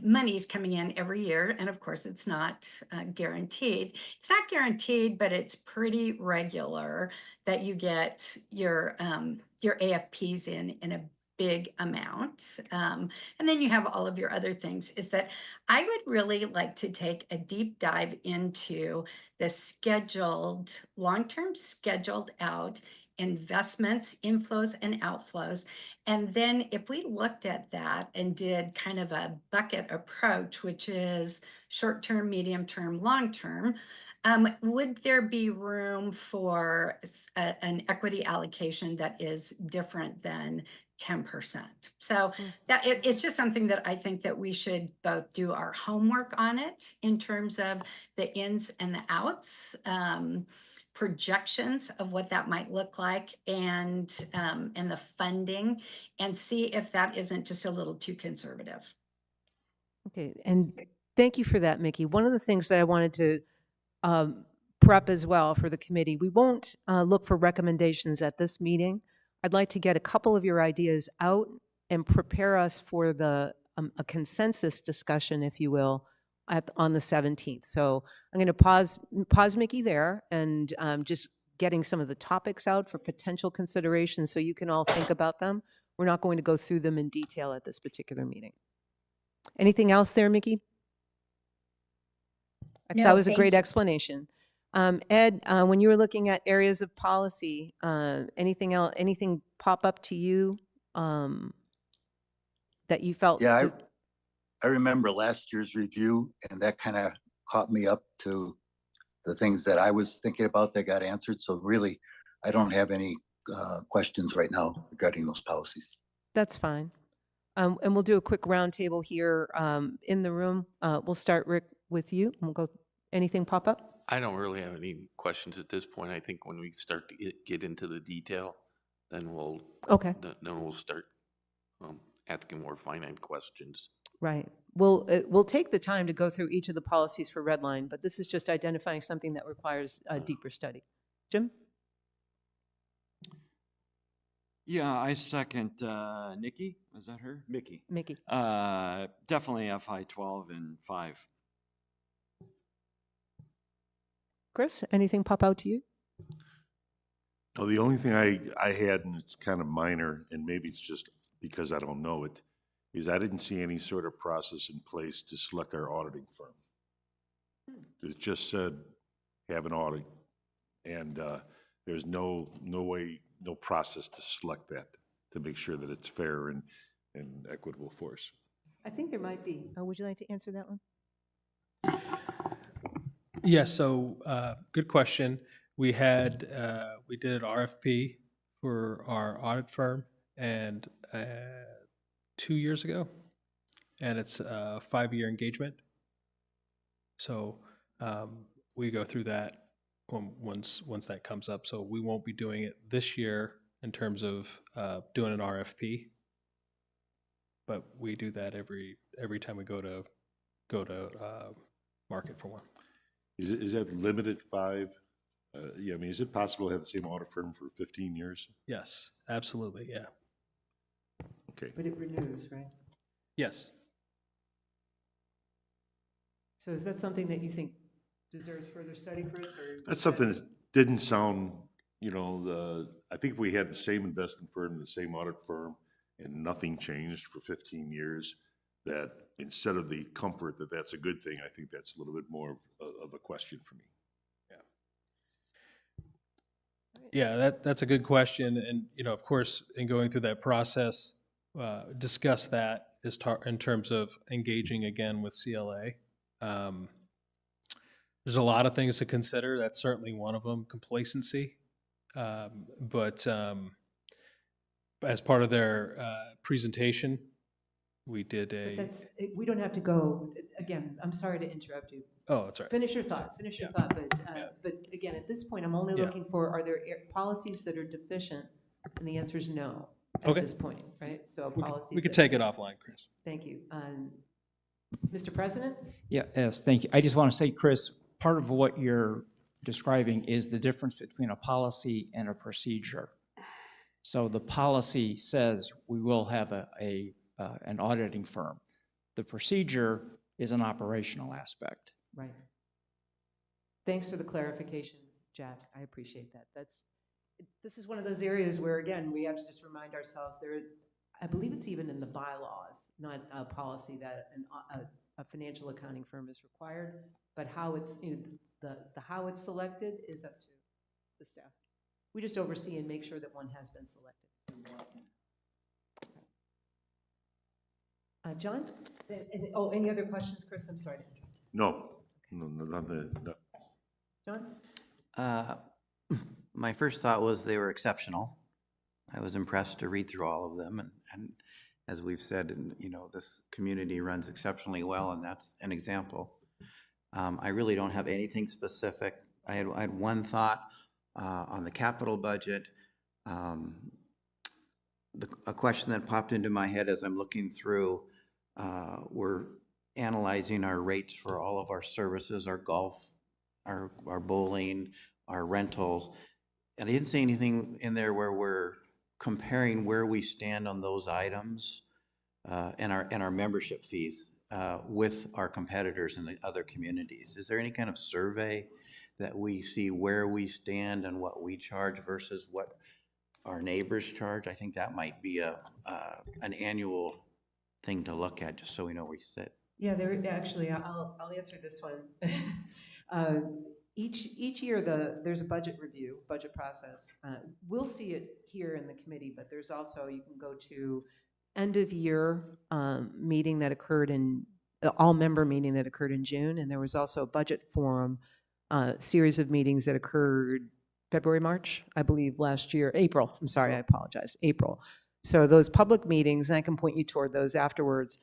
monies coming in every year, and of course it's not guaranteed. It's not guaranteed, but it's pretty regular that you get your AFPs in a big amount. And then you have all of your other things. Is that I would really like to take a deep dive into the scheduled, long-term scheduled out investments, inflows and outflows. And then if we looked at that and did kind of a bucket approach, which is short-term, medium-term, long-term, would there be room for an equity allocation that is different than 10%? So that it's just something that I think that we should both do our homework on it in terms of the ins and the outs, projections of what that might look like, and the funding, and see if that isn't just a little too conservative. Okay, and thank you for that, Mickey. One of the things that I wanted to prep as well for the committee, we won't look for recommendations at this meeting. I'd like to get a couple of your ideas out and prepare us for the a consensus discussion, if you will, on the 17th. So I'm going to pause Mickey there, and just getting some of the topics out for potential consideration so you can all think about them. We're not going to go through them in detail at this particular meeting. Anything else there, Mickey? No, that was a thank great you. explanation. Ed, when you were looking at areas of policy, anything else, anything pop up to you that you felt? Yeah, I remember last year's review, and that kind of caught me up to the things that I was thinking about that got answered. So really, I don't have any questions right now regarding those policies. That's fine. And we'll do a quick roundtable here in the room. We'll start, Rick, with you. And we'll go, anything pop up? I don't really have any questions at this point. I think when we start to get into the detail, then we'll start asking more finite questions. Right. We'll take the time to go through each of the policies for Redline, but this is just identifying something that requires a deeper study. Jim? Yeah, I second Nikki. Was that her? Mickey. Mickey. Definitely FI 12 and 5. Chris, anything pop out to you? No, the only thing I had, and it's kind of minor, and maybe it's just because I don't know it, is I didn't see any sort of process in place to select our auditing firm. It just said, have an audit, and there's no way, no process to select that, to make sure that it's fair and equitable for us. I think there might be. Would you like to answer that one? Yes, so good question. We did an RFP for our audit firm, and 2 years ago, and it's a 5-year engagement. So we go through that once that comes up. So we won't be doing it this year in terms of doing an RFP, but we do that every time we go to market for one. Is that limited 5? Yeah, I mean, is it possible to have the same audit firm for 15 years? Yes, absolutely, yeah. Okay. But it renews, right? Yes. So is that something that you think deserves further study, Chris? Or That's something that didn't sound, I think if we had the same investment firm, the same audit firm, and nothing changed for 15 years, that instead of the comfort that that's a good thing, I think that's a little bit more of a question for me. Yeah, that's a good question. And, of course, in going through that process, discuss that in terms of engaging again with CLA. There's a lot of things to consider. That's certainly one of them, complacency. But as part of their presentation, we did we don't have to go, again, I'm sorry to interrupt you. Oh, that's right. Finish your thought, but again, at this point, I'm only looking for, are there policies that are deficient? And the answer is no. at Okay. this point, right? So We policies. could that- take it offline, Chris. Thank you. Mr. President? Yes, thank you. I just want to say, Chris, part of what you're describing is the difference between a policy and a procedure. So the policy says we will have an auditing firm. The procedure is an operational aspect. Right. Thanks for the clarification, Jack. I appreciate that. This is one of those areas where, again, we have to just remind ourselves I believe it's even in the bylaws, not a policy that a financial accounting firm is required, but how it's, how it's selected is up to the staff. We just oversee and make sure that one has been selected. John? Any other questions, Chris? I'm sorry. No, nothing. John? My first thought was they were exceptional. I was impressed to read through all of them, and as we've said, this community runs exceptionally well, and that's an example. I really don't have anything specific. I had one thought on the capital budget. A question that popped into my head as I'm looking through, we're analyzing our rates for all of our services, our golf, our bowling, our rentals, and I didn't see anything in there where we're comparing where we stand on those items and our membership fees with our competitors in the other communities. Is there any kind of survey that we see where we stand and what we charge versus what our neighbors charge? I think that might be an annual thing to look at, just so we know where you sit. Yeah, actually, I'll answer this one. Each year, there's a budget review, budget process. We'll see it here in the committee, but there's also, you can go to end of year meeting that occurred all member meeting that occurred in June, and there was also a budget forum series of meetings that occurred February, March, I believe last year, April. I'm sorry, I apologize, April. So those public meetings, and I can point you toward those afterwards.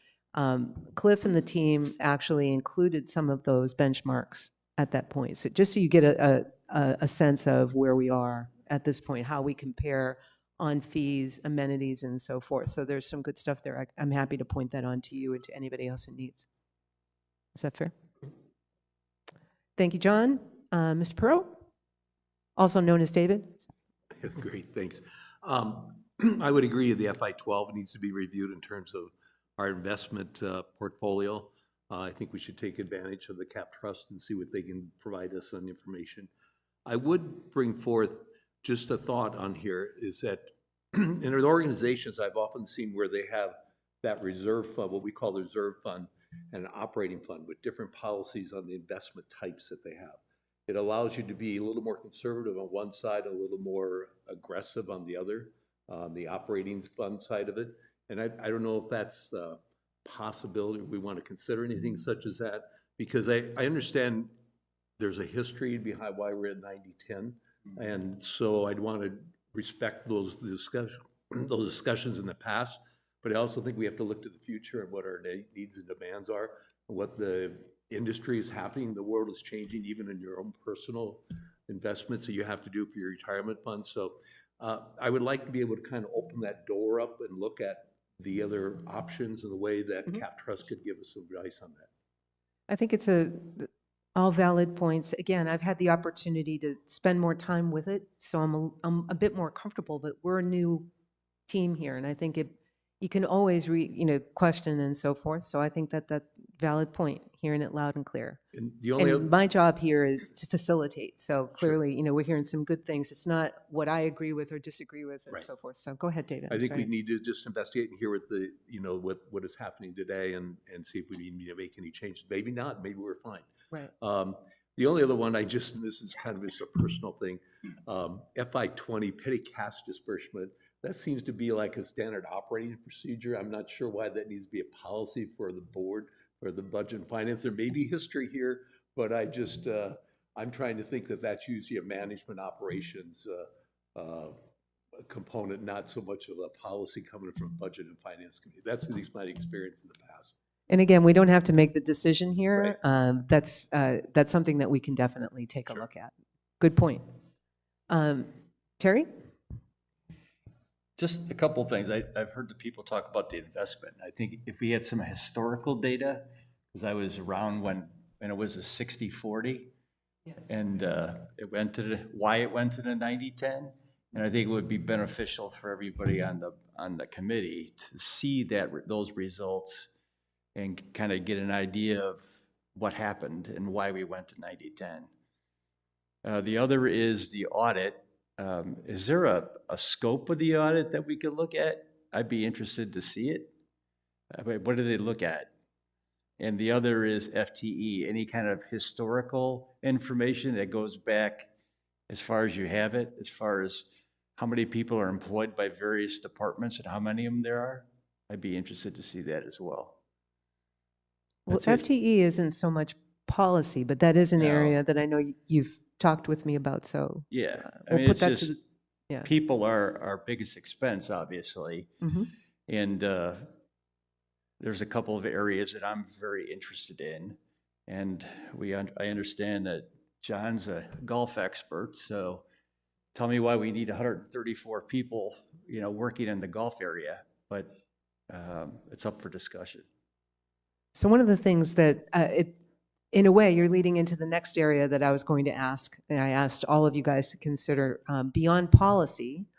Cliff and the team actually included some of those benchmarks at that point. So just so you get a sense of where we are at this point, how we compare on fees, amenities, and so forth. So there's some good stuff there. I'm happy to point that on to you and to anybody else who needs. Is that fair? Thank you, John. Mr. Perot, also known as David. Great, thanks. I would agree the FY12 needs to be reviewed in terms of our investment portfolio. I think we should take advantage of the CapTrust and see what they can provide us on information. I would bring forth just a thought on here is that in the organizations I've often seen where they have that reserve fund, what we call the reserve fund, and an operating fund with different policies on the investment types that they have. It allows you to be a little more conservative on one side, a little more aggressive on the other, the operating fund side of it. And I don't know if that's the possibility, we want to consider anything such as that, because I understand there's a history behind why we're at 90-10. And so I'd want to respect those discussions in the past, but I also think we have to look to the future and what our needs and demands are, and what the industry is happening. The world is changing, even in your own personal investments that you have to do for your retirement fund. So I would like to be able to kind of open that door up and look at the other options in the way that CapTrust could give us some advice on that. I think it's all valid points. Again, I've had the opportunity to spend more time with it, so I'm a bit more comfortable, but we're a new team here, and I think you can always question and so forth. So I think that's a valid point, hearing it loud and clear. And the only And my job here is to facilitate. So clearly, we're hearing some good things. It's not what I agree with or disagree with and so forth. So go ahead, David. I think we need to just investigate and hear what the, what is happening today and see if we need to make any changes. Maybe not, maybe we're fine. Right. The only other one this is kind of just a personal thing, FY20 petty cash disbursement, that seems to be like a standard operating procedure. I'm not sure why that needs to be a policy for the board or the budget and finance. There may be history here, but I'm trying to think that that's usually a management operations component, not so much of a policy coming from budget and finance committee. That's at least my experience in the past. And again, we don't have to make the decision here. Right. That's something that we can definitely take a look at. Good point. Terry? Just a couple things. I've heard the people talk about the investment. I think if we had some historical data, because I was around when it was a 60-40, and why it went to the 90-10, and I think it would be beneficial for everybody on the committee to see those results and kind of get an idea of what happened and why we went to 90-10. The other is the audit. Is there a scope of the audit that we could look at? I'd be interested to see it. What do they look at? And the other is FTE, any kind of historical information that goes back as far as you have it, as far as how many people are employed by various departments and how many of them there are. I'd be interested to see that as well. Well, That's it. FTE isn't so much policy, but that is an No. area that I know you've talked with me about, so. Yeah, I we'll mean, put it's that to just, the- yeah. people are our biggest expense, obviously. Mhm. And there's a couple of areas that I'm very interested in. And I understand that John's a golf expert, so tell me why we need 134 people, working in the golf area, but it's up for discussion. So one of the things that, in a way, you're leading into the next area that I was going to ask, and I asked all of you guys to consider, beyond policy,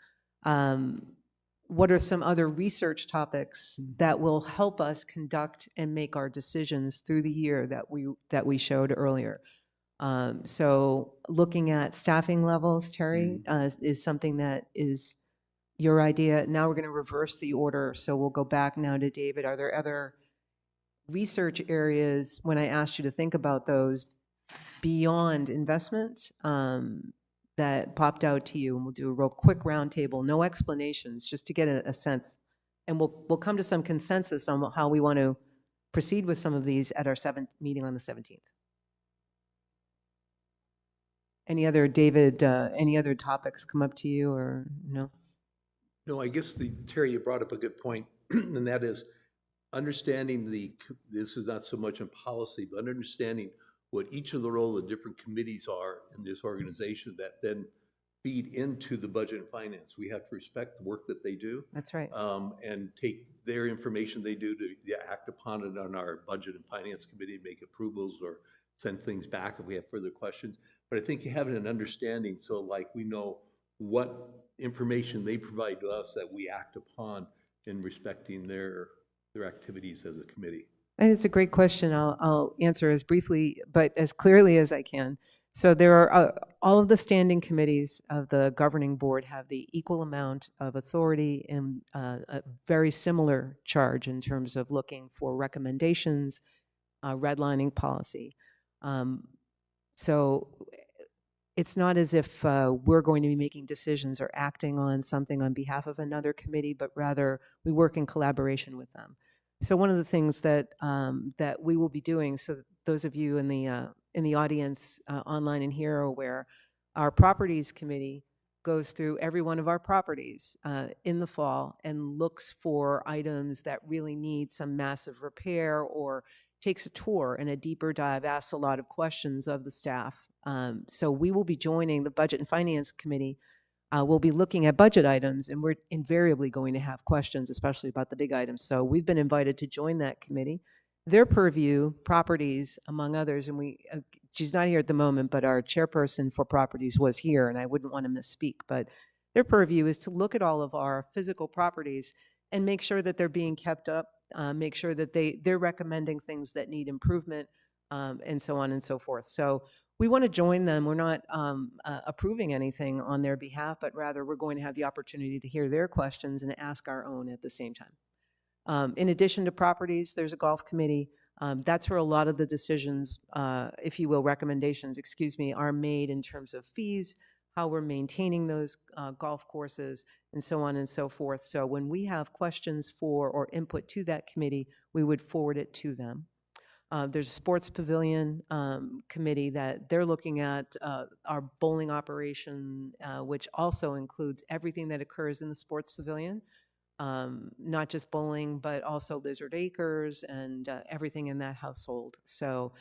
what are some other research topics that will help us conduct and make our decisions through the year that we showed earlier? So looking at staffing levels, Terry, is something that is your idea. Now we're going to reverse the order, so we'll go back now to David. Are there other research areas, when I asked you to think about those beyond investment, that popped out to you? And we'll do a real quick roundtable, no explanations, just to get a sense. And we'll come to some consensus on how we want to proceed with some of these at our meeting on the 17th. Any other, David, any other topics come up to you or no? No, I guess Terry, you brought up a good point, and that is understanding this is not so much in policy, but understanding what each of the role of the different committees are in this organization that then feed into the budget and finance. We have to respect the work that they do. That's right. And take their information they do to act upon it on our budget and finance committee, make approvals or send things back if we have further questions. But I think having an understanding, so like we know what information they provide to us that we act upon in respecting their activities as a committee. And it's a great question. I'll answer as briefly, but as clearly as I can. So there are all of the standing committees of the governing board have the equal amount of authority and a very similar charge in terms of looking for recommendations, redlining policy. So it's not as if we're going to be making decisions or acting on something on behalf of another committee, but rather we work in collaboration with them. So one of the things that that we will be doing, so those of you in the audience online and here are aware, our properties committee goes through every one of our properties in the fall and looks for items that really need some massive repair or takes a tour and a deeper dive, asks a lot of questions of the staff. So we will be joining the Budget and Finance Committee. We'll be looking at budget items, and we're invariably going to have questions, especially about the big items. So we've been invited to join that committee. Their purview, properties, among others, and she's not here at the moment, but our chairperson for properties was here, and I wouldn't want to misspeak, but their purview is to look at all of our physical properties and make sure that they're being kept up, make sure that they're recommending things that need improvement, and so on and so forth. So we want to join them. We're not approving anything on their behalf, but rather we're going to have the opportunity to hear their questions and ask our own at the same time. In addition to properties, there's a golf committee. That's where a lot of the decisions, if you will, recommendations, are made in terms of fees, how we're maintaining those golf courses, and so on and so forth. So when we have questions for or input to that committee, we would forward it to them. There's a sports pavilion committee that they're looking at our bowling operation, which also includes everything that occurs in the sports pavilion, not just bowling, but also Lizard Acres and everything in that household. So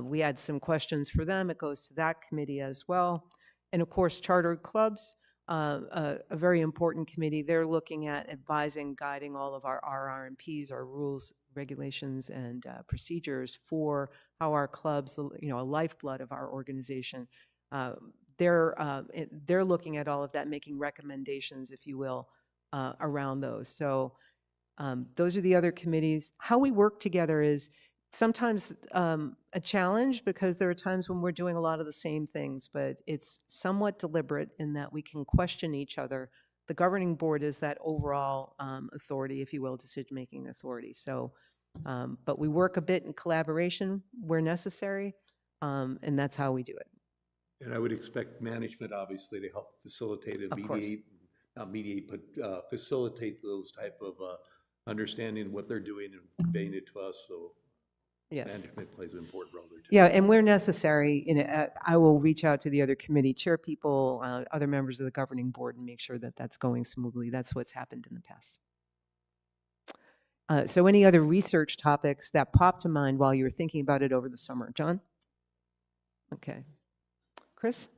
we had some questions for them. It goes to that committee as well. And of course, chartered clubs. a very important committee. They're looking at advising, guiding all of our RRMPs, our rules, regulations, and procedures for how our clubs, you know, a lifeblood of our organization. They're looking at all of that, making recommendations, if you will, around those. So those are the other committees. How we work together is sometimes a challenge because there are times when we're doing a lot of the same things, but it's somewhat deliberate in that we can question each other. The governing board is that overall authority, if you will, decision-making authority. So, but we work a bit in collaboration where necessary, and that's how we do it. And I would expect management, obviously, to help facilitate and Of course. mediate, not mediate, but facilitate those type of understanding of what they're doing and conveying it to us. So Yes. management plays an important role there too. Yeah, and where necessary, I will reach out to the other committee chair people, other members of the governing board, and make sure that that's going smoothly. That's what's happened in the past. So any other research topics that popped to mind while you were thinking about it over the summer? John? Okay. Chris?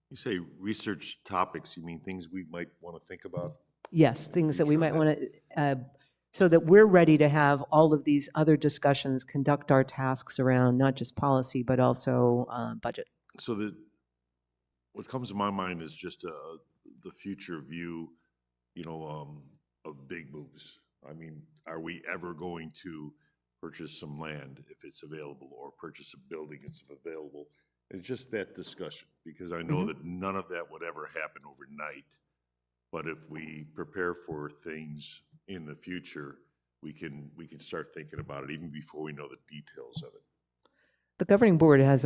You say research topics, you mean things we might want to think about? Yes, things that we might want to, so that we're ready to have all of these other discussions, conduct our tasks around not just policy, but also budget. So what comes to my mind is just the future view, you know, of big moves. I mean, are we ever going to purchase some land if it's available, or purchase a building if it's available? It's just that discussion, because I know that none of that would ever happen overnight. But if we prepare for things in the future, we can start thinking about it even before we know the details of it. The governing board has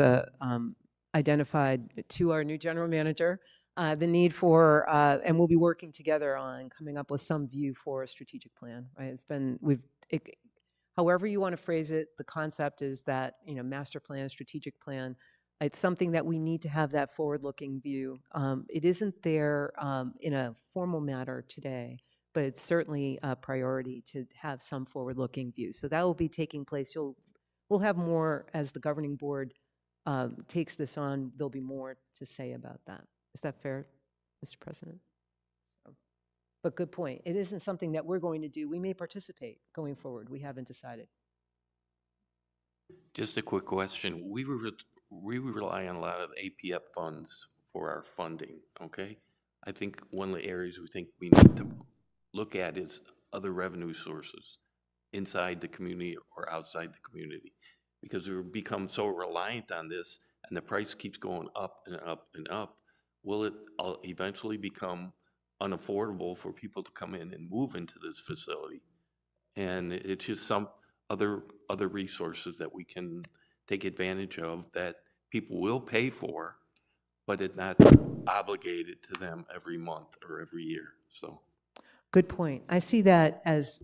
identified to our new general manager the need for, and we'll be working together on coming up with some view for a strategic plan. Right? It's been however you want to phrase it, the concept is that, you know, master plan, strategic plan. It's something that we need to have that forward-looking view. It isn't there in a formal matter today, but it's certainly a priority to have some forward-looking view. So that will be taking place. We'll have more as the governing board takes this on. There'll be more to say about that. Is that fair, Mr. President? But good point. It isn't something that we're going to do. We may participate going forward. We haven't decided. Just a quick question. We rely on a lot of APF funds for our funding, okay? I think one of the areas we think we need to look at is other revenue sources inside the community or outside the community, because we've become so reliant on this and the price keeps going up and up and up. Will it eventually become unaffordable for people to come in and move into this facility? And it's just some other resources that we can take advantage of that people will pay for, but it's not obligated to them every month or every year. So, good point. I see that as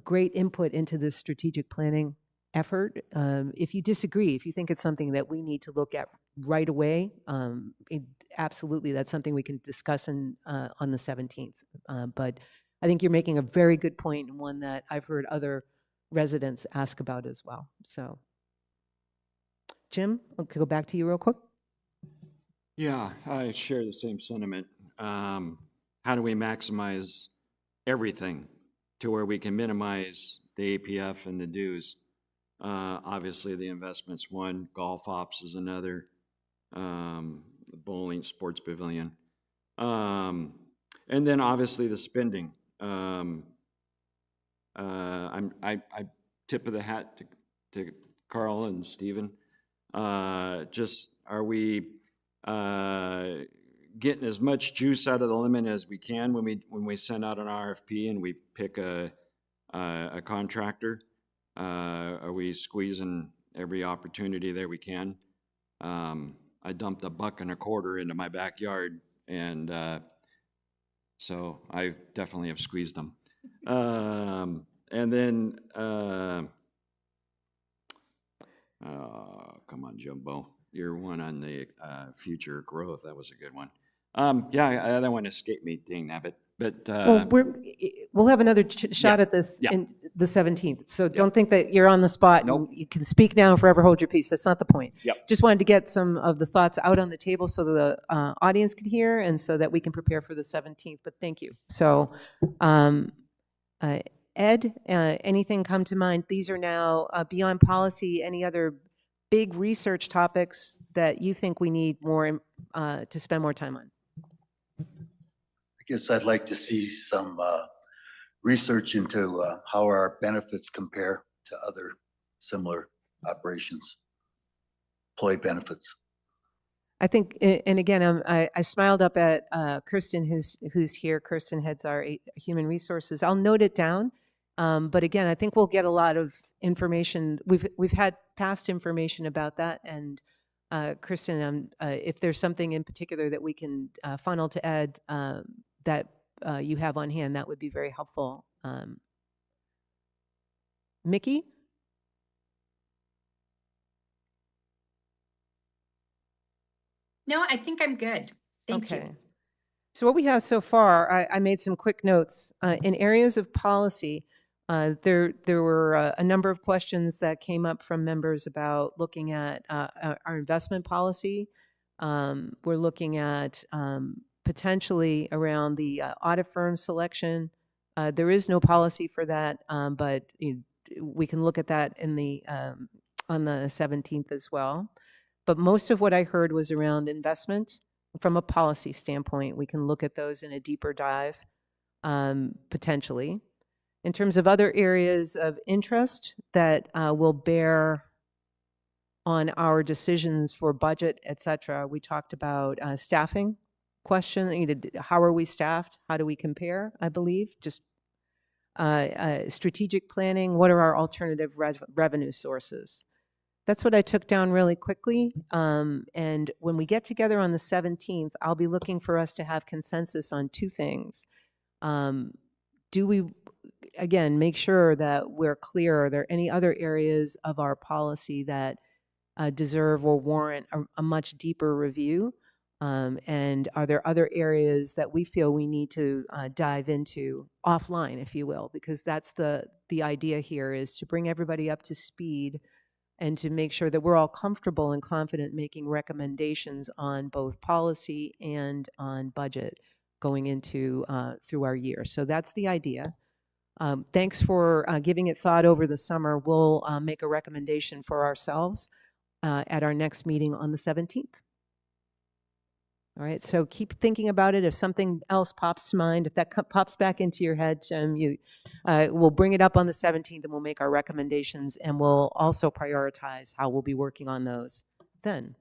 great input into this strategic planning effort. If you disagree, if you think it's something that we need to look at right away, absolutely, that's something we can discuss on the 17th. But I think you're making a very good point, and one that I've heard other residents ask about as well. So, Jim, I'll go back to you real quick. Yeah, I share the same sentiment. How do we maximize everything to where we can minimize the APF and the dues? Obviously, the investment's one, golf ops is another, bowling, sports pavilion. And then obviously the spending. I tip of the hat to Carl and Stephen. Just, are we getting as much juice out of the lemon as we can when we send out an RFP and we pick a contractor? Are we squeezing every opportunity there we can? I dumped $1.25 into my backyard, and so I definitely have squeezed them. And then, come on, Jumbo. Your one on the future growth, that was a good one. Yeah, that one escaped me, dang nabbit. But Well, we'll have another shot yeah, at this yeah. in the 17th. So don't think that you're on the spot and Nope. you can speak now and forever hold your peace. That's not the point. Yep. Just wanted to get some of the thoughts out on the table so the audience can hear and so that we can prepare for the 17th. But thank you. So, Ed, anything come to mind? These are now beyond policy. Any other big research topics that you think we need more to spend more time on? I guess I'd like to see some research into how our benefits compare to other similar operations, employee benefits. I think, and again, I smiled up at Kirsten, who's here. Kirsten heads our human resources. I'll note it down. But again, I think we'll get a lot of information. We've had past information about that, and Kirsten, if there's something in particular that we can funnel to Ed that you have on hand, that would be very helpful. Mickey? No, I think I'm good. Thank you. So what we have so far, I made some quick notes. In areas of policy, there were a number of questions that came up from members about looking at our investment policy. We're looking at potentially around the audit firm selection. There is no policy for that, but we can look at that in the on the 17th as well. But most of what I heard was around investment. From a policy standpoint, we can look at those in a deeper dive, potentially. In terms of other areas of interest that will bear on our decisions for budget, et cetera, we talked about staffing question. How are we staffed? How do we compare, I believe? Just strategic planning. What are our alternative revenue sources? That's what I took down really quickly. And when we get together on the 17th, I'll be looking for us to have consensus on two things. Do we, again, make sure that we're clear? Are there any other areas of our policy that deserve or warrant a much deeper review? And are there other areas that we feel we need to dive into offline, if you will? Because that's the idea here, is to bring everybody up to speed and to make sure that we're all comfortable and confident making recommendations on both policy and on budget going into through our year. So that's the idea. Thanks for giving it thought over the summer. We'll make a recommendation for ourselves at our next meeting on the 17th. All right, so keep thinking about it. If something else pops to mind, if that pops back into your head, we'll bring it up on the 17th and we'll make our recommendations, and we'll also prioritize how we'll be working on those then.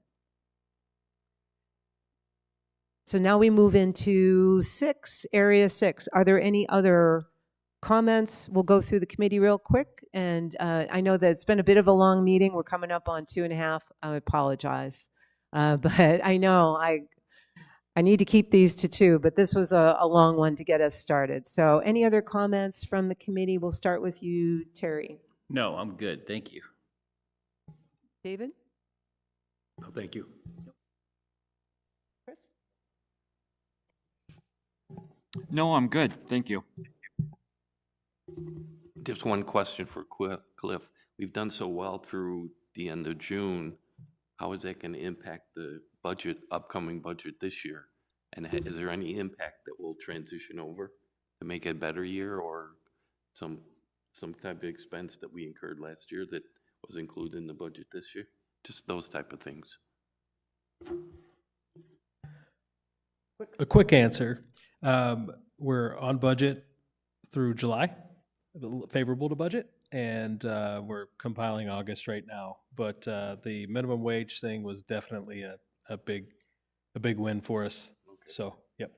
So now we move into area 6. Are there any other comments? We'll go through the committee real quick. And I know that it's been a bit of a long meeting. We're coming up on 2.5. I apologize. But I know I need to keep these to 2, but this was a long one to get us started. So any other comments from the committee? We'll start with you, Terry. No, I'm good. Thank you. David? No, thank you. Chris? No, I'm good. Thank you. Just one question for Cliff. We've done so well through the end of June. How is that going to impact the budget, upcoming budget this year? And is there any impact that will transition over to make it a better year, or some type of expense that we incurred last year that was included in the budget this year? Just those type of things. A quick answer. We're on budget through July, favorable to budget, and we're compiling August right now. But the minimum wage thing was definitely a big win for us. Okay. So, yep.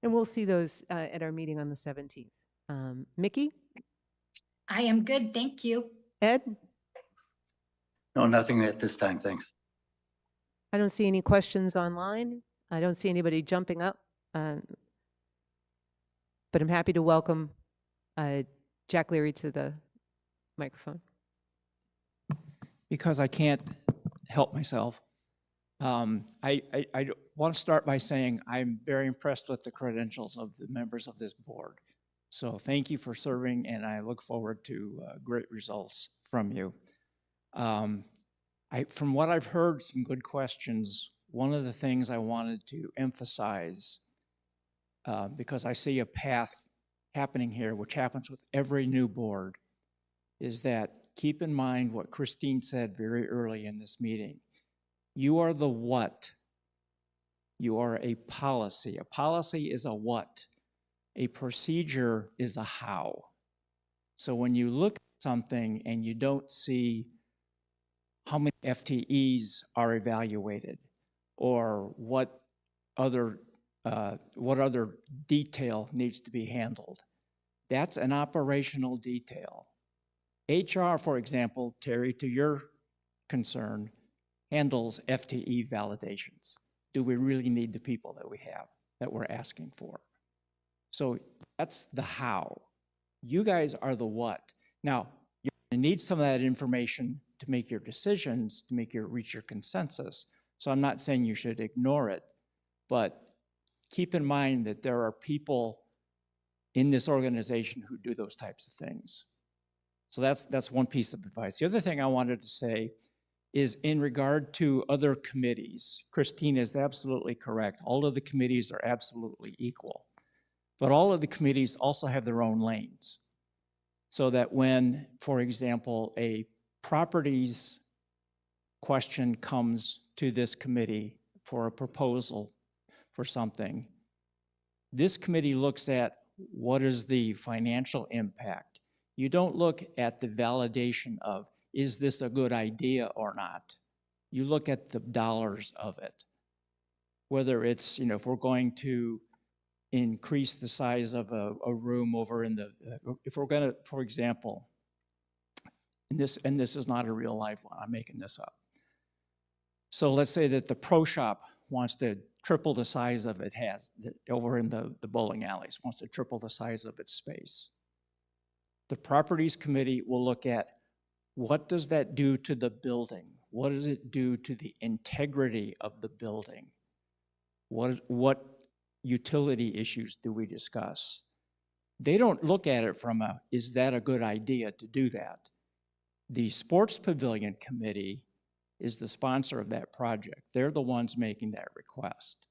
And we'll see those at our meeting on the 17th. Mickey? I am good, thank you. Ed? No, nothing at this time, thanks. I don't see any questions online. I don't see anybody jumping up. But I'm happy to welcome Jack Leary to the microphone. Because I can't help myself. I want to start by saying I'm very impressed with the credentials of the members of this board. So thank you for serving, and I look forward to great results from you. From what I've heard, some good questions. One of the things I wanted to emphasize, because I see a path happening here, which happens with every new board, is that keep in mind what Christine said very early in this meeting. You are the what. You are a policy. A policy is a what. A procedure is a how. So when you look at something and you don't see how many FTEs are evaluated or what other detail needs to be handled, that's an operational detail. HR, for example, Terry, to your concern, handles FTE validations. Do we really need the people that we have, that we're asking for? So that's the how. You guys are the what. Now, you're going to need some of that information to make your decisions, to reach your consensus. So I'm not saying you should ignore it, but keep in mind that there are people in this organization who do those types of things. So that's one piece of advice. The other thing I wanted to say is in regard to other committees. Christine is absolutely correct. All of the committees are absolutely equal. But all of the committees also have their own lanes. So that when, for example, a properties question comes to this committee for a proposal for something, this committee looks at what is the financial impact. You don't look at the validation of, is this a good idea or not? You look at the dollars of it. Whether it's, if we're going to increase the size of a room over in the, if we're going to, for example, and this is not a real life one, I'm making this up. So let's say that the pro shop wants to triple the size of it has over in the bowling alleys, wants to triple the size of its space. The properties committee will look at what does that do to the building? What does it do to the integrity of the building? What utility issues do we discuss? They don't look at it from is that a good idea to do that? The sports pavilion committee is the sponsor of that project. They're the ones making that request.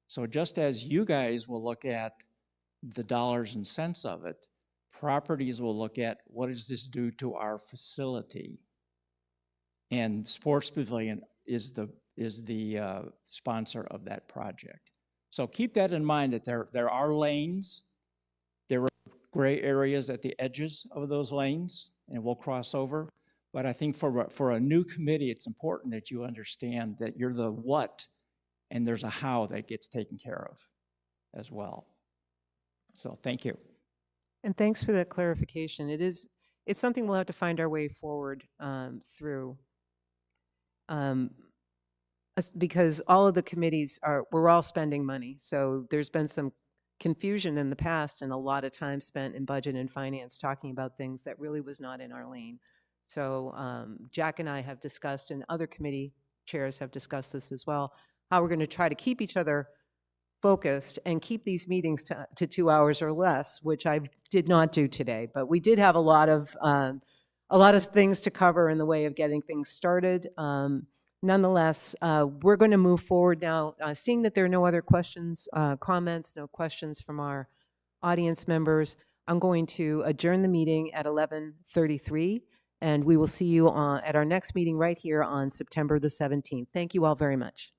So just as you guys will look at the dollars and cents of it, properties will look at what does this do to our facility? And sports pavilion is the sponsor of that project. So keep that in mind that there are lanes, there are gray areas at the edges of those lanes, and we'll cross over. But I think for a new committee, it's important that you understand that you're the what, and there's a how that gets taken care of as well. So thank you. And thanks for that clarification. It's something we'll have to find our way forward through. Because all of the committees we're all spending money. So there's been some confusion in the past and a lot of time spent in budget and finance talking about things that really was not in our lane. So Jack and I have discussed, and other committee chairs have discussed this as well, how we're going to try to keep each other focused and keep these meetings to 2 hours or less, which I did not do today. But we did have a lot of things to cover in the way of getting things started. Nonetheless, we're going to move forward now. Seeing that there are no other questions, comments, no questions from our audience members, I'm going to adjourn the meeting at 11:33, and we will see you at our next meeting right here on September the 17th. Thank you all very much.